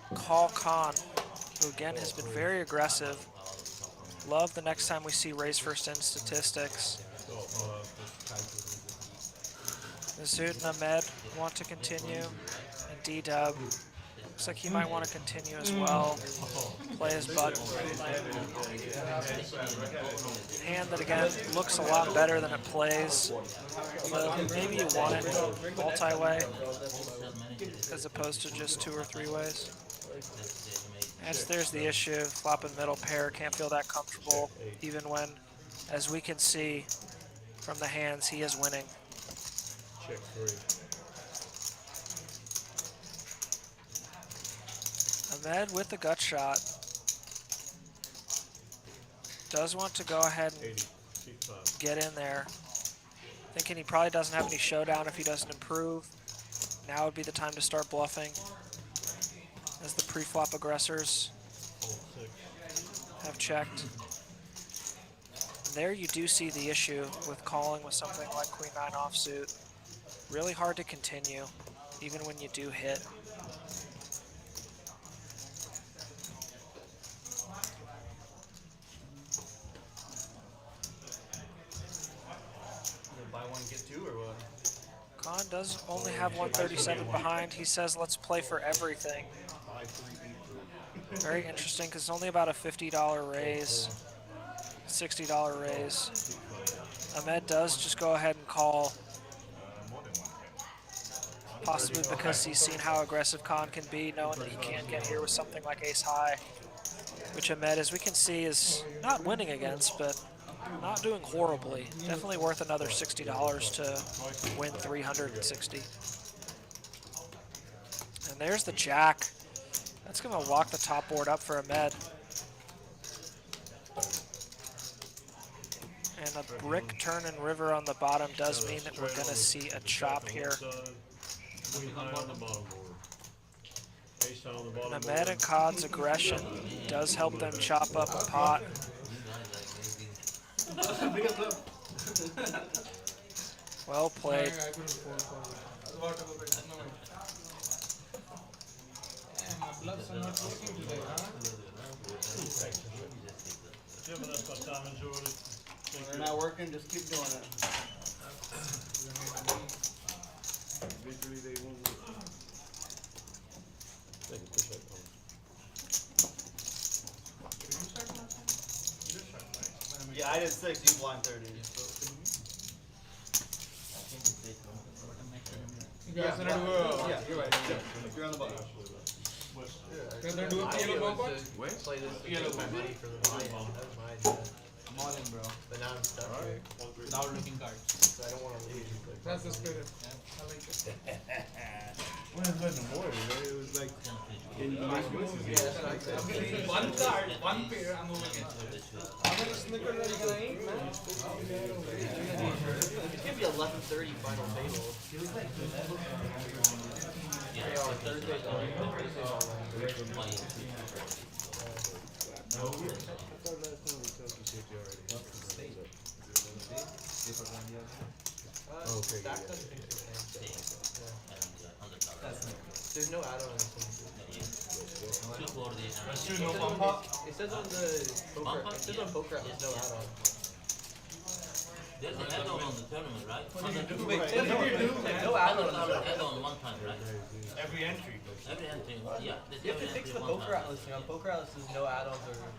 2. call Con, who again has been very aggressive. Love the next time we see raise first in statistics. Call 5. Mesut and Ahmed want to continue, and D-Dub looks like he might want to continue as well. Play his button. Hand that again looks a lot better than it plays. Although maybe you want it multi-way as opposed to just 2 or 3 ways. As there's the issue, flop and middle pair can't feel that comfortable, even when, as we can see from the hands, he is winning. Check 3. Ahmed with the gut shot does want to go ahead and 80. Seat 5. get in there. Thinking he probably doesn't have any showdown if he doesn't improve. Now would be the time to start bluffing, as the pre-flop aggressors Fold 6. have checked. And there you do see the issue with calling with something like Queen 9 offsuit. Really hard to continue, even when you do hit. Buy one, get 2 or what? Con does only have 137 behind. He says, let's play for everything. Buy 3, eat 3. Very interesting, because it's only about a $50 raise, $60 raise. Ahmed does just go ahead and call Possibly because he's seen how aggressive Khan can be, knowing that he can't get here with something like ace high, which Ahmed, as we can see, is not winning against, but not doing horribly. Definitely worth another $60 to win 360. And there's the jack. That's going to lock the top board up for Ahmed. And a brick turn and river on the bottom does mean that we're going to see a chop here. And Ahmed and Khan's aggression does help them chop up a pot. Well played. They're not working, just keep doing it. Yeah, I did 6, you blind 30. You guys wanna do Yeah, you're right. You're on the button. you guys wanna do a yellow ball? Play this Yellow to get my money for the buy-in. That was my idea. I'm all in, bro. But now I'm stuck here. Now we're looking cards. So I don't want to leave. That's the spirit. I like it. When it was in the morning, man, it was like in the nice voices. One card, one pair, I'm moving it. How many Snickers are you gonna eat, man? It's gonna be 11:30 final table. Yeah, on Thursday's online. Okay, Stack doesn't think it's the same. There's no add-on on this one. Let's do no bump up. It says on the poker, it says on poker there's no add-on. There's an add-on on the tournament, right? No add-on. Add-on one time, right? Every entry. Every entry, yeah. There's You have to every fix entry the one poker time. atlas thing. On poker atlas there's no add-ons or anything.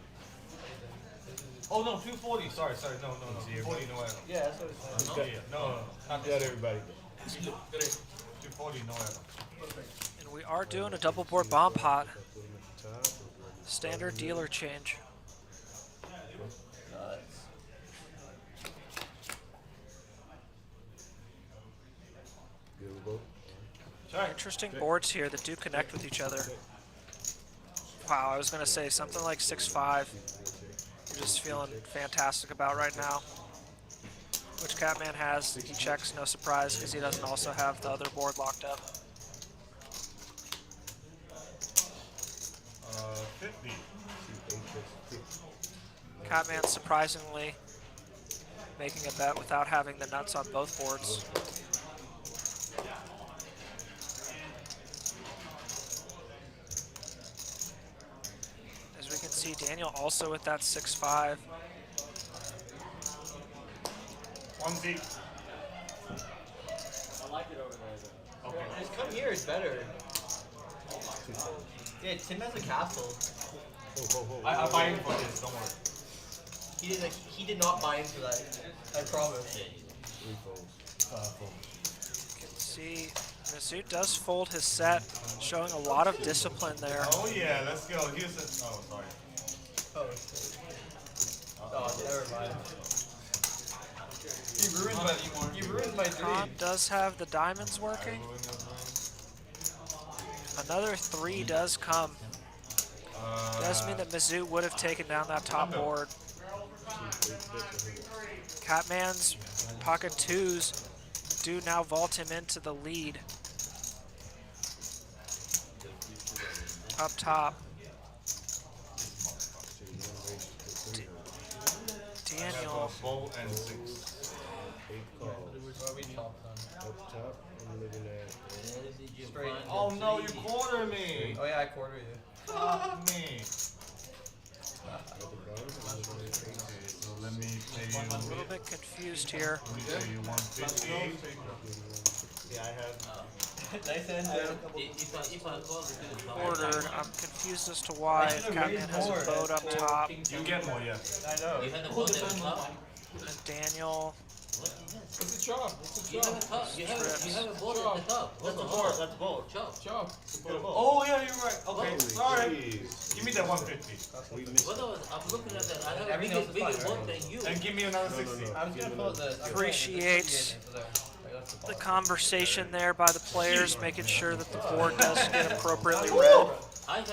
Oh no, 240. Sorry. No. 240 no add-on. Yeah, that's what it says. No, not got everybody. 240 no add-on. And we are doing a double board bomb pot. Standard dealer change. Interesting boards here that do connect with each other. Wow, I was going to say something like 6-5. You're just feeling fantastic about right now. Which Catman has, he checks, no surprise, because he doesn't also have the other board locked up. 50. Catman surprisingly making a bet without having the nuts on both boards. As we can see, Daniel also with that 6-5. 1Z. I like it over there. Okay. Just come here, it's better. Yeah, Tim has a castle. I buy in for this. Don't worry. He did not buy into that. I promise. You can see Masood does fold his set, showing a lot of discipline there. Oh yeah, let's go. Here's a. Oh, sorry. Oh, never mind. He ruined my Khan dream. does have the diamonds working. Another 3 does come. Does mean that Mizzou would have taken down that top board. Catman's pocket 2s do now vault him into the lead. Up top. Daniel. Bowl and 6. Up top, I'm looking at Straight. Oh no, you corner me. Oh yeah, I quarter you. Fuck me. So let me pay you. A little bit confused here. Let me pay you 150. Yeah, I have. Nice end. If I call the Ordered. I'm confused as to why Catman has a boat up top. You get more, yes. I know. You had a boat at the top? And Daniel It's a chop. It's a You have a chop. top. You have a board at the top. That's the board, that's the board. Chop. Chop. Oh yeah, you're right. Okay, Holy sorry. jeez. Give me that 150 We missed What else? I'm looking at that. I have a Everything else bigger is fine, board than you. and give me another 60. I was gonna pull the. Appreciate the conversation there by the players, making sure that the board does get appropriately read. I had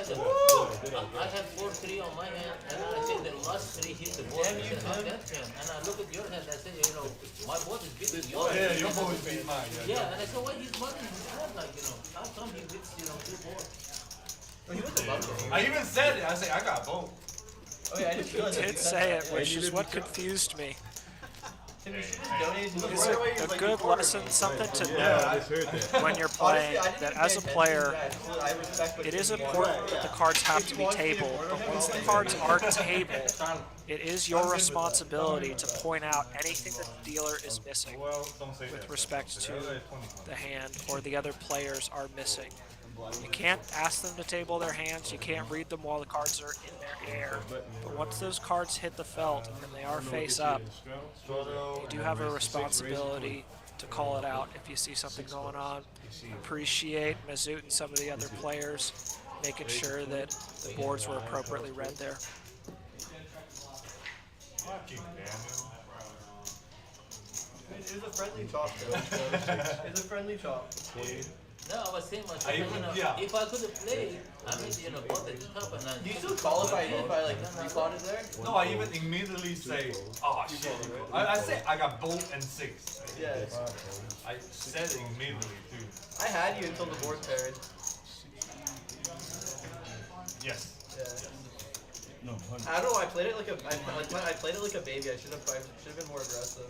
4-3 on my hand, and I think the last 3 hit the board. And I said, that's him. And I look at your hand, I said, you know, my board is beating yours. Yeah, your boy beat mine. Yeah, and I said, why he's money in his hand, like, you know, how come he beats, you know, 2 boards? He was a love game. I even said it. I said I got both. Oh yeah, I just realized Did say it, which is what confused me. Is a good lesson, something to know when you're playing, that as a player, it is important that the cards have to be tabled, but once the cards are tabled, it is your responsibility to point out anything that the dealer is missing Well, don't say with that. respect to the hand or the other players are missing. You can't ask them to table their hands, you can't read them while the cards are in their air, but once those cards hit the felt and they are face up, you do have a responsibility to call it out if you see something going on. Appreciate Mazoot and some of the other players making sure that the boards were appropriately read there. Fucking Daniel. It was a friendly chop though. It's a friendly chop. No, I was saying myself, I you even- know, yeah. if I could have played, I mean, you know, both at the top and I... Do you still qualify if I like repotted there? No, I even immediately say, oh shit. I say I got both and 6. Yeah. I said it immediately too. I had you until the board paired. Yes. Yeah. I don't know. I played it like I played it like a baby. I should have been more aggressive.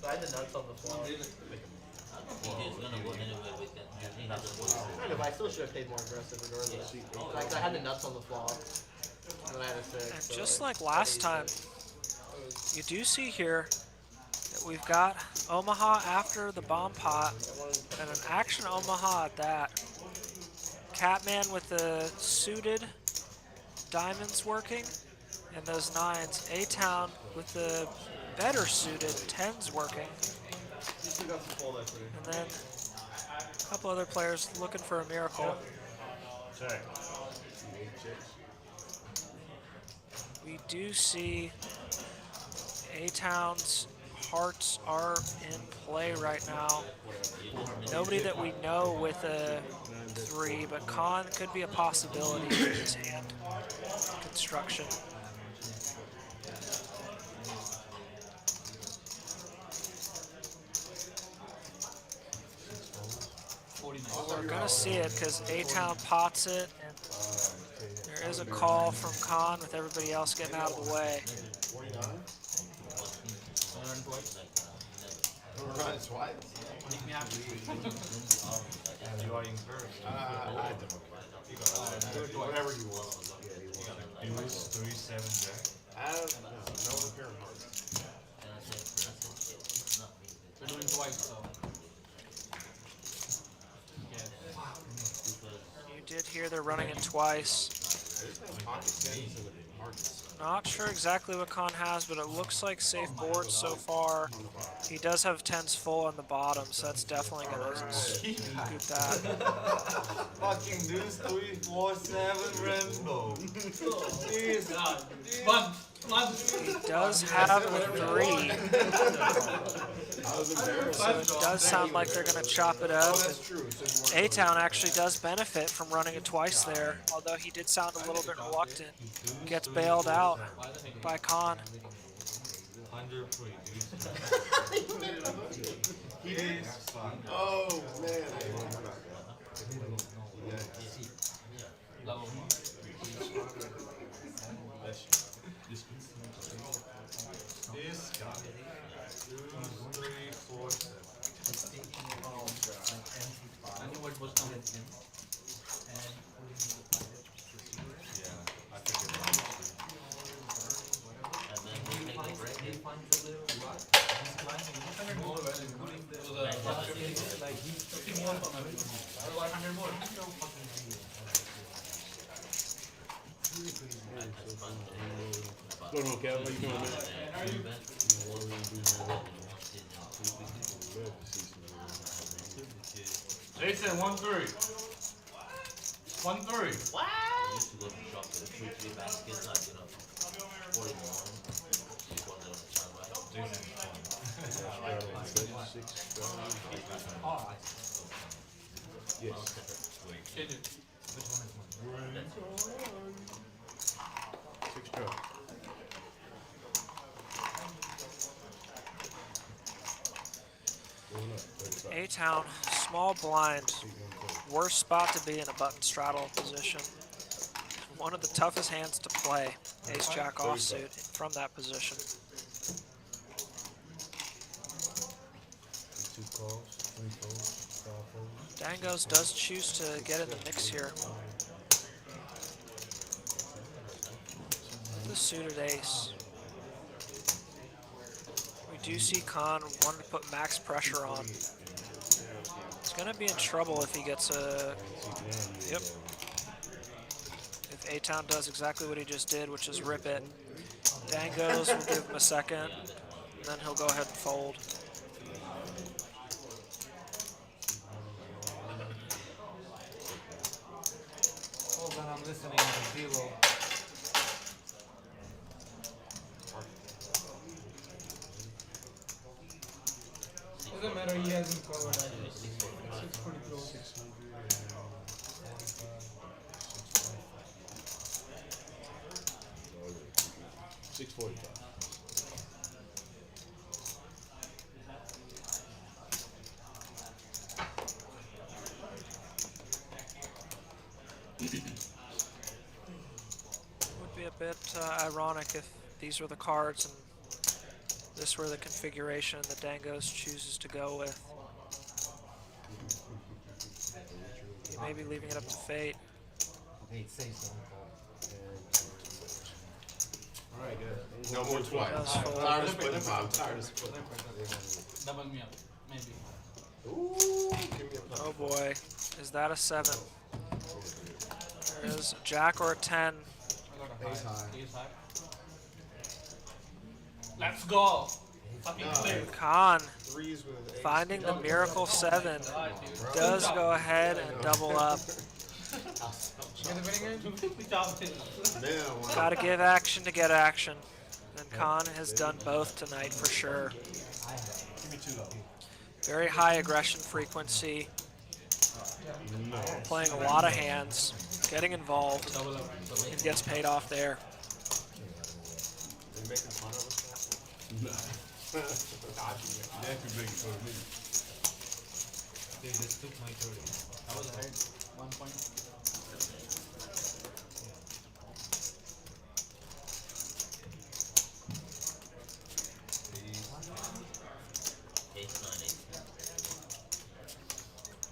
But I had the nuts on the floor. I don't think he's gonna go anywhere with that. He has a board. Kind of. I still should have played more aggressive regardless. Like I had the nuts on the flop, and then I had a 6. And so just like last time, you do see here that we've got Omaha after the bomb pot, and an action Omaha at that. Catman with the suited diamonds working, and those 9s. A-Town with the better suited 10s working. You still got some fold equity. And then a couple other players looking for a miracle. Check. We do see A-Town's hearts are in play right now. Nobody that we know with a 3, but Khan could be a possibility in his hand construction. We're gonna see it because A-Town pots it, and there is a call from Khan with everybody else getting out of the way. 49? Run twice? You are in first. I don't. Whatever you want. It was 3-7 Jack. I don't know. No repairing parts. They're doing twice, so. You did hear they're running it twice. There's no pocket tens in the markets. Not sure exactly what Khan has, but it looks like safe board so far. He does have 10s full on the bottom, so that's definitely gonna scoot that. Fucking deuce 3, 4, 7 Rambo. Jeez. God. He does have a 3, I was embarrassed. so it does sound like they're gonna chop it up. That's true. Since you weren't- A-Town actually does benefit from running it twice there, although he did sound a little bit reluctant. Gets bailed out by Khan. 100 free, dude. He did. Oh man, I didn't remember that. Level. This guy. 2, 3, 4, 7. I knew what was coming. Yeah, I figured that was And then we take a break. What on, Kev? What you doing, man? Jason, 1-3. 1-3. What? Used to go to the shop for the 3 baskets, like, you know, 40 in the morning. Just wanted on the time, right? Yes. Change it. Which one is mine? Six drop. A-Town, small blind. Worst spot to be in a button straddle position. One of the toughest hands to play. Ace-Jack offsuit from that position. 2 calls, 3 folds, 5 folds. Dangos does choose to get in the mix here. The suited ace. We do see Khan wanting to put max pressure on. He's going to be in trouble if he gets a... Yep. If A-Town does exactly what he just did, which is rip it. Dangos will give him a second, and then he'll go ahead and fold. Hold on, I'm listening to 0. Doesn't matter, he hasn't covered. It's pretty close. 645. Would be a bit ironic if these were the cards and this were the configuration the Dangos chooses to go with. He may be leaving it up to fate. Okay, say something. Alright, guys. No more twice. Does I'm fold. tired of splitting time. I'm tired of splitting. Double me up, maybe. Ooh, give me a puff. Oh boy, is that a 7? There is a jack or a 10. I got a Ace high. Ace high. Let's go! Fucking No. play. Khan, Threes with ace. finding the miracle 7, does go ahead and double up. You get the winning game? Good job, Tim. Now, one. Gotta give action to get action. And Khan has done both tonight for sure. Give me 2 though. Very high aggression frequency, No. playing a lot of hands, getting involved, Double up. and gets paid off there. They making fun of us? No. That could make it for me. They just took my 30. I was ahead. 1 point. Ace 9, ace 10.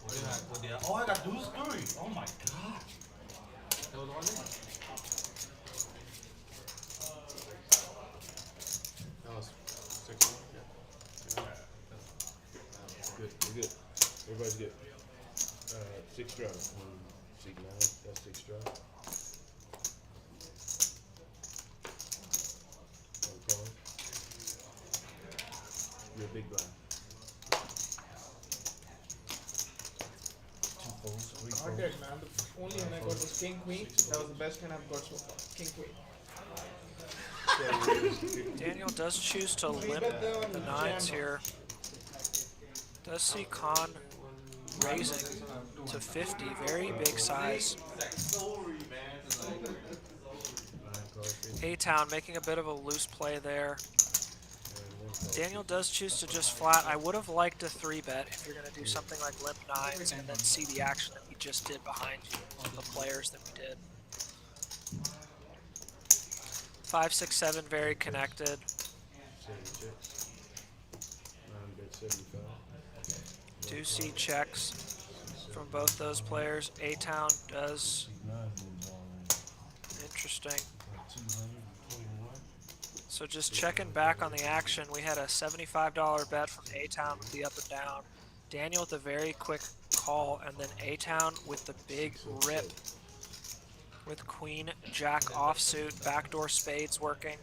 What do you have? What do you have? Oh, I got deuce 3. Oh my god. That was all in. That was 6-1. Yeah. Good. We're good. Everybody's good. 6 drop. 6 9. That's 6 drop. 1 call. You're a big blind. 2 folds, 3 I folds. did, man. The only hand I got was king queen. That was the best hand I've got so far. King queen. Daniel does choose to limp the 9s here. Does see Khan raising to 50, very big size. A-Town making a bit of a loose play there. Daniel does choose to just flat. I would have liked a 3-bet if you're going to do something like limp 9s and then see the action that we just did behind you, the players that we did. 5, 6, 7 very connected. 7 checks. 9 bet 75. Do see checks from both those players. A-Town does. Interesting. So just checking back on the action, we had a $75 bet from A-Town with the up and down. Daniel with a very quick call, and then A-Town with the big rip with queen, jack offsuit, backdoor spades working.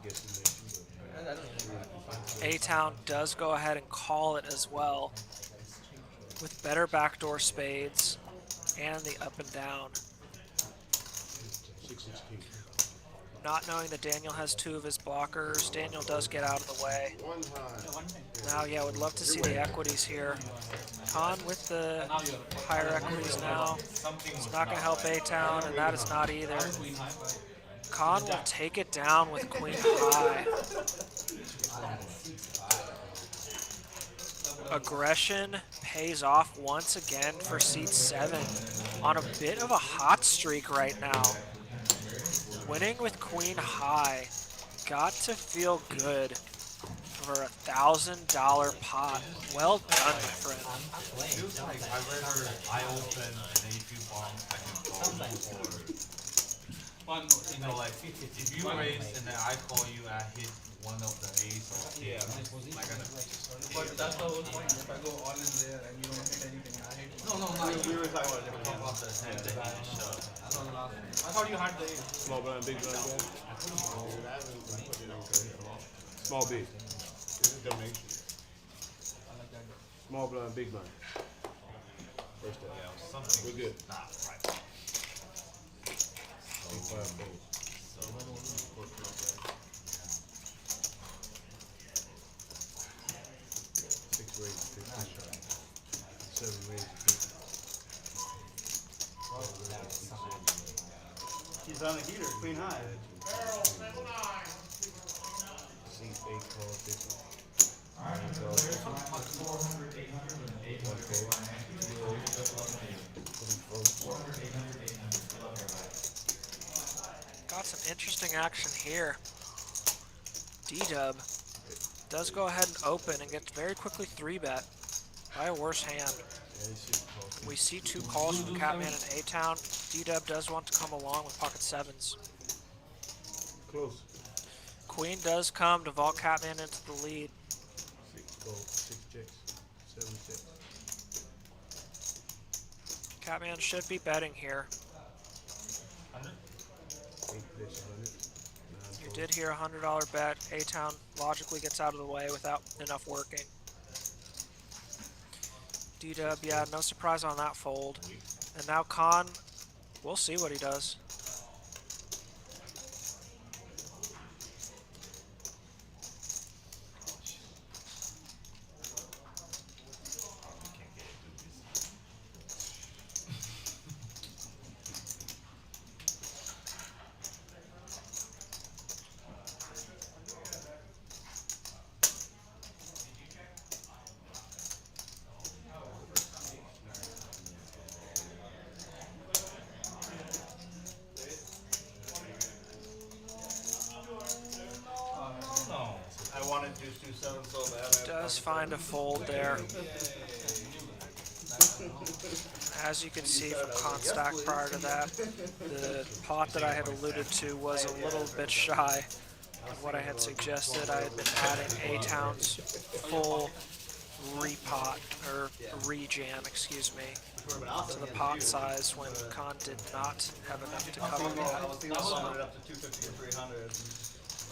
Just a guesstimation, but. A-Town does go ahead and call it as well, with better backdoor spades and the up and down. 6-16. Not knowing that Daniel has 2 of his blockers, Daniel does get out of the way. One time. Now, yeah, would love to see the equities here. Con with the higher equities now. It's not going to help A-Town, and that is not either. Con will take it down with queen high. Aggression pays off once again for seat 7 on a bit of a hot streak right now. Winning with queen high. Got to feel good for a $1,000 pot. Well done, my friend. Feels like I'd rather I open an A2 bomb I can call you, or you know, like if you raise and then I call you, I hit one of the A's or kings. Like But that's the whole point. If I go all in there and you don't hit anything, I hate it. No, We were talking about a different talk hand. about the hand that you shove. That's not the last one. I thought you had the eight. Small blind, big blind, guys. Small, big. This is donation. I like that. Small blind, big blind. First up. Yeah, something. We're good. Not right. 5 folds. Six raises, 15. 7 raises, 50. He's on a heater, queen high. Seat 8 call 50. 9 call 50. 1 fold. 3 folds. Got some interesting action here. D-Dub does go ahead and open and gets very quickly 3-bet by a worse hand. We see 2 calls from Catman and A-Town. D-Dub does want to come along with pocket 7s. Close. Queen does come to vault Catman into the lead. 6 folds, 6 checks, 7 checks. Catman should be betting here. 8 bets, 100. 9 You folds. did hear a $100 bet. A-Town logically gets out of the way without enough working. D-Dub, yeah, no surprise on that fold. And now Con, we'll see what he does. I wanted deuce 2-7 so bad. Does find a fold there. As you can see from con stack prior to that, the pot that I had alluded to was a little bit shy of what I had suggested. I had been adding A-Town's full repot, or rejam, excuse me, to the pot size when con did not have enough to cover I that. was thinking about bumping it up to 250 or 300.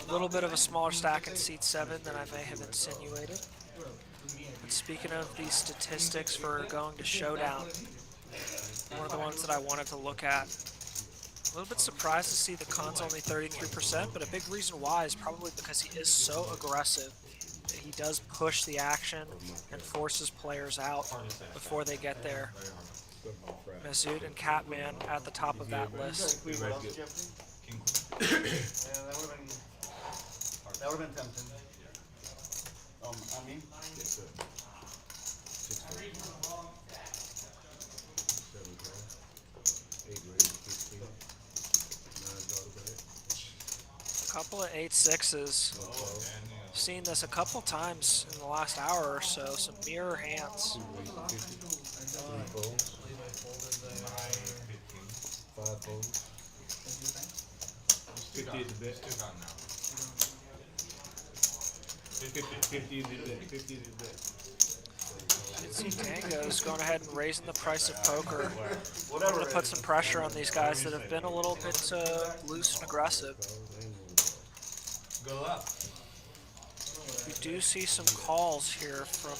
A little bit of a smaller stack in seat 7 than I may have insinuated. But speaking of these statistics for going to showdown, one of the ones that I wanted to look at. A little bit surprised to see the con's only 33%, but a big reason why is probably because he is so aggressive. He does push the action and forces players out before they get there. Mazoot and Catman at the top of that list. Queen what else, Jeffrey? Yeah, that would've been tempting. On me? Yes, sir. 6 folds. 7 call. 8 raises, 15. 9 daughter bet. A couple of 8-6s. 1 call. Seen this a couple times in the last hour or so. Some mirror hands. 2 raises, 50. 3 folds. 5 folds. 50 is the best. 50 is the bet. 50 is the bet. You see Tango's going ahead and raising the price of poker. Whatever. Going to put some pressure on these guys that have been a little bit loose and aggressive. Go up. We do see some calls here from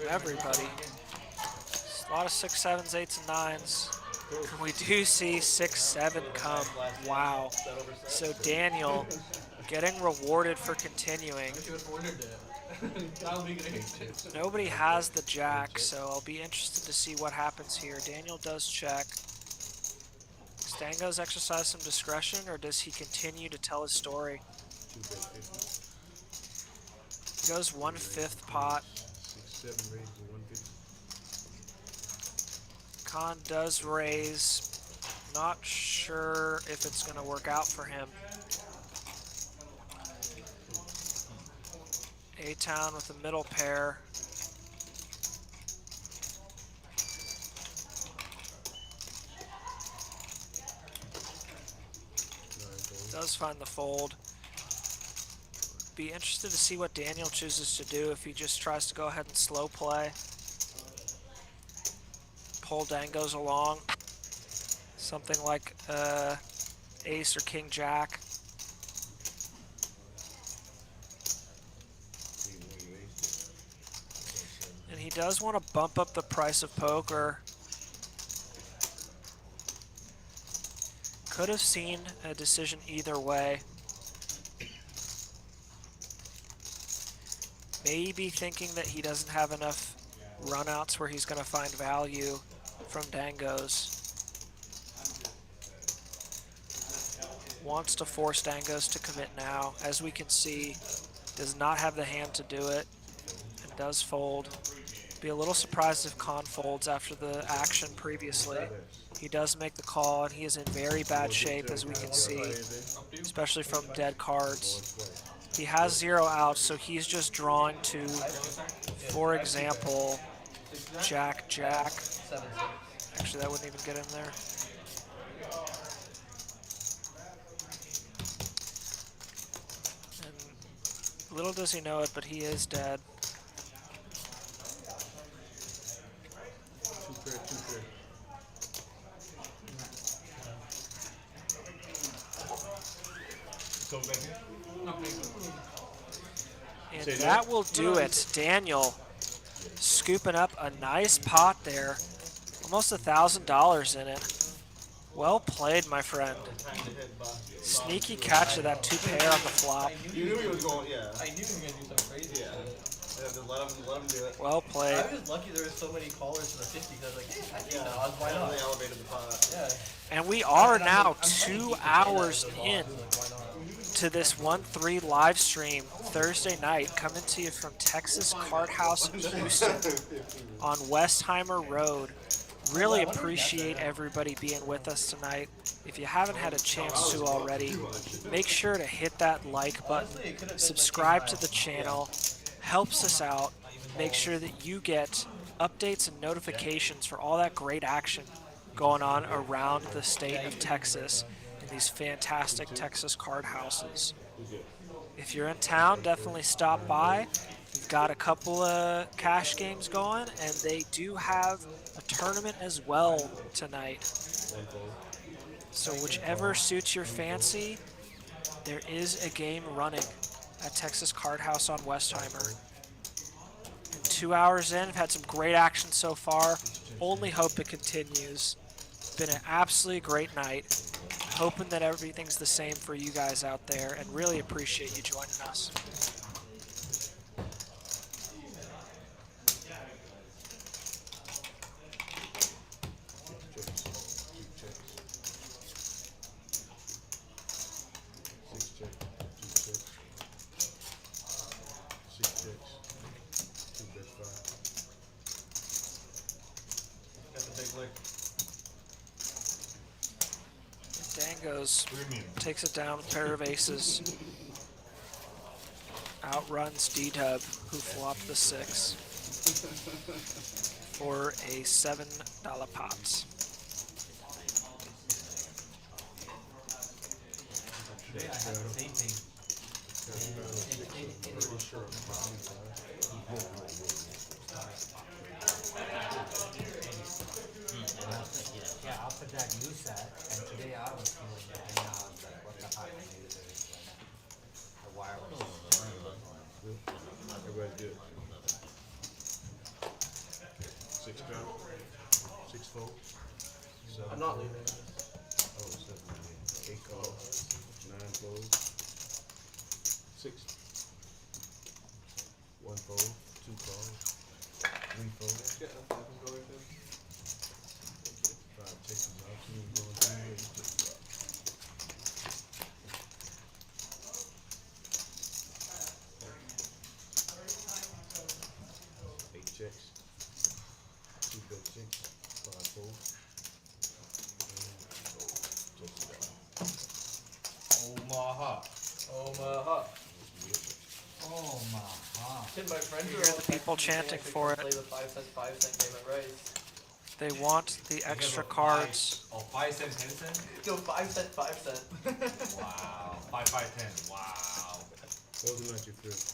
everybody. A lot of 6, 7s, 8s, and 9s. And we do see 6, 7 come. Wow. So Daniel getting rewarded for continuing. Nobody has the jack, so I'll be interested to see what happens here. Daniel does check. Stango's exercise some discretion, or does he continue to tell his story? Goes 1/5 pot. 6, 7 raised to 150. Khan does raise. Not sure if it's going to work out for him. A-Town with the middle pair. Does find the fold. Be interested to see what Daniel chooses to do, if he just tries to go ahead and slow play. Pull Dango's along. Something like ace or king jack. And he does want to bump up the price of poker. Could have seen a decision either way. Maybe thinking that he doesn't have enough runouts where he's going to find value from Dangos. Wants to force Dangos to commit now. As we can see, does not have the hand to do it and does fold. Be a little surprised if Khan folds after the action previously. He does make the call, and he is in very bad shape, as we can see, especially from dead cards. He has 0 outs, so he's just drawing to, for example, Jack, Jack. Actually, that wouldn't even get in there. And little does he know it, but he is dead. And that will do it. Daniel scooping up a nice pot there. Almost $1,000 in it. Well played, my friend. Sneaky catch of that 2 pair on the flop. You knew he was going, yeah. I knew he was going to do something crazy. Yeah. Let him do it. Well played. I was lucky there were so many callers to the 50 because I was like, yeah, why not? They elevated the pot. Yeah. And we are now 2 hours in to this 1-3 live stream Thursday night, coming to you from Texas Card House in Houston on Westheimer Road. Really appreciate everybody being with us tonight. If you haven't had a chance to already, make sure to hit that like button, subscribe to the channel, helps us out. Make sure that you get updates and notifications for all that great action going on around the state of Texas in these fantastic Texas card houses. If you're in town, definitely stop by. We've got a couple of cash games going, and they do have a tournament as well tonight. So whichever suits your fancy, there is a game running at Texas Card House on Westheimer. And 2 hours in, I've had some great action so far. Only hope it continues. Been an absolutely great night. Hoping that everything's the same for you guys out there, and really appreciate you joining us. Dangos takes it down with a pair of aces. Outruns D-Dub, who flopped the 6 for a $7 pot. Today I had the same thing. Yeah, after that you said, and today I was feeling that, and I was like, what the fuck, I need to do this. The wire not leaving. Oh, seven, yeah. 8 calls, 9 folds, 6. 1 fold, 2 calls, 3 folds. Yeah, I can go right there. 5 checks is out, 2 going 3 ways, just drop. 8 checks, 2 bet 6, 5 folds, and fold. Checks it out. Omaha. Omaha. Oh my god. Tim, my friends You are hear all the people texting me saying I chanting should for come it. play the 5 cent game at Rice. They want the extra cards. Oh, 5 cent, 10 cent? No, 5 cent, 5 cent. Wow. 5, 5, 10. Wow. Those are not your friends.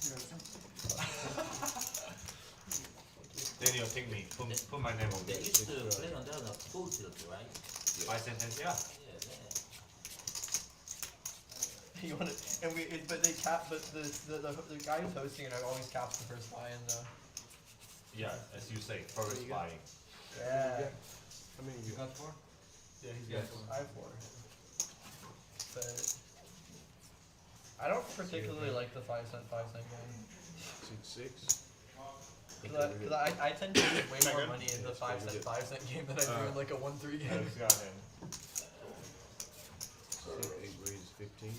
Daniel, take me. Put my name on They there. used to play on that on full tilt, right? 5 cent, 10 cent, yeah. Yeah, yeah. You want it, and but they cap, but the guy who's hosting it always caps the first buy-in though. Yeah, as you say, first you go. buying. Yeah. How many you You got 4? Yeah, he's got I have 4. But I don't particularly like the 5 cent game. 6, 6. Cause I tend to lose way more money in the 5 cent game than I do in like a 1-3 game. He's got him. 8 raises 15.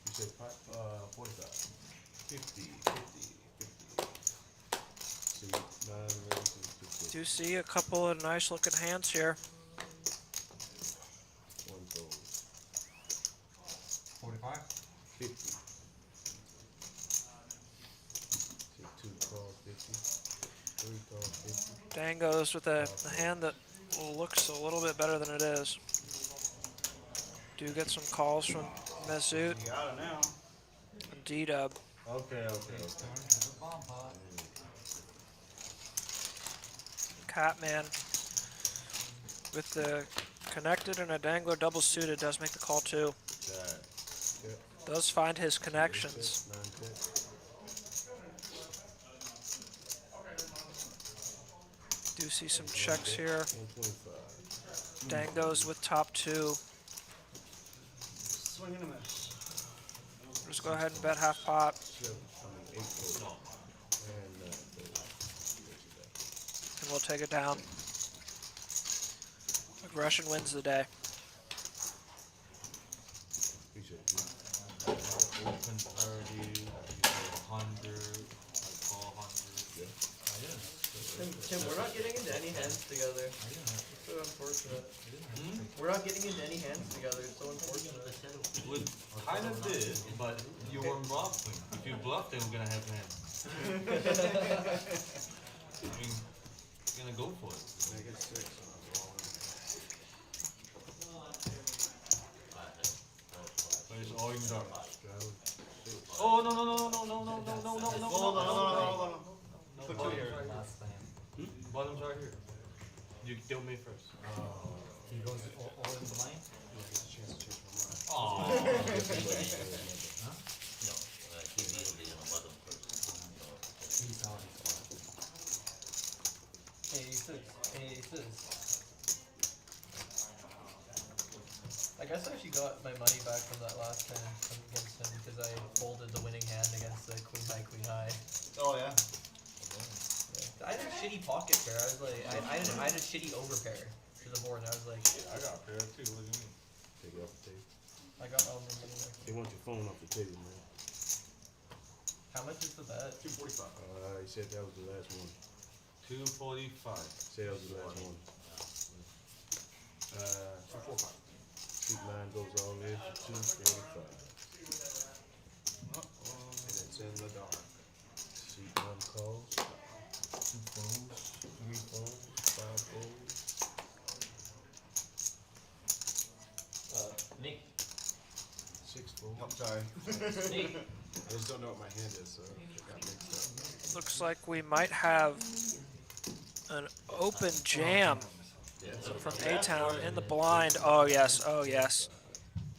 You said 45. 50, 50, 50. See, 9 raises 15. Do see a couple of nice looking hands here. 1 fold. 45? 50. See, 2 calls 50. 3 calls 50. Dan goes with a hand that looks a little bit better than it is. Do get some calls from Mesut You got it now. and D-Dub. Okay. Bomb pot. Catman with the connected and a dangler double suited does make the call too. Jack. Does find his connections. 9 checks. Do see some checks here. 125. Dan goes with top 2. Swing and a miss. Just go ahead and bet half pot. 8 fold. And 9 fold. And we'll take it down. Aggression wins the day. Appreciate it. Open 30, you say 100, I call 100. Tim, we're not getting into any hands together. It's so unfortunate. We're not getting into any hands together. It's so unfortunate. We kind of did, but you weren't bluffing. If you bluff, then we're gonna have hands. I mean, you're gonna go for it. -6. But it's all in dark. Straddle. Oh, no. Hold on. Put 2 here. Last time. Bottom's right here. You deal me first. He goes all in blind. Aww. No, he deals the bottom first. He's out his Aces. I guess I actually got my money back from that last hand against him because I folded the winning hand against the queen high. Oh yeah. I had a shitty pocket pair. I was like, I had a shitty overpair to the board, and I was like, I got a pair too. What do you mean? Take it off the table. I got my own money back. They want your phone off the table, man. How much is the bet? 245. He said that was the last one. 245. Said that was the last one. 245. Street line goes all in for 245. And it's in the dark. Seat 1 calls. 2 folds. 3 folds. 5 folds. Nick, 6 folds. I'm sorry. Nick, I just don't know what my hand is, so I got mixed up. Looks like we might have an open jam from A-Town in the blind. Oh yes.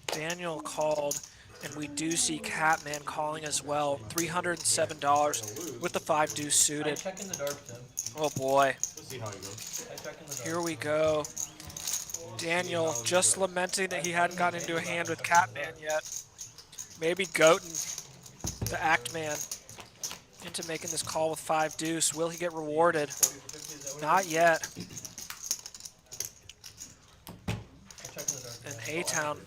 Daniel called And we do see Catman calling as well. $307 with the 5 deuce I suited. check in the dark, Tim. Oh boy. Let's see how he goes. I check in the dark. Here we go. Daniel just lamenting that he hadn't gotten into a hand with Catman yet. Maybe goating the Act Man into making this call with 5 deuce. Will he get rewarded? Not yet. I check in the dark. And A-Town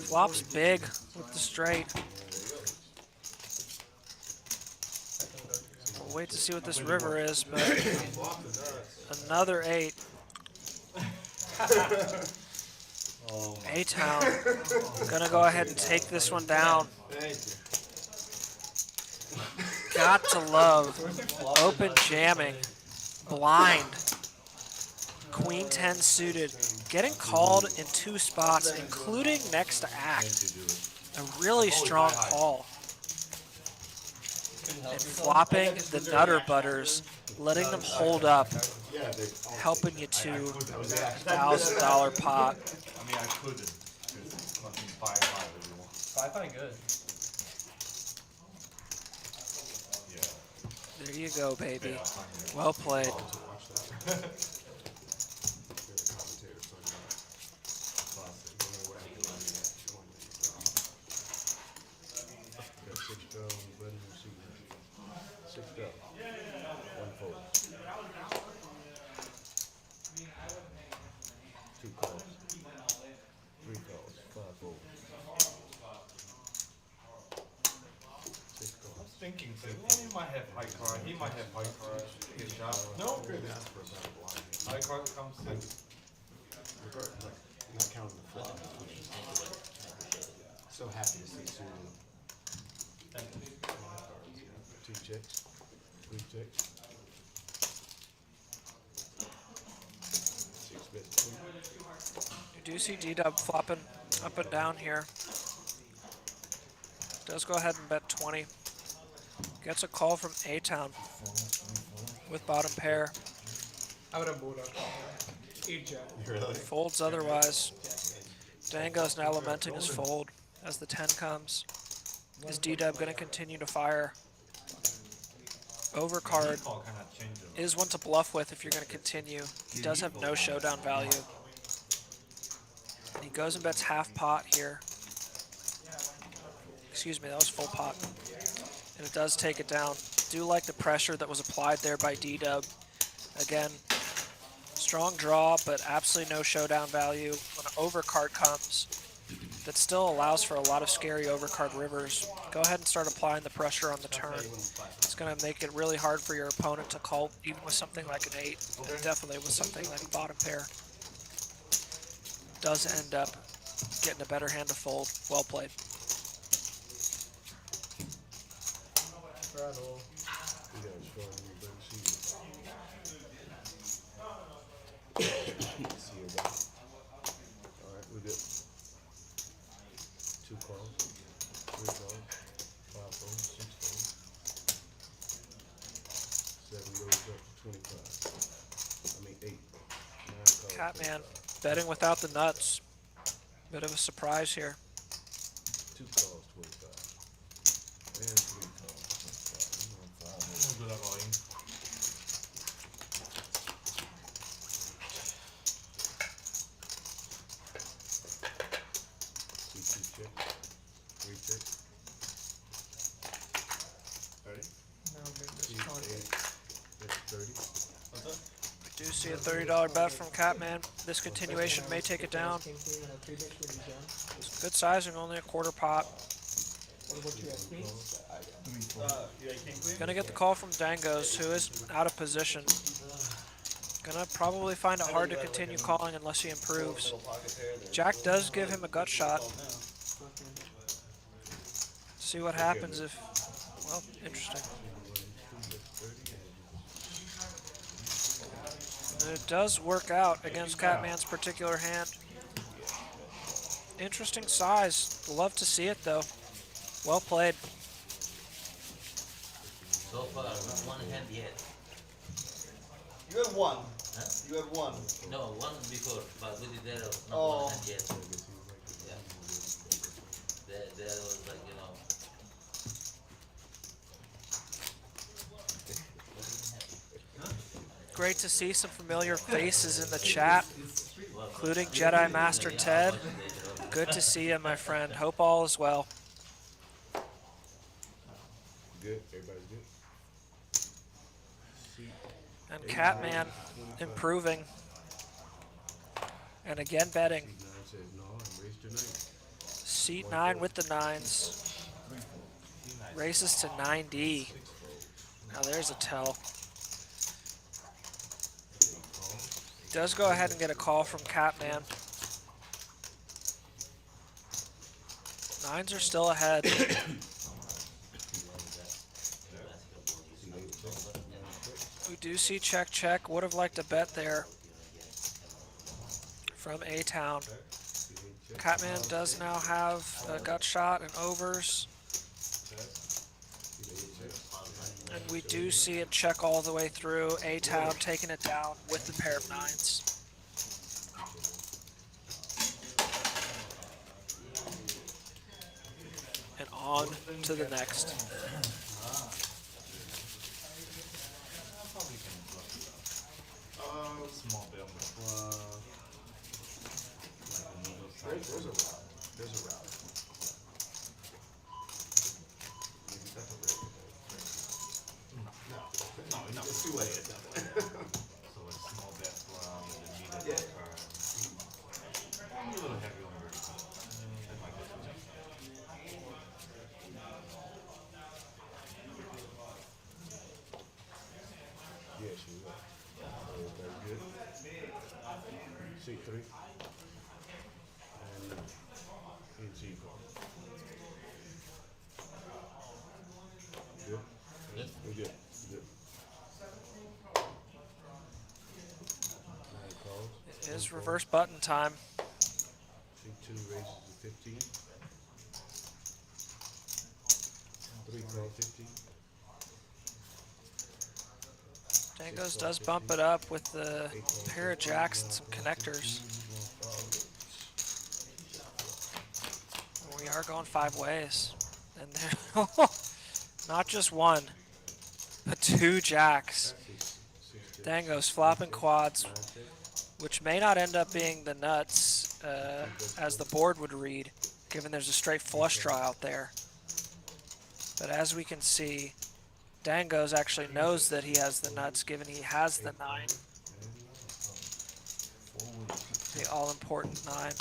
flops big with the straight. We'll wait to see what this river is, but another 8. A-Town gonna go ahead and take this one down. Got to love open jamming, blind, Queen 10 suited, getting called in 2 spots, including next to Act. A really strong call. And flopping the Nutter Butters, letting them hold up, helping you to $1,000 pot. I mean, I couldn't. It's fucking 5-5 if you want. 5-5 good. Yeah. There you go, baby. Well played. Thinking, so he might have high card. He might have high card. His job. No, good. High card comes in. Not counting the flop. So happy to see Sue. 2 checks, 3 checks. 6 bets. You do see D-Dub flopping up and down here. Does go ahead and bet 20. Gets a call from A-Town with bottom pair. I would have bought up. 8 jack. Really? Folds otherwise. Dango's now lamenting his fold as the 10 comes. Is D-Dub going to continue to fire? Overcard is one to bluff with if you're going to continue. He does have no showdown value. And he goes and bets half pot here. Excuse me, that was full pot. And it does take it down. Do like the pressure that was applied there by D-Dub. Again, strong draw, but absolutely no showdown value. When an overcard comes, that still allows for a lot of scary overcard rivers. Go ahead and start applying the pressure on the turn. It's going to make it really hard for your opponent to call, even with something like an 8, and definitely with something like a bottom pair. Does end up getting a better hand to fold. Well played. You guys strong in your big season. See you again. Alright, we're good. 2 calls, 3 calls, 5 calls, 6 calls. 7 goes up to 25. I mean 8. 9 calls. Catman betting without the nuts. Bit of a surprise here. 2 calls, 25. And 3 calls. Good at volume. Two checks, 3 checks. 30. That's 30. We do see a $30 bet from Catman. This continuation may take it down. Good sizing, only a quarter pot. Gonna get the call from Dangos, who is out of position. Gonna probably find it hard to continue calling unless he improves. Jack does give him a gut shot. See what happens if, well, interesting. And it does work out against Catman's particular hand. Interesting size. Love to see it though. Well played. So far, not one hand yet. You had 1. Huh? You had 1. No, one before, but we did there, not Oh. one hand yet. Yeah. That was like, you know. Great to see some familiar faces in the chat, including Jedi Master Ted. Good to see you, my friend. Hope all is well. Good, everybody's good. And Catman improving. And again betting. Nine says no and raised your name. Seat 9 with the 9s. Races to 9D. Now there's a tell. Does go ahead and get a call from Catman. 9s are still ahead. We do see check, check. Would have liked a bet there from A-Town. Catman does now have a gut shot and overs. And we do see it check all the way through. A-Town taking it down with the pair of 9s. And on to the next. Small bit. There's a route. There's a route. Maybe that's a rare. No, it's too late. So it's small bet from the meter card. I'm a little heavy on the that might be too. Yes, you will. Very good. C3. And in C4. Good? Yes. We're good. Good. Nine calls. It is reverse button time. C2 raises to 15. 3 call 15. Dangos does bump it up with the pair of jacks and some connectors. We are going 5 ways. And there, not just one, but 2 jacks. Dangos flopping quads, which may not end up being the nuts as the board would read, given there's a straight flush draw out there. But as we can see, Dangos actually knows that he has the nuts, given he has the 9. The all-important 9.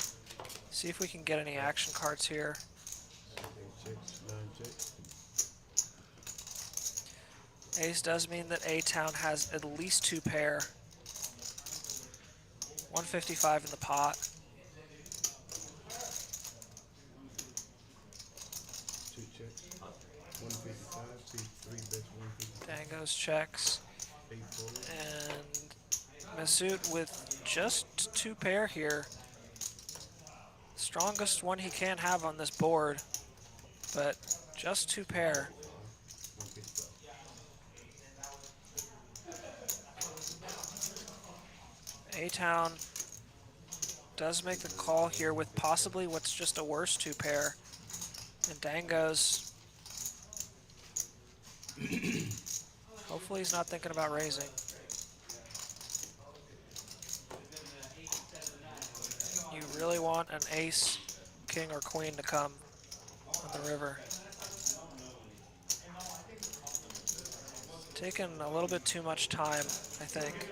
See if we can get any action cards here. 8 checks, 9 checks. Ace does mean that A-Town has at least 2 pair. 155 in the pot. 2 checks. 155. C3 bets 155. Dangos checks. 8 folds. And Masood with just 2 pair here. Strongest one he can have on this board, but just 2 pair. 155. A-Town does make the call here with possibly what's just a worse 2 pair. And Dangos, hopefully he's not thinking about raising. You really want an ace, king, or queen to come on the river. Taking a little bit too much time, I think.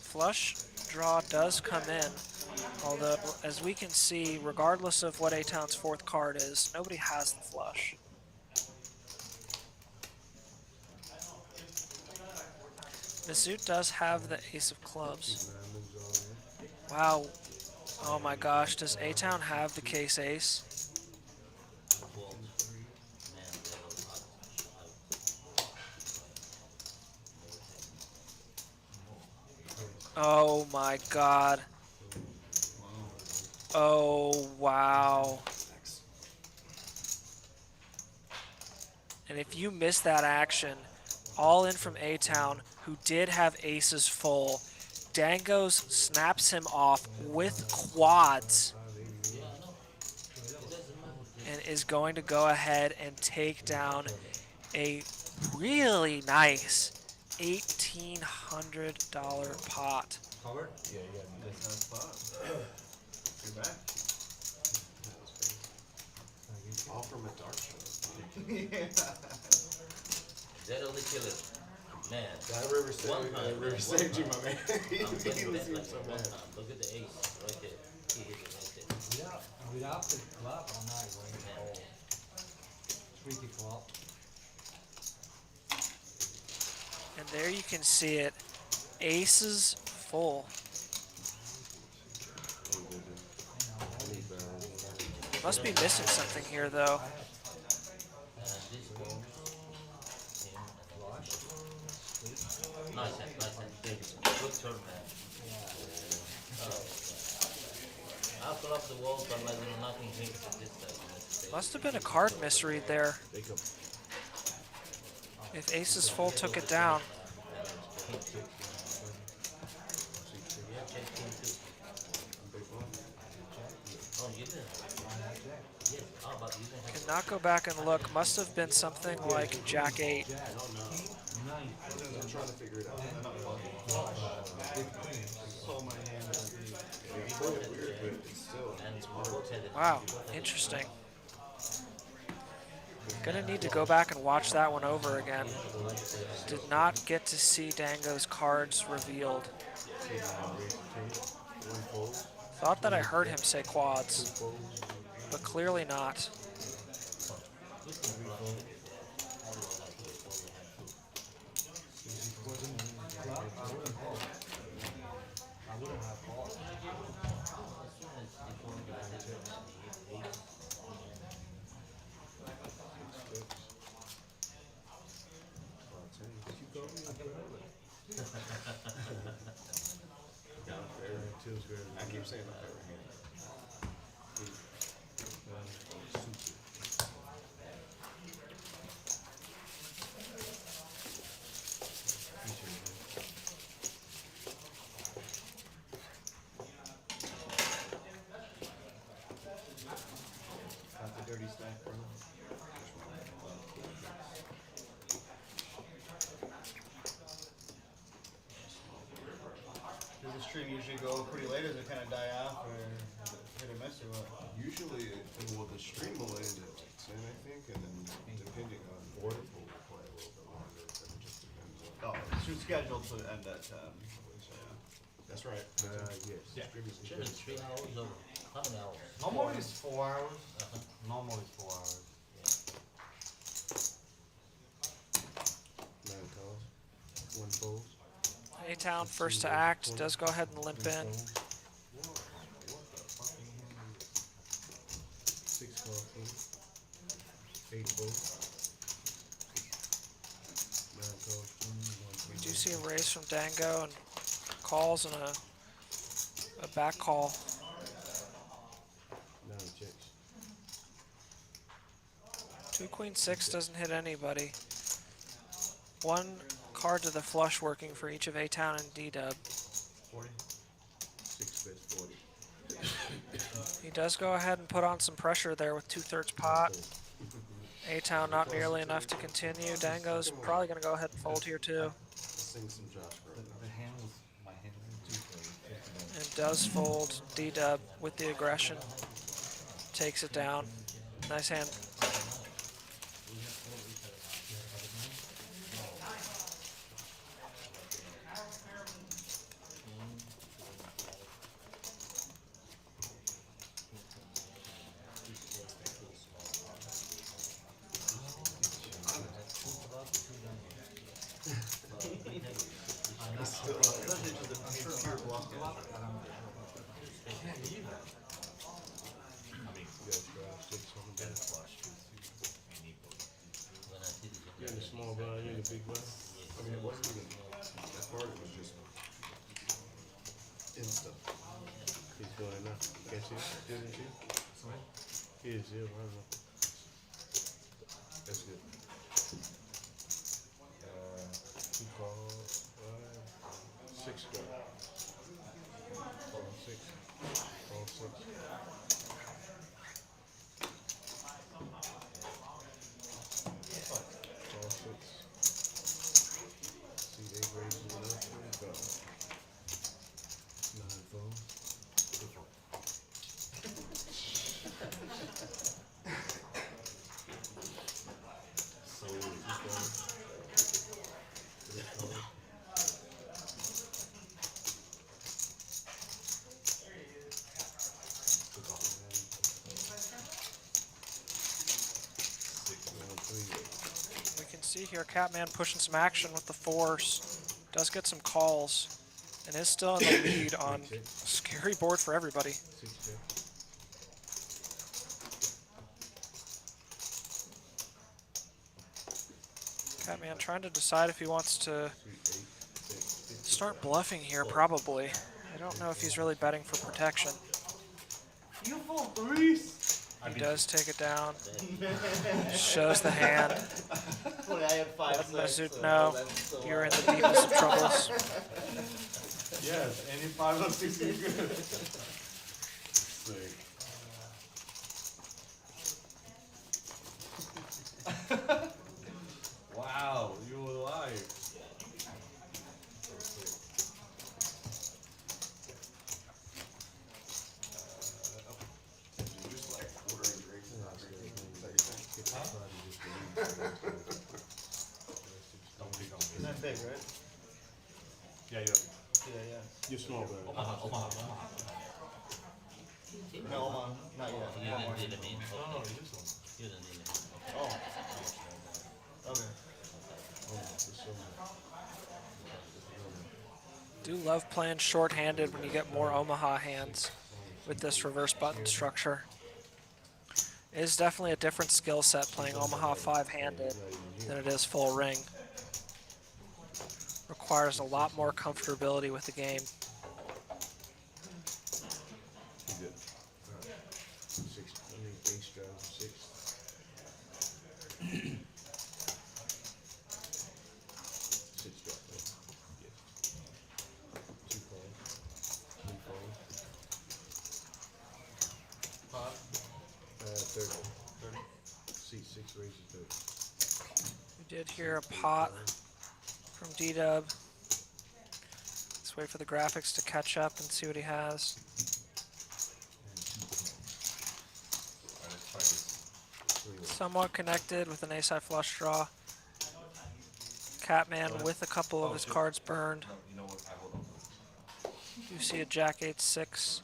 Flush draw does come in, although as we can see, regardless of what A-Town's 4th card is, nobody has the flush. Masood does have the ace of clubs. Wow. Oh my gosh, does A-Town have the case ace? Oh my god. Oh wow. And if you miss that action, all in from A-Town, who did have aces full, Dangos snaps him off with quads and is going to go ahead and take down a really nice $1,800 pot. Covered? Yeah, you gotta do that. You're back. All from a dark show. That only killer. Man. That river saved you, my man. He I'm was getting that even like so one mad. time. Look at the ace right there. He hit it right there. Without the club, I'm not going to call. Freaky club. And there you can see it. Aces full. Must be missing something here, though. Nice hand, nice hand. Good turn, man. I'll pull up the wall, but like, nothing makes it this time. Must have been a card misread there. They come. If aces full took it down. Oh, you didn't? Yes. How about you didn't have Cannot go back and look. Must have been something like Jack 8. I'm trying to figure it out. So my hand is It's weird, but it's still, it's hard. Wow, interesting. Gonna need to go back and watch that one over again. Did not get to see Dango's cards revealed. Thought that I heard him say quads, but clearly not. I keep saying my favorite hand. Got the dirty stack, brother. Does the stream usually go pretty late? Does it kind of die off, or is it hit or miss, or what? Usually, the stream will end at 10, I think, and then depending on order, we'll play a little bit longer, but it just depends on. Oh, it's scheduled to end at 10. So, yeah. That's right. Yes. Yeah. Stream is Streaming 3 hours or how many hours? Normally it's 4 hours. Normally it's 4 hours. 9 calls, 1 fold. A-Town first to act, does go ahead and limp in. 6 call, 8 fold. 9 calls, We do see a raise from Dango and calls and a back call. 9 checks. 2 queen 6 doesn't hit anybody. 1 card to the flush working for each of A-Town and D-Dub. 40. 6 bets 40. He does go ahead and put on some pressure there with 2/3 pot. A-Town not nearly enough to continue. Dango's probably going to go ahead and fold here too. Sing some Josh Groban. The hand was, my hand was too close. And does fold. D-Dub with the aggression. Takes it down. Nice hand. You're in the small blind, you're in the big blind. I mean, it wasn't even that hard, it was just instant. He's going in now. Can't see it? Didn't see it? He is, yeah, I don't know. That's good. Two calls, 6 strike. Call 6. Call 6. Call 6. See, they raised it up to go. 9 phone. So, this one. We can see here Catman pushing some action with the 4s. Does get some calls and is still in the lead on a scary board for everybody. 6 check. Catman trying to decide if he wants to 3 8 6 start bluffing here, probably. I don't know if he's really betting for protection. You fool, Reese! He does take it down. Shows the hand. Boy, I had 5 Let six, Mazoot so know that's so you're in the deepest of troubles. Yes, any 5 of 6 is good. Sick. Wow, you were alive. Isn't that big, right? Yeah, yeah. Yeah. You're small, bro. Omaha. No, not yet. You One more. didn't deal it in. No, no, you just don't. You didn't deal it. Oh. Okay. Do love playing short-handed when you get more Omaha hands with this reverse button structure. It is definitely a different skill set playing Omaha 5-handed than it is full ring. Requires a lot more comfortability with the game. You good. 6, I mean, ace drive, 6. 6 drop, right? Yes. 2 calls. 3 calls. 30. 30. See, 6 raises 30. We did hear a pot from D-Dub. Let's wait for the graphics to catch up and see what he has. Somewhat connected with an ace-high flush draw. Catman with a couple of his cards burned. You see a jack 8-6,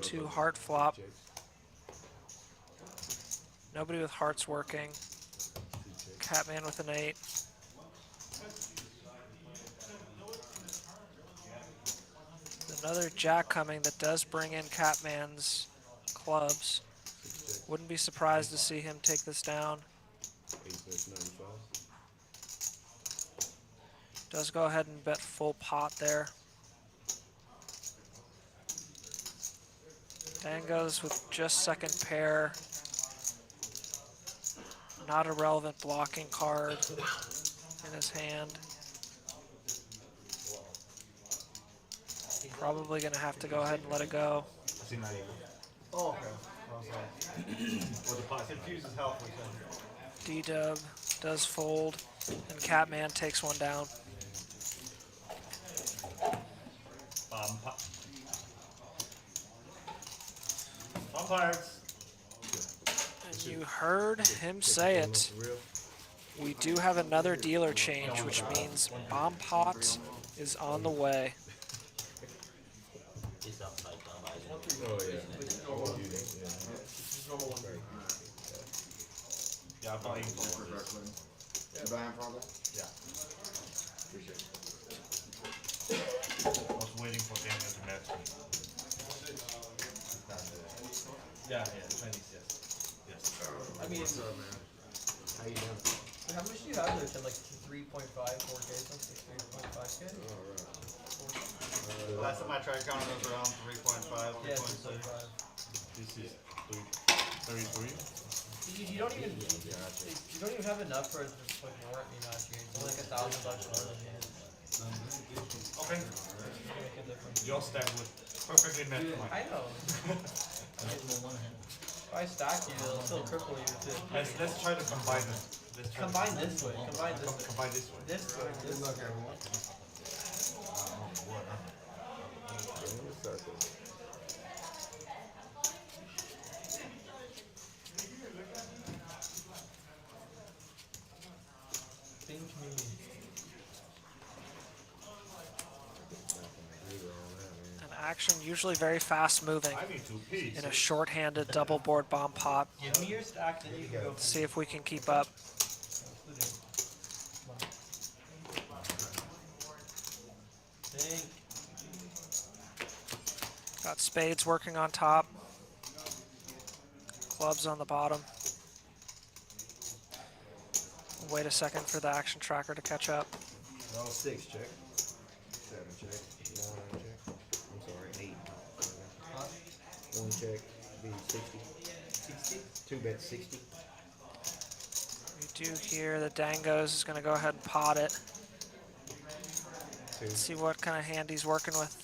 2 heart flop. Nobody with hearts working. Catman with an 8. Another jack coming that does bring in Catman's clubs. Wouldn't be surprised to see him take this down. 95. Does go ahead and bet full pot there. Dan goes with just second pair. Not a relevant blocking card in his hand. Probably gonna have to go ahead and let it go. Oh, okay. I was like, confuses hell for a second. D-Dub does fold, and Catman takes one down. Umpires. And you heard him say it. We do have another dealer change, which means Bomb Pot is on the way. He's upside down. Oh, yeah. I won't do that, yeah. Yeah, I'm buying You buy him probably? Yeah. Appreciate it. I was waiting for Daniel to match me. Yeah, Chinese, yes. Yes. I mean, How you doing? how much do you have there? 3.5, 4K, something, 3.5K? Last time I tried counting those around 3.5, Yeah, 3.6. 3.5. This is 33. You don't even have enough for it to put more at me last year. It's only like $1,000 more than me. Okay. Make a difference. You all stack with perfectly met for I know. If I stack you, it'll still cripple you too. Let's try to combine them. Combine this way. Combine this way. Combine this way. This way. This way. everyone. Think me. An action usually very fast moving I need 2 P's. in a short-handed double board bomb pot. Give me your stack, then you can go. See if we can keep up. Think. Got spades working on top. Clubs on the bottom. Wait a second for the action tracker to catch up. No, 6 check. 7 check. 9 check. I'm sorry, 8. 1 check. Be 60. 60? 2 bet 60. We do hear the Dangos is going to go ahead and pot it. 2. See what kind of hand he's working with.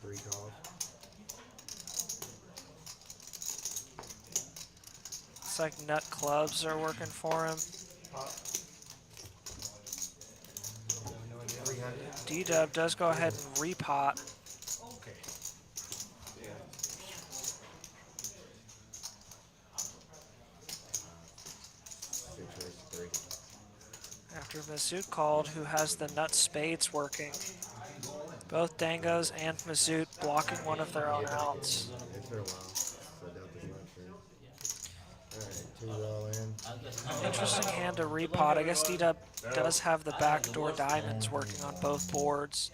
3 calls. It's like nut clubs are working for him. D-Dub does go ahead and repot. Okay. After Mazout called, who has the nut spades working. Both Dangos and Mazout blocking one of their own outs. It's been a while. So Delta's not true. Alright, 2 all in. Interesting hand to repot. I guess D-Dub does have the backdoor diamonds working on both boards.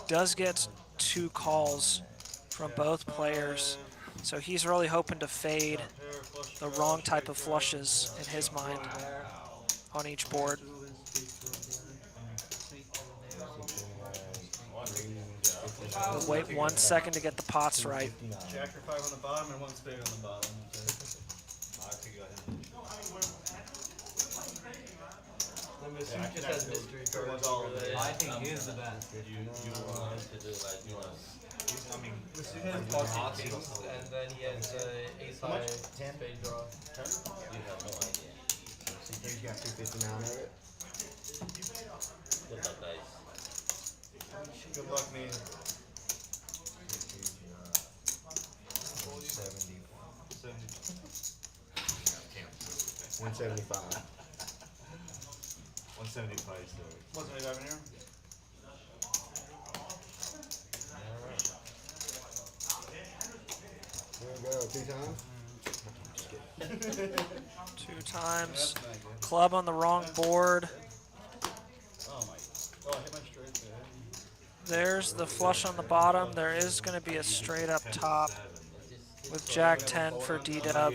Does get 2 calls from both players. So he's really hoping to fade the wrong type of flushes in his mind on each board. We'll wait 1 second to get the pots right. Jack or 5 on the bottom and 1 spade on the bottom. Just has mystery cards all day. I think he is the best. You want to do like, you know, I mean, He has pocket kings, and then he has ace high spade draw. you have no idea. C3's got 259 of it. Good luck, guys. Good luck, me. 175. 175 still. What's my guy in here? There we go, 2 times. 2 times. That's not good. Club on the wrong board. Oh my. Oh, I hit my straight there. There's the flush on the bottom. There is going to be a straight up top with Jack 10 for D-Dub.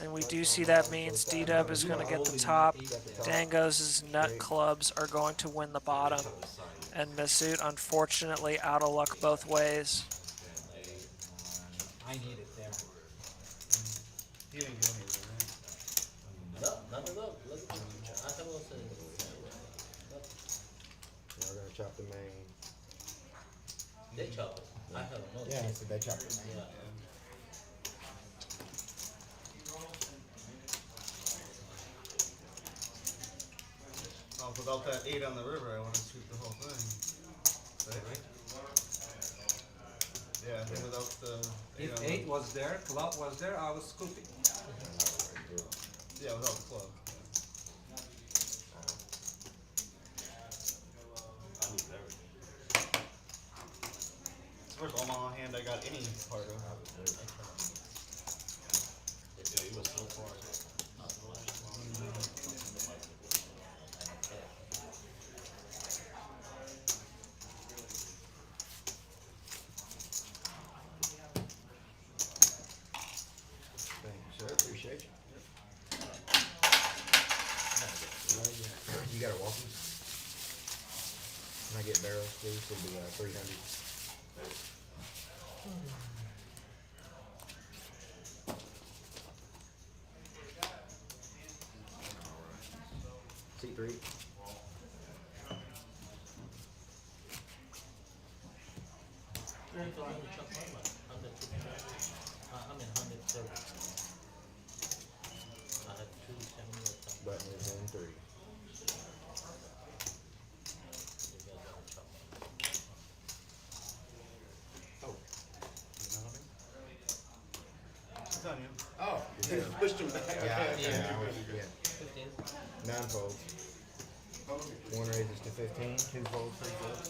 And we do see that means D-Dub is going to get the top. Dangos' nut clubs are going to win the bottom. And Mazout, unfortunately, out of luck both ways. I need it there. He didn't go anywhere, right? No, not at all. Look at me. I have also. Now we're gonna chop the main. They chop it. I have no. Yeah, so they chop the main. Yeah. Oh, without that 8 on the river, I want to shoot the whole thing. Right? Yeah, I think without the 8 on If the 8 was there, club was there, I was scooping. Yeah, without the club. It's the first Omaha hand I got any part of. Yeah, he was so far. Thank you, sir. Appreciate you. You got it, Walton? Can I get barrels, please? It'll be 300. C3. I mean, 130. I had 270 or something. Button is in 3. You guys gotta chop mine. It's on you. Oh. You pushed him back. Yeah. 15. 9 folds. 1 raises to 15. 2 folds, 3 folds.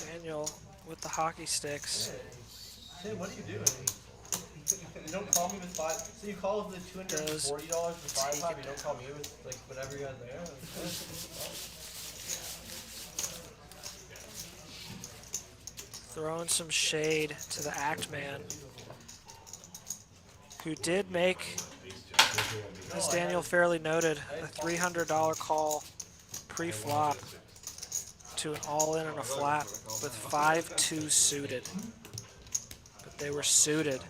Daniel with the hockey sticks. Tim, what are you doing? You don't call me with 5. So you call with the $240 for 5 pop. You don't call me with like whatever you got there. Throwing some shade to the Act Man, who did make, as Daniel fairly noted, a $300 call pre-flop to an all-in and a flat with 5-2 suited. But they were suited.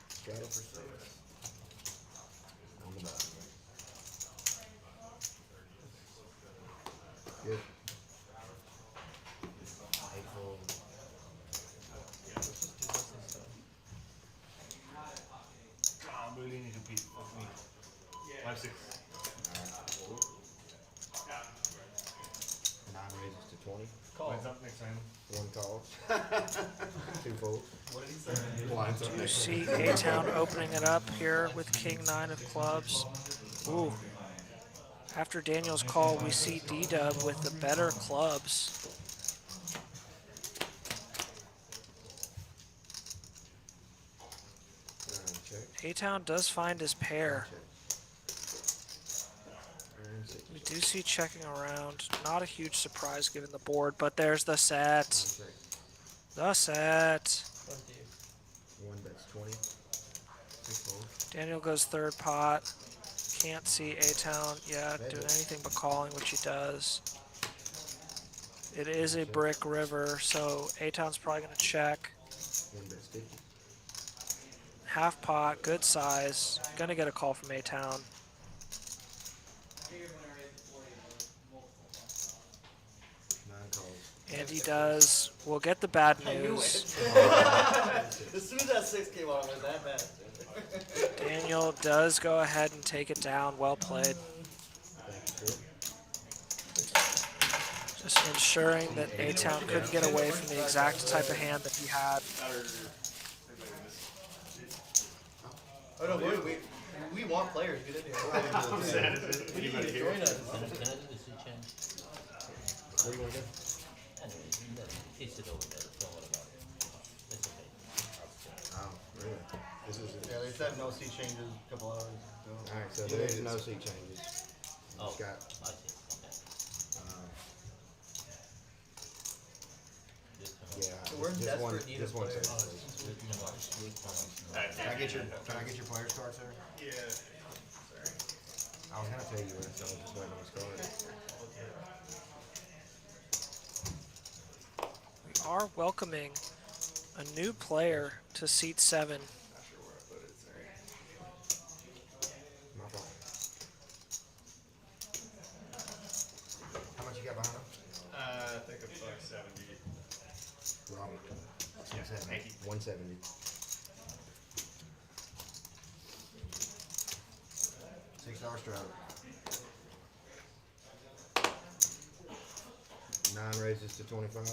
Straddle for 6. On the bottom. Good. 8 folds. I'm really need to beat me. 5-6. 9 raises to 20. What's up next time? 1 calls. 2 folds. What did he say? Blinds up You next. see A-Town opening it up here with King 9 of clubs. Ooh. After Daniel's call, we see D-Dub with the better clubs. Check. A-Town does find his pair. Turn 6. We do see checking around. Not a huge surprise given the board, but there's the set. Check. The set. 1 bets 20. 6 folds. Daniel goes third pot. Can't see A-Town yet doing anything but calling, which he does. It is a brick river, so A-Town's probably going to check. 1 bets 50. Half pot, good size. Going to get a call from A-Town. And he does. We'll get the bad news. As soon as that 6 came on, I went that bad. Daniel does go ahead and take it down. Well played. Just ensuring that A-Town couldn't get away from the exact type of hand that he had. Oh no, we want players. Get in here. Please join us. Can I do the sea change? What do you want to do? Anyway, it's it over there. Don't worry about it. It's okay. Oh, really? This is it. Yeah, they said no seat changes a couple hours ago. Alright, so there is no seat changes. Oh, It's got, I see. Okay. yeah, We're in just one, desperate need just of one players. second, please. Can I get your players card, sir? Yeah. I was gonna tell you when, so I was just waiting on his card. We are welcoming a new player to seat 7. My fault. How much you got behind him? I think it's like 70. Robert. Yeah, thank you. 170. $6 straddle. 9 raises to 25.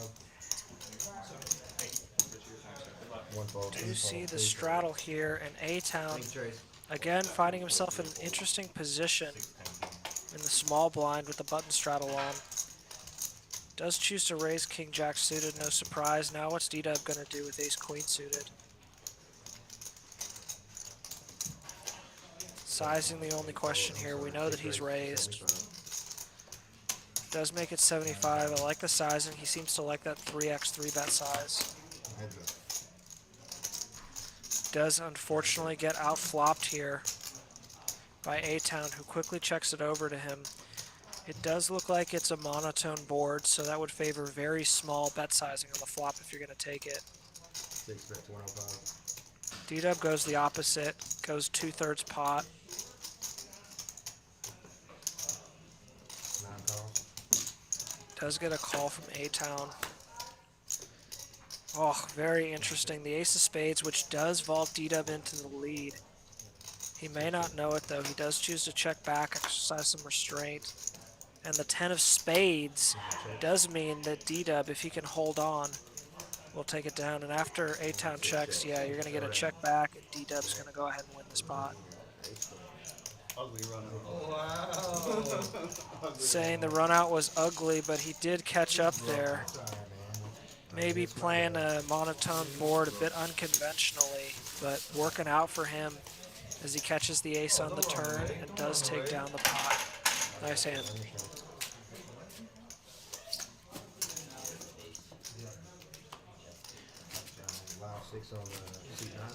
1 fold. You see the straddle here, and A-Town Thank you, Trace. again finding himself in an interesting position in the small blind with the button straddle on. Does choose to raise King Jack suited, no surprise. Now what's D-Dub going to do with Ace Queen suited? Sizing the only question here. We know that he's raised. Does make it 75. I like the sizing. He seems to like that 3x 3-bet size. Heads up. Does unfortunately get outflopped here by A-Town, who quickly checks it over to him. It does look like it's a monotone board, so that would favor very small bet sizing on the flop if you're going to take it. 6 bet 105. D-Dub goes the opposite, goes 2/3 pot. 9 calls. Does get a call from A-Town. Oh, very interesting. The ace of spades, which does vault D-Dub into the lead. He may not know it, though. He does choose to check back, exercise some restraint. And the 10 of spades does mean that D-Dub, if he can hold on, will take it down. And after A-Town checks, yeah, you're going to get a check back, and D-Dub's going to go ahead and win the spot. Ugly run. Wow. Saying the run out was ugly, but he did catch up there. Maybe playing a monotone board a bit unconventionally, but working out for him as he catches the ace on the turn and does take down the pot. Nice hand. Allow 6 on the seat 9.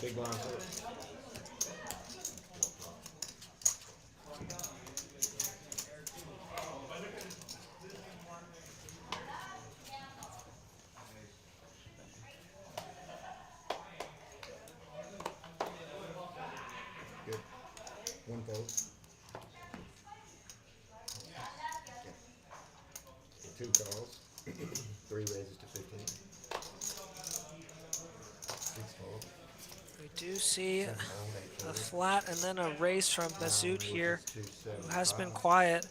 Big blind 6. Good. 1 fold. 2 calls. 3 raises to 15. 6 fold. We do see 7 fold, 8 a fold. flat and then a raise from Mazout here, Raises to who has been 7, 5. quiet.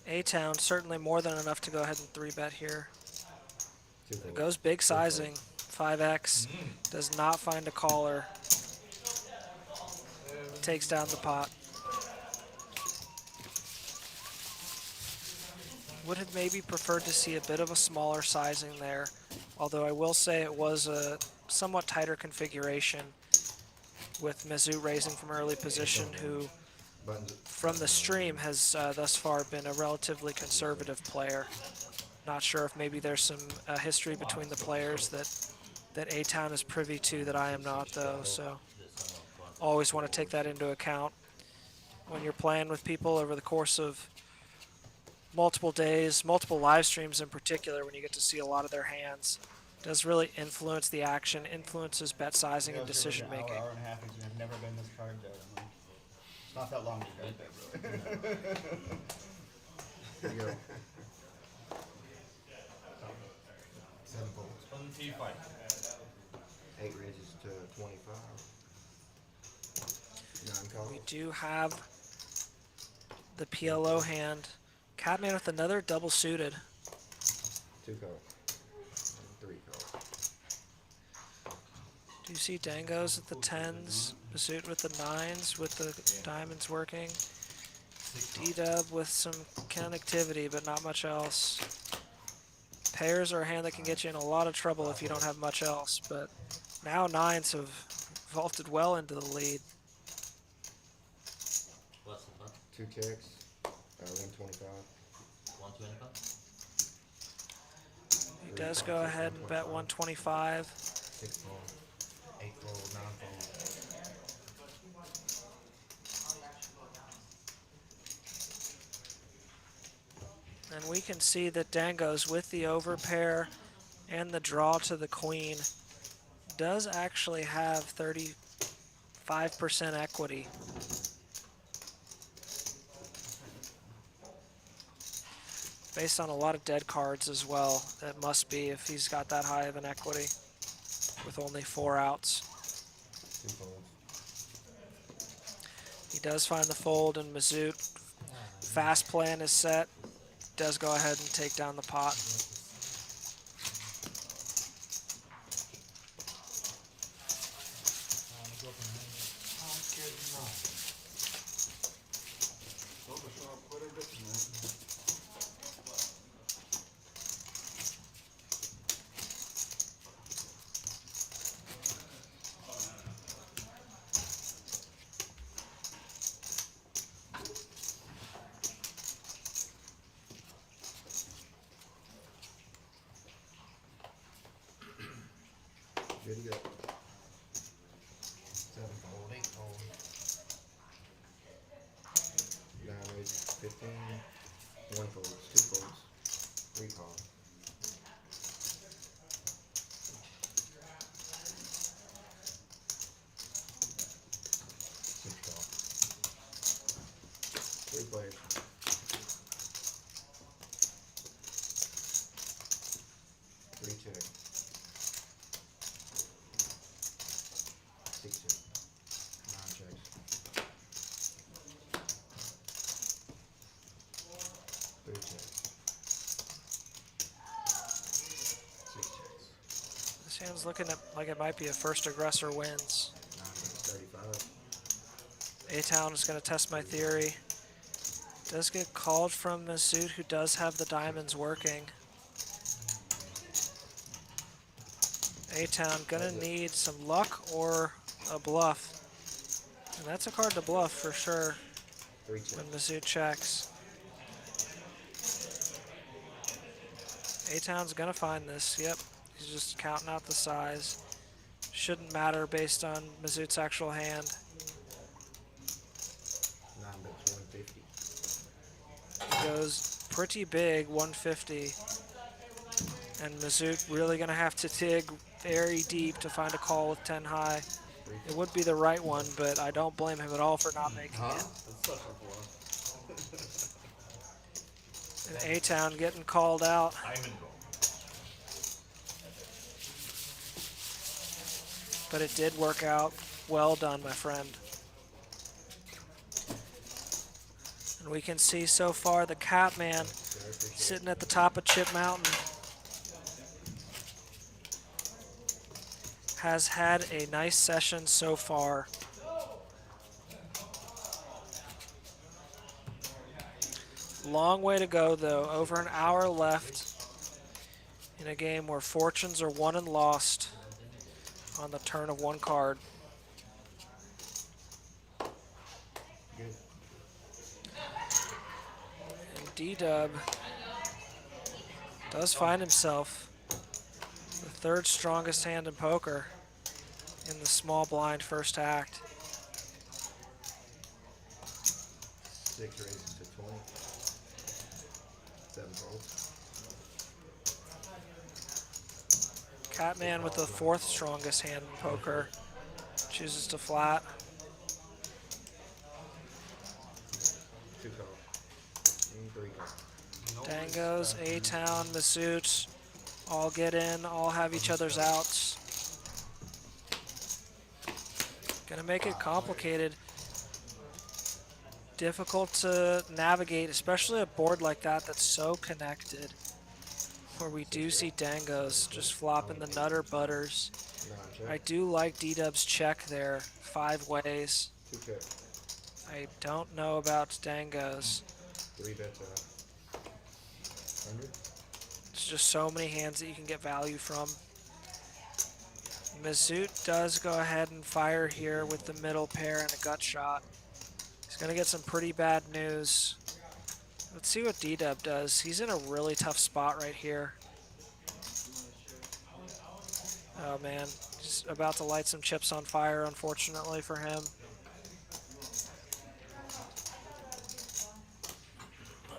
A-Town certainly more than enough to go ahead and 3-bet here. 2 fold. Goes big sizing, 5x, does not find a caller. Takes down the pot. Would have maybe preferred to see a bit of a smaller sizing there, although I will say it was a somewhat tighter configuration with Mazout raising from early position, who Buttons. from the stream has thus far been a relatively conservative player. Not sure if maybe there's some history between the players that A-Town is privy to that I am not, though, so always want to take that into account when you're playing with people over the course of multiple days, multiple live streams in particular, when you get to see a lot of their hands. It does really influence the action, influences bet sizing and decision making. Hour and a half, and I've never been this card dead. I mean, it's not that long to get there, bro. Here you go. 7 folds. From the T fight. 8 raises to 25. 9 calls. We do have the PLO hand. Catman with another double suited. 2 calls. 3 calls. Do you see Dangos at the 10s, Mazout with the 9s, with the diamonds working. D-Dub with some connectivity, but not much else. Pairs are a hand that can get you in a lot of trouble if you don't have much else, but now 9s have vaulted well into the lead. What's the fun? 2 checks. 125. 125? He does go ahead and bet 125. 6 fold. 8 fold. 9 fold. And we can see that Dangos with the overpair and the draw to the queen does actually have 35% equity. Based on a lot of dead cards as well, that must be if he's got that high of an equity with only 4 outs. 2 folds. He does find the fold, and Mazout, fast plan is set, does go ahead and take down the pot. 15. One folds, two folds, three call. Six call. Three players. Three check. Six check. Nine checks. Three checks. Six checks. This hand's looking like it might be a first aggressor wins. 35. A-Town is going to test my theory. Does get called from Masood, who does have the diamonds working. A-Town gonna need some luck or a bluff. And that's a card to bluff for sure Three checks. when Masood checks. A-Town's gonna find this, yep. He's just counting out the size. Shouldn't matter based on Masood's actual hand. 9 bets, 150. He goes pretty big, 150. And Masood really gonna have to dig very deep to find a call with 10 high. It would be the right one, but I don't blame him at all for not making it. That's such a bluff. And A-Town getting called out. But it did work out. Well done, my friend. And we can see so far the Catman sitting at the top of Chip Mountain has had a nice session so far. Long way to go though, over an hour left in a game where fortunes are won and lost on the turn of one card. And D-Dub does find himself the third strongest hand in poker in the small blind first act. 6 raises to 20. 7 folds. Catman with the fourth strongest hand in poker chooses to flat. 2 call. And 3 call. Dangos, A-Town, Masood, all get in, all have each other's outs. Gonna make it complicated. Difficult to navigate, especially a board like that that's so connected. Where we do see Dangos just flopping the nutter butters. I do like D-Dub's check there, 5 ways. 2 check. I don't know about Dangos. 3 bets out. 100. It's just so many hands that you can get value from. Masood does go ahead and fire here with the middle pair and a gut shot. He's gonna get some pretty bad news. Let's see what D-Dub does. He's in a really tough spot right here. Oh man, just about to light some chips on fire, unfortunately for him.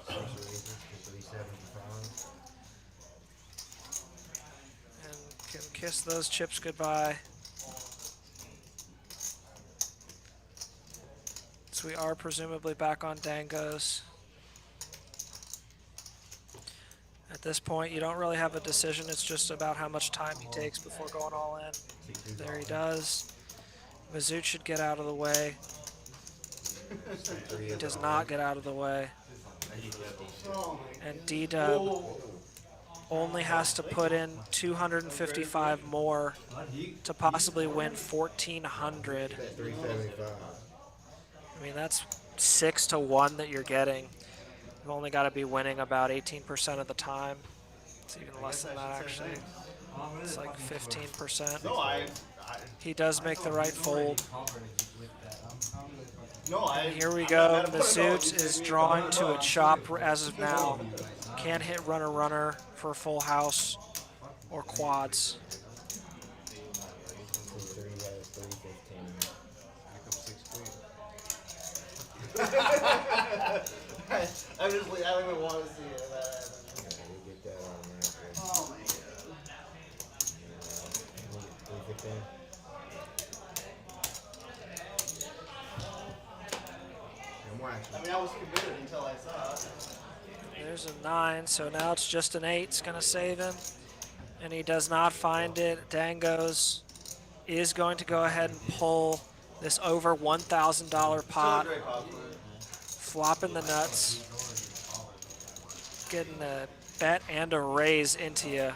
6 raises to 375. And can kiss those chips goodbye. So we are presumably back on Dangos. At this point, you don't really have a decision. It's just about how much time he takes before going all in. There he does. Masood should get out of the way. He does not get out of the way. And D-Dub only has to put in 255 more to possibly win 1,400. 375. I mean, that's 6 to 1 that you're getting. You've only got to be winning about 18% of the time. It's even less than that, actually. It's like 15%. No, He does make the right fold. no, And here we go. Masood is drawing to a chop as of now. Can't hit runner for full house or quads. 3 has 315. I I don't even want to see it. That happen. Yeah, you get that automatically. Oh my god. 315. No more action. I mean, I was committed until I saw it. There's a 9, so now it's just an 8. It's going to save him. And he does not find it. Dangos is going to go ahead and pull this over $1,000 pot. Still a great possibility. Flopping the nuts. Getting a bet and a raise into you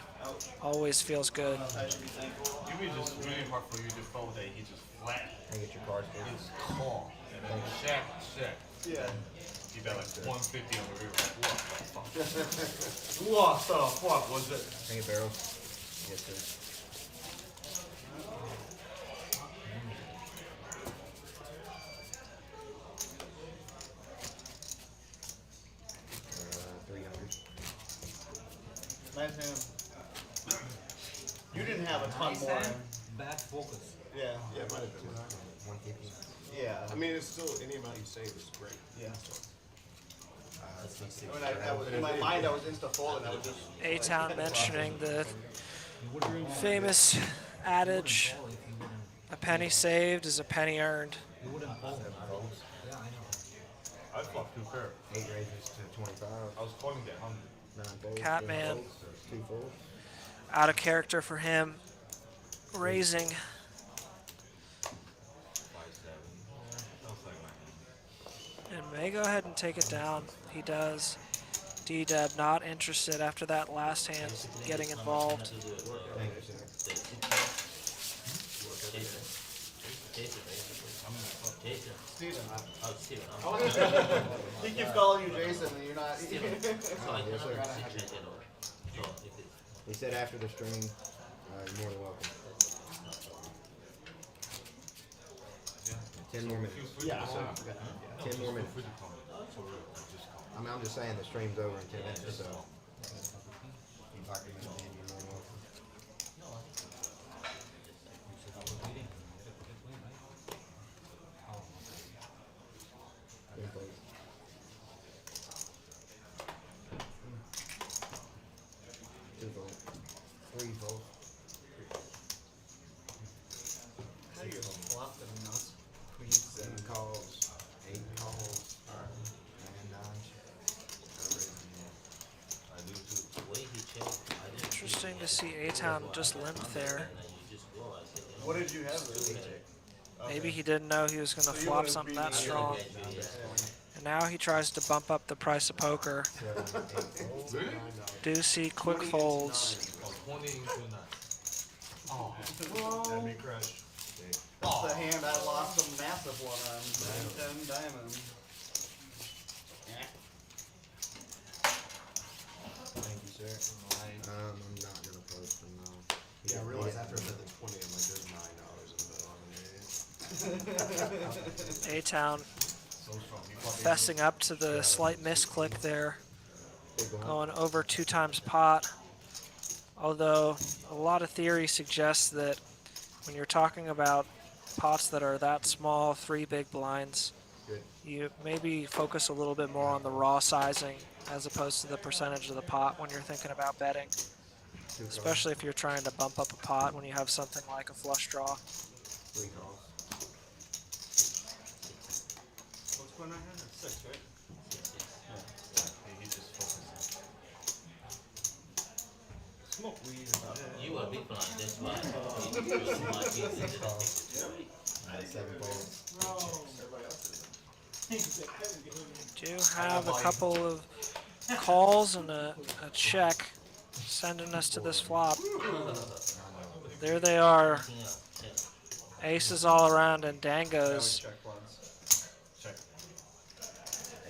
always feels good. I should be thankful. You mean just really hard for you to fold that he just flat. I get your cards, please. It's call. And then check. Yeah. You bet like 150 on the river. What the fuck was it? Bring it, barrels. Yes, sir. 300. Nice hand. You didn't have a ton Nice more. hand, bad focus. Yeah. Yeah, it might have been. 150. Yeah. I mean, it's still, any amount you save is great. Yeah. Let's see, 6. I mean, I was, in my mind, I was insta folding. I was just. A-Town mentioning the You wouldn't famous adage, fall if you wouldn't. a penny saved is a penny earned. You wouldn't fold. 7 folds. Yeah, I know. I flopped 2 pair. 8 raises to 25. I was calling that 100. 9 folds. Catman. 2 folds. Out of character for him. Raising. And may go ahead and take it down. He does. D-Deb not interested after that last hand getting involved. Thank you, sir. Steven. Oh, Steven. He keeps calling you Jason, and you're not. So I Yes, cannot sir. concentrate at all. So if it, He said after the stream, you're more than welcome. 10 more minutes. Yeah. 10 more minutes. I mean, I'm just saying the stream's over in 10 minutes, so. You're more than welcome. Yeah, please. 2 folds. 3 folds. How do you flop the nuts? 7 calls, 8 calls, and 9 I do too. the way he checked, I didn't see Interesting to see A-Town just limp there. and you just go. I said, you know, What did you have? Really? Maybe he didn't know he was going to So you flop would've something beaten that me. strong. And now he tries to bump up the price of poker. 7, 8 folds, Really? Do see quick folds. Oh, 20 into 9. Oh, That'd be crushed. That's the hand I lost a massive one on. 10 diamonds. Thank you, sir. I'm not gonna post them now. Yeah, I realized after I said the 20, I'm like, there's $9 in the middle of an idiot. A-Town so strong. You fucking fessing up to the slight misclick there. Big blind. Going over 2 times pot. Although a lot of theory suggests that when you're talking about pots that are that small, 3 big blinds, Good. you maybe focus a little bit more on the raw sizing as opposed to the percentage of the pot when you're thinking about betting. 2 calls, Especially if you're trying to bump up a pot when you have something like a flush draw. 3 calls. What's going on here? 6, right? He just focused. Smoke weed about it. you are big blind, that's why. You might be in the Calls. 7 folds. Do have a couple of calls and a check sending us to this flop. There they are. thing else. Yeah. Aces all around and Dangos. Check once. Check.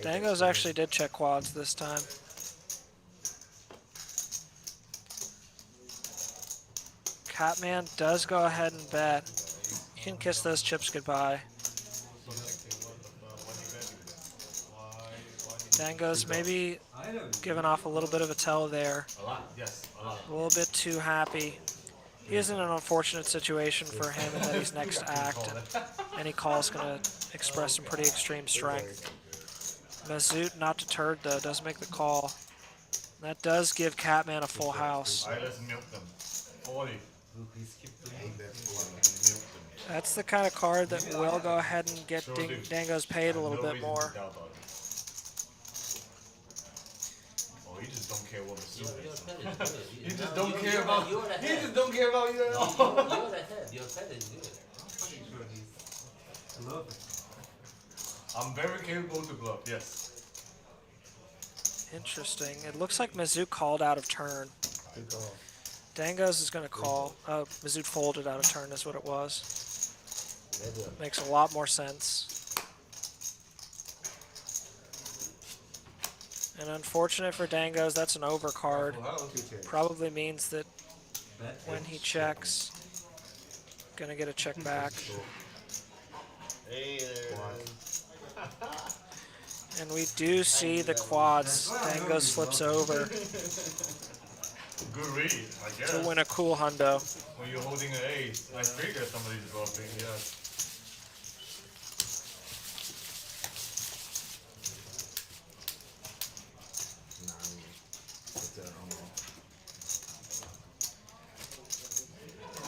Dangos actually did check quads this time. Catman does go ahead and bet. You can kiss those chips goodbye. Dangos maybe I know. giving off a little bit of a tell there. A lot. Yes, a lot. A little bit too happy. He is in an unfortunate situation for him in that he's next to act, and any call is going to express some pretty extreme strength. Mazoot, not deterred though, does make the call. That does give Catman a full house. Alright, let's milk them. 40. That's the kind of card that will go ahead and get Dango's paid a little bit more. Oh, you just don't care what the suit Your is. pet is good. You just don't care about. You're the You head. just don't care about you at all. You're the head. Your pet is good. I love it. I'm very capable to bluff. Yes. Interesting. It looks like Mazoot called out of turn. Dango's is going to call. Oh, Mazoot folded out of turn is what it was. Makes a lot more sense. And unfortunate for Dango's, that's an overcard. Probably means that when he checks, gonna get a check back. Hey there. And we do see the quads. Dango's flips over Good read, I guess. to win a cool hundo. When you're holding an ace, I figure somebody's bluffing. Yes.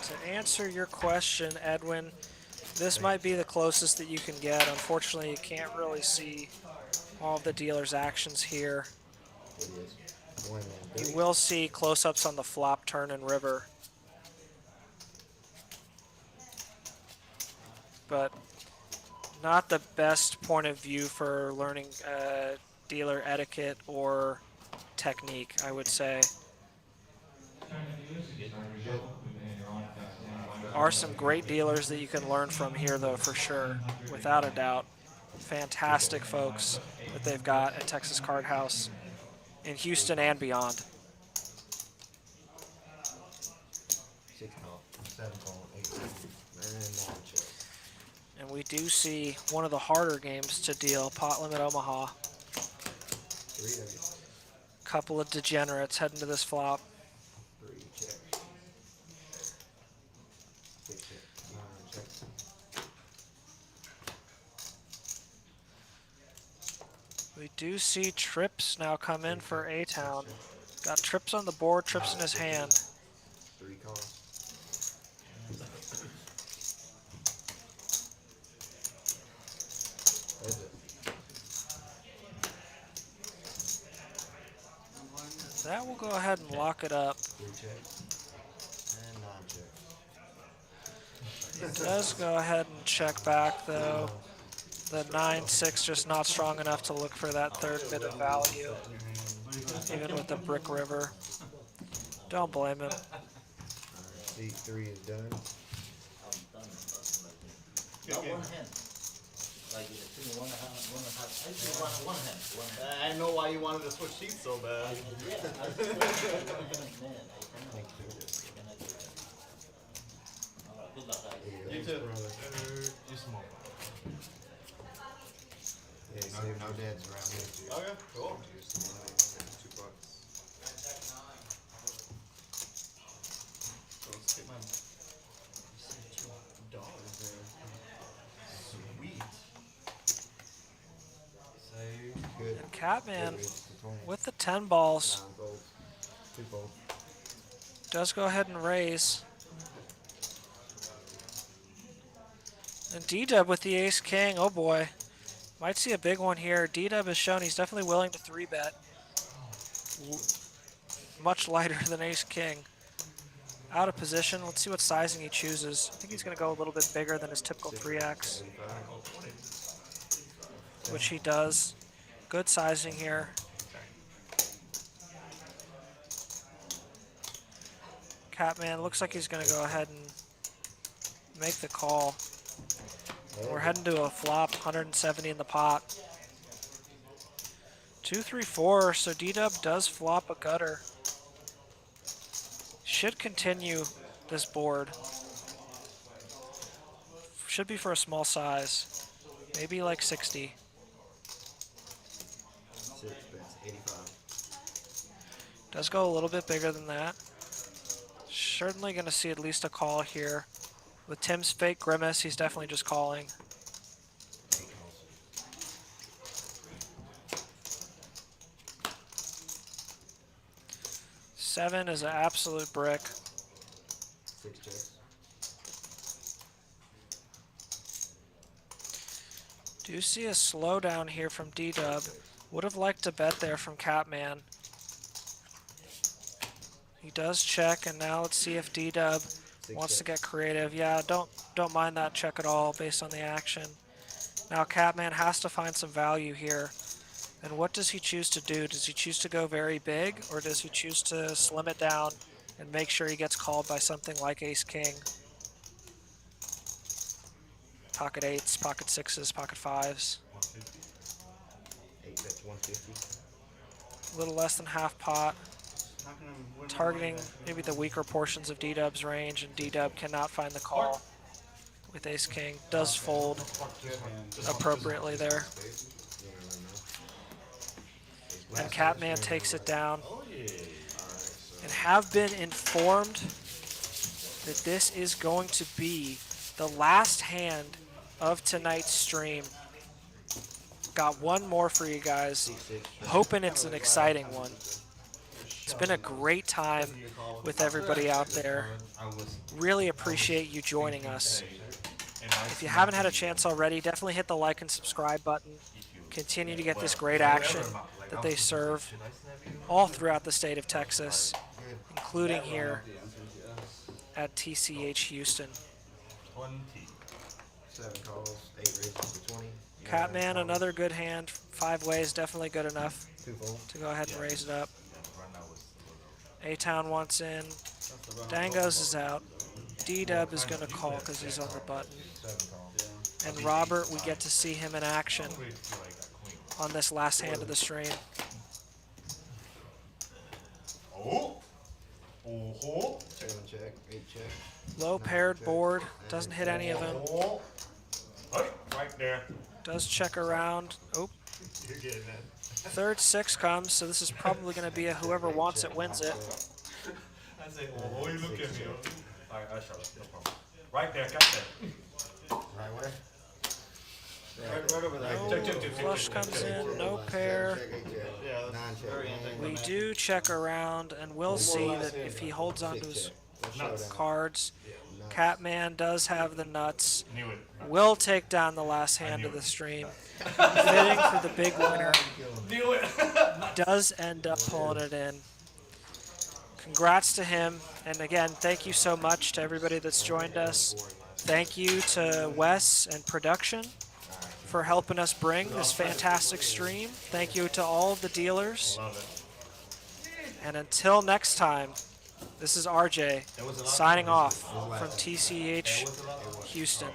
To answer your question, Edwin, this might be the closest that you can get. Unfortunately, you can't really see all of the dealer's actions here. You will see close-ups on the flop, turn, and river. But not the best point of view for learning dealer etiquette or technique, I would say. Are some great dealers that you can learn from here, though, for sure, without a doubt. Fantastic folks that they've got at Texas Card House in Houston and beyond. 6 call, 7 call, 8 call, and 9 check. And we do see one of the harder games to deal, Pot Limit Omaha. 3 of you. Couple of degenerates heading to this flop. 3 check. 6 check. 9 check. We do see trips now come in for A-Town. Got trips on the board, trips in his hand. 3 calls. That's it. That will go ahead and lock it up. 3 checks. And 9 checks. It does go ahead and check back, though. The 9-6 just not strong enough to look for that third bit of value, even with the brick river. Don't blame him. Seat 3 is done. Not one hand. Like you know, one and a half. I think one hand. One hand. I know why you wanted to switch seats so bad. Yeah, I think man, I cannot do that. All right, good luck, guys. You too. You smoke. Yeah, no dads around here too. Okay, cool. $2. So let's get my dollars there. Sweet. Good. And Catman, Good raise to 20. with the 10 balls, 9 gold. 2 gold. does go ahead and raise. And D-Dub with the ace-king, oh boy. Might see a big one here. D-Dub has shown he's definitely willing to 3-bet. Much lighter than ace-king. Out of position. Let's see what sizing he chooses. I think he's going to go a little bit bigger than his typical 3x, which he does. Good sizing here. Catman looks like he's going to go ahead and make the call. We're heading to a flop, 170 in the pot. 2, 3, 4, so D-Dub does flop a gutter. Should continue this board. Should be for a small size. Maybe like 60. 6 bets, 85. Does go a little bit bigger than that. Certainly going to see at least a call here. With Tim's fake grimace, he's definitely just calling. 8 calls. 7 is an absolute brick. 6 checks. Do see a slowdown here from D-Dub. Would have liked to bet there from Catman. He does check, and now let's see if D-Dub wants to get creative. Yeah, don't mind that check at all based on the action. Now Catman has to find some value here. And what does he choose to do? Does he choose to go very big, or does he choose to slim it down and make sure he gets called by something like Ace-King? Pocket 8s, pocket 6s, pocket 5s. 8 bets 150. A little less than half pot. How can I win Targeting my- maybe the weaker portions of D-Dub's range, and D-Dub cannot find the call with Ace-King. Does fold appropriately there. And Catman takes it down. And have been informed that this is going to be the last hand of tonight's stream. Got one more for you guys. Hoping it's an exciting one. It's been a great time with everybody out there. Really appreciate you joining us. If you haven't had a chance already, definitely hit the like and subscribe button. Continue to get this great action that they serve all throughout the state of Texas, including here at TCH Houston. 7 calls, 8 raises for 20. Catman, another good hand. 5 ways, definitely good enough 2 folds. to go ahead and raise it up. A-Town wants in. Dangos is out. D-Dub is going to call because he's on the button. 7 calls. And Robert, we get to see him in action on this last hand of the stream. Oh. Oh. 7 check, 8 check. Low paired board, doesn't hit any of them. Oh. Right there. Does check around. Oh, You're getting that. third 6 comes, so this is probably going to be a whoever wants it wins it. I say, oh, you look at me. Alright, I shall. No problem. Right there, got that. Right where? Right over there. No flush comes in, no pair. 7 check, 8 check. Yeah, that's 9 check. very man. anticlimactic. We do check around, and we'll see that if he holds on to 6 his check. That's showdown. cards. Nuts. Catman does have the nuts. Knew it. Will take down the last hand of the stream. Fitting for the big winner. Knew it. Does end up pulling it in. Congrats to him. And again, thank you so much to everybody that's joined us. Thank you to Wes and production for helping us bring this fantastic stream. Thank you to all of the dealers. Love it. And until next time, this is RJ signing off from TCH Houston.